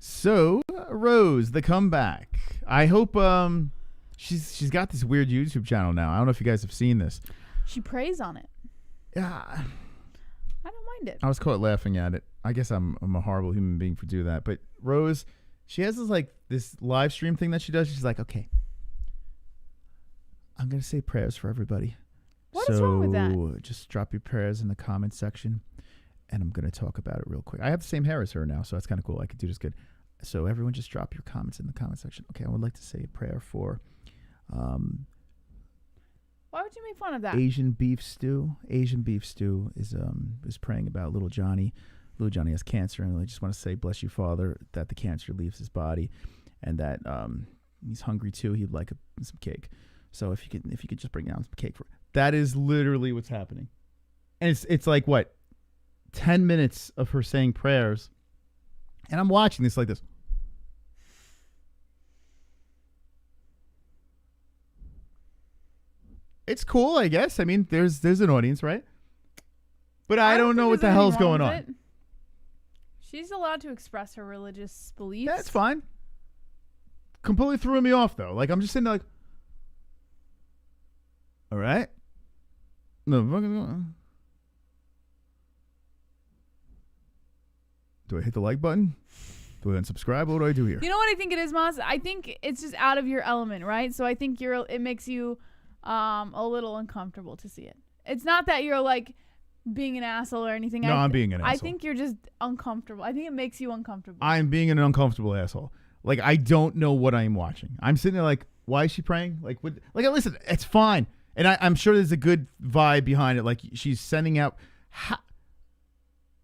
So, Rose, the comeback. I hope she's got this weird YouTube channel now. I don't know if you guys have seen this. She preys on it. Yeah. I don't mind it. I was caught laughing at it. I guess I'm a horrible human being for do that. But Rose, she has this live stream thing that she does. She's like, okay, I'm going to say prayers for everybody. What is wrong with that? Just drop your prayers in the comment section, and I'm going to talk about it real quick. I have the same hair as her now, so that's kind of cool. I could do this good. So everyone just drop your comments in the comment section. Okay, I would like to say a prayer for why would you make fun of that? Asian beef stew. Asian beef stew is praying about little Johnny. Little Johnny has cancer, and I just want to say, bless you, Father, that the cancer leaves his body, and that he's hungry too. He'd like some cake. So if you could just bring down some cake for that is literally what's happening, and it's like what 10 minutes of her saying prayers, and I'm watching this like this. It's cool, I guess. I mean, there's an audience, right? But I don't know what the hell's going on. She's allowed to express her religious beliefs. That's fine. Completely threw me off, though. Like, I'm just sitting there like, all right. No, do I hit the like button? Do I unsubscribe? What do I do here? You know what I think it is, Moss? I think it's just out of your element, right? So I think it makes you a little uncomfortable to see it. It's not that you're like being an asshole or anything. No, I'm being an asshole. I think you're just uncomfortable. I think it makes you uncomfortable. I'm being an uncomfortable asshole. Like, I don't know what I'm watching. I'm sitting there like, why is she praying? Like, listen, it's fine. And I'm sure there's a good vibe behind it. Like, she's sending out.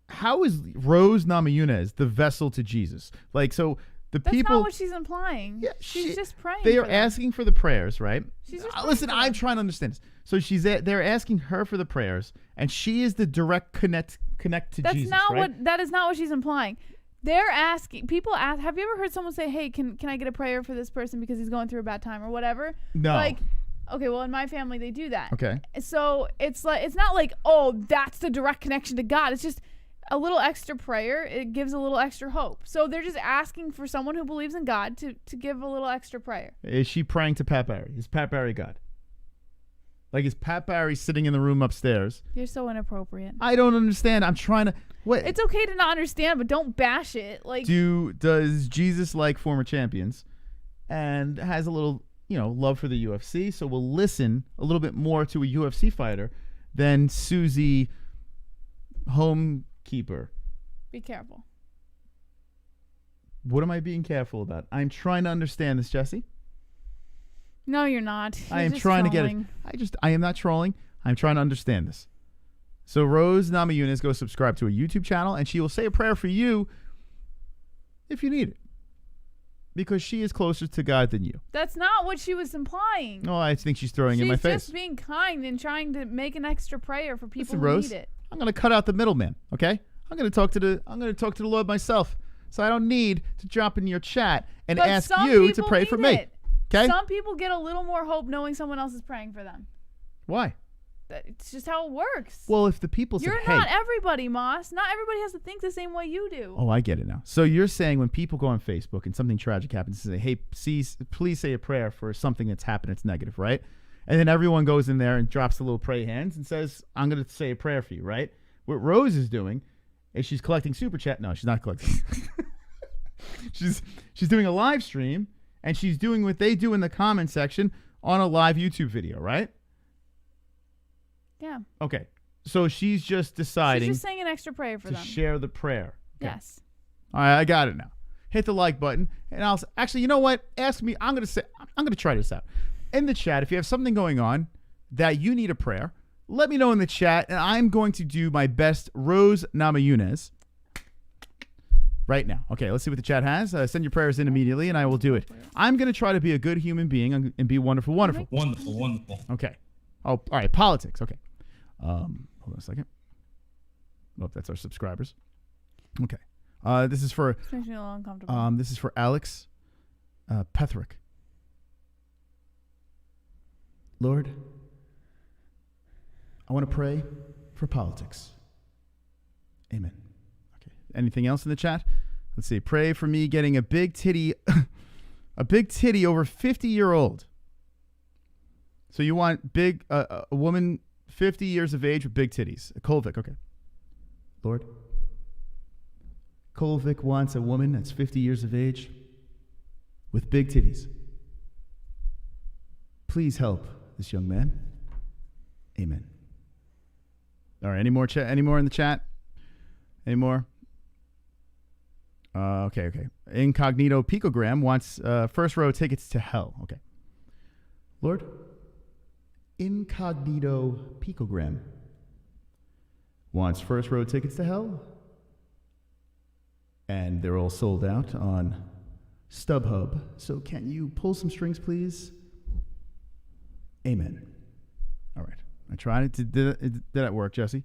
How is Rose Namajunas the vessel to Jesus? Like, so the That's people. not what she's implying. Yeah, she's just praying. They are asking for the prayers, right? She's just listen, I'm trying to understand this. So they're asking her for the prayers, and she is the direct connect to Jesus. That is not what she's implying. They're asking. People ask. Have you ever heard someone say, "Hey, can I get a prayer for this person because he's going through a bad time or whatever?" No. Like, okay, well, in my family they do that. Okay. So it's like, it's not like, oh, that's the direct connection to God. It's just a little extra prayer. It gives a little extra hope. So they're just asking for someone who believes in God to give a little extra prayer. Is she praying to Pat Barry? Is Pat Barry God? Like, is Pat Barry sitting in the room upstairs? You're so inappropriate. I don't understand. I'm trying to. What? It's okay to not understand, but don't bash it. Like, does Jesus like former champions, and has a little, love for the UFC? So we'll listen a little bit more to a UFC fighter than Susie Homekeeper. Be careful. What am I being careful about? I'm trying to understand this, Jesse. No, you're not. I am trying to get it. I am not trolling. I'm trying to understand this. So Rose Namajunas, go subscribe to a YouTube channel, and she will say a prayer for you if you need it, because she is closer to God than you. That's not what she was implying. Oh, I think she's throwing in my face. She's just being kind and trying to make an extra prayer for people who Rose, need it. I'm going to cut out the middleman. Okay, I'm going to talk to the Lord myself, so I don't need to drop in your chat and ask you to pray for me. Okay. Some people get a little more hope knowing someone else is praying for them. Why? It's just how it works. Well, if the people say, you're not everybody, Moss. Not everybody has to think the same way you do. Oh, I get it now. So you're saying when people go on Facebook and something tragic happens, they say, hey, please say a prayer for something that's happened that's negative, right? And then everyone goes in there and drops the little pray hands and says, I'm going to say a prayer for you, right? What Rose is doing is she's collecting super chat. No, she's not collecting. she's doing a live stream, and she's doing what they do in the comment section on a live YouTube video, right? Yeah. Okay. So she's just deciding. She's just saying an extra prayer for them. To share the prayer. Okay. Yes. All right, I got it now. Hit the like button, and I'll actually. You know what? Ask me. I'm gonna try this out in the chat. If you have something going on that you need a prayer, let me know in the chat, and I'm going to do my best. Rose Namajunas. Right now. Okay, let's see what the chat has. Send your prayers in immediately, and I will do it. I'm going to try to be a good human being and be wonderful. Wonderful. Okay. Oh, all right. Politics. Okay. Hold on a second. Oh, that's our subscribers. Okay. This is for. This makes me a little uncomfortable. This is for Alex Petherick. Lord, I want to pray for politics. Amen. Anything else in the chat? Let's see. Pray for me getting a big titty, over 50-year-old. So you want a woman 50 years of age with big titties. A Kolvik, okay. Lord, Kolvik wants a woman that's 50 years of age with big titties. Please help this young man. Amen. All right. Any more in the chat? Any more? Okay. Incognito Picogram wants first row tickets to hell. Okay. Lord, Incognito Picogram wants first row tickets to hell. And they're all sold out on StubHub. So can you pull some strings, please? Amen. All right. I tried it. Did that work, Jesse?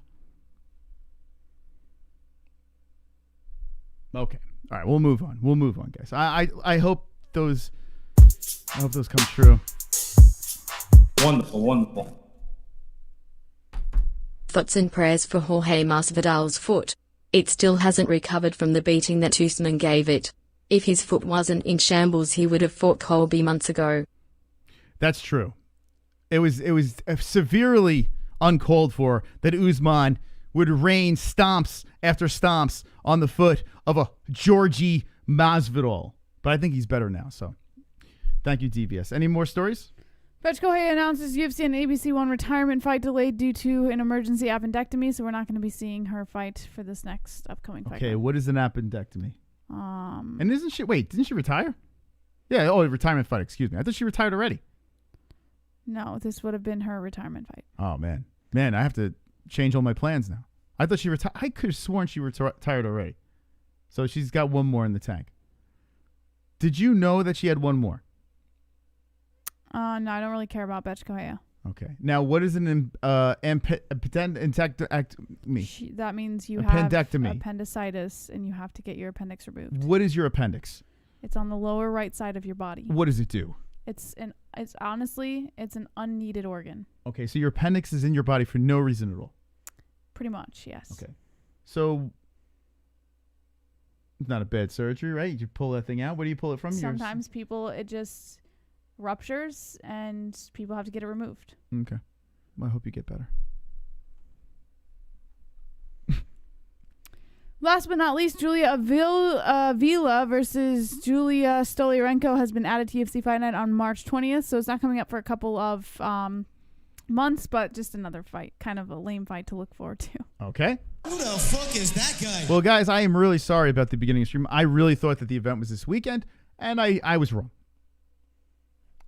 Okay. All right. We'll move on. We'll move on, guys. I hope those come true. Wonderful, wonderful. Thoughts and prayers for Jorge Masvidal's foot. It still hasn't recovered from the beating that Usman gave it. If his foot wasn't in shambles, he would have fought Colby months ago. That's true. It was severely uncalled for that Usman would rain stomps after stomps on the foot of a Georgie Masvidal. But I think he's better now, so thank you, DBS. Any more stories? Betch Kohei announces UFC and ABC One retirement fight delayed due to an emergency appendectomy, so we're not going to be seeing her fight for this next upcoming fight. Okay, what is an appendectomy? And didn't she retire? Yeah, a retirement fight, excuse me. I thought she retired already. No, this would have been her retirement fight. Oh, man. Man, I have to change all my plans now. I thought she retired. I could have sworn she retired already. So she's got one more in the tank. Did you know that she had one more? No, I don't really care about Betch Kohei. Okay. Now, what is an appendectomy? That means you Appendectomy. have appendicitis and you have to get your appendix removed. What is your appendix? It's on the lower right side of your body. What does it do? It's honestly an unneeded organ. Okay, so your appendix is in your body for no reason at all. Pretty much, yes. Okay. So it's not a bad surgery, right? You pull that thing out. Where do you pull it from? Sometimes it just ruptures and people have to get it removed. Okay. Well, I hope you get better. Last but not least, Julia Avila versus Julia Stoliarenko has been added to UFC Fight Night on March 20th, so it's not coming up for a couple of months, but just another fight. Kind of a lame fight to look forward to. Okay. Who the fuck is that guy? Well, guys, I am really sorry about the beginning of the stream. I really thought that the event was this weekend, and I was wrong.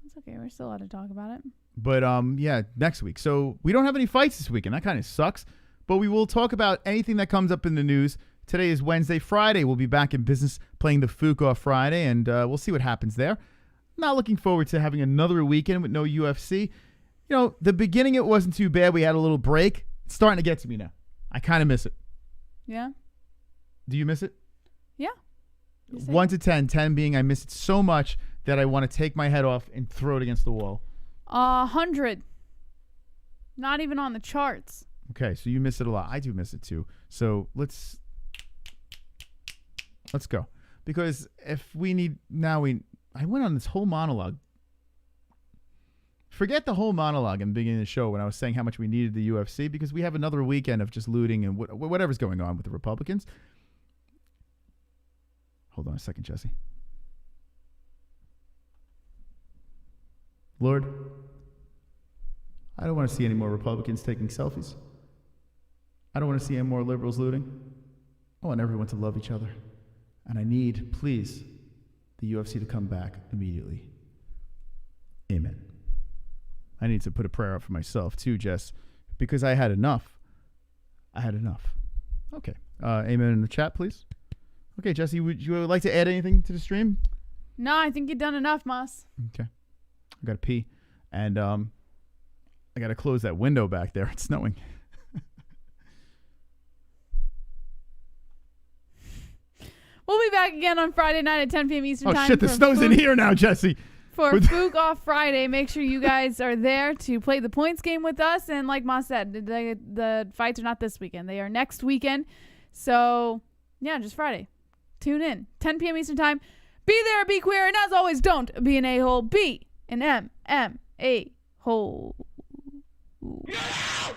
It's okay. We're still allowed to talk about it. But, yeah, next week. So we don't have any fights this weekend. That kind of sucks. But we will talk about anything that comes up in the news. Today is Wednesday. Friday, we'll be back in business playing the Fook off Friday, and we'll see what happens there. Not looking forward to having another weekend with no UFC. You know, the beginning, it wasn't too bad. We had a little break. It's starting to get to me now. I kind of miss it. Yeah? Do you miss it? Yeah. 1 to 10, 10 being I miss it so much that I want to take my head off and throw it against the wall. 100. Not even on the charts. Okay, so you miss it a lot. I do miss it too. So let's go. Because if we need I went on this whole monologue. Forget the whole monologue in the beginning of the show when I was saying how much we needed the UFC, because we have another weekend of just looting and whatever's going on with the Republicans. Hold on a second, Jesse. Lord, I don't want to see any more Republicans taking selfies. I don't want to see any more liberals looting. I want everyone to love each other. And I need, please, the UFC to come back immediately. Amen. I need to put a prayer up for myself too, Jess, because I had enough. Okay. Amen in the chat, please. Okay, Jesse, would you like to add anything to the stream? No, I think you've done enough, Moss. Okay. I got to pee. And I got to close that window back there. It's snowing. We'll be back again on Friday night at 10 p.m. Eastern Time. Oh, shit, the snow's in here now, Jesse. For Fook Off Friday. Make sure you guys are there to play the points game with us. And like Moss said, the fights are not this weekend. They are next weekend. So, yeah, just Friday. Tune in. 10 p.m. Eastern Time. Be there, be queer, and as always, don't be an a-hole. Be an MMA-hole. Yeah!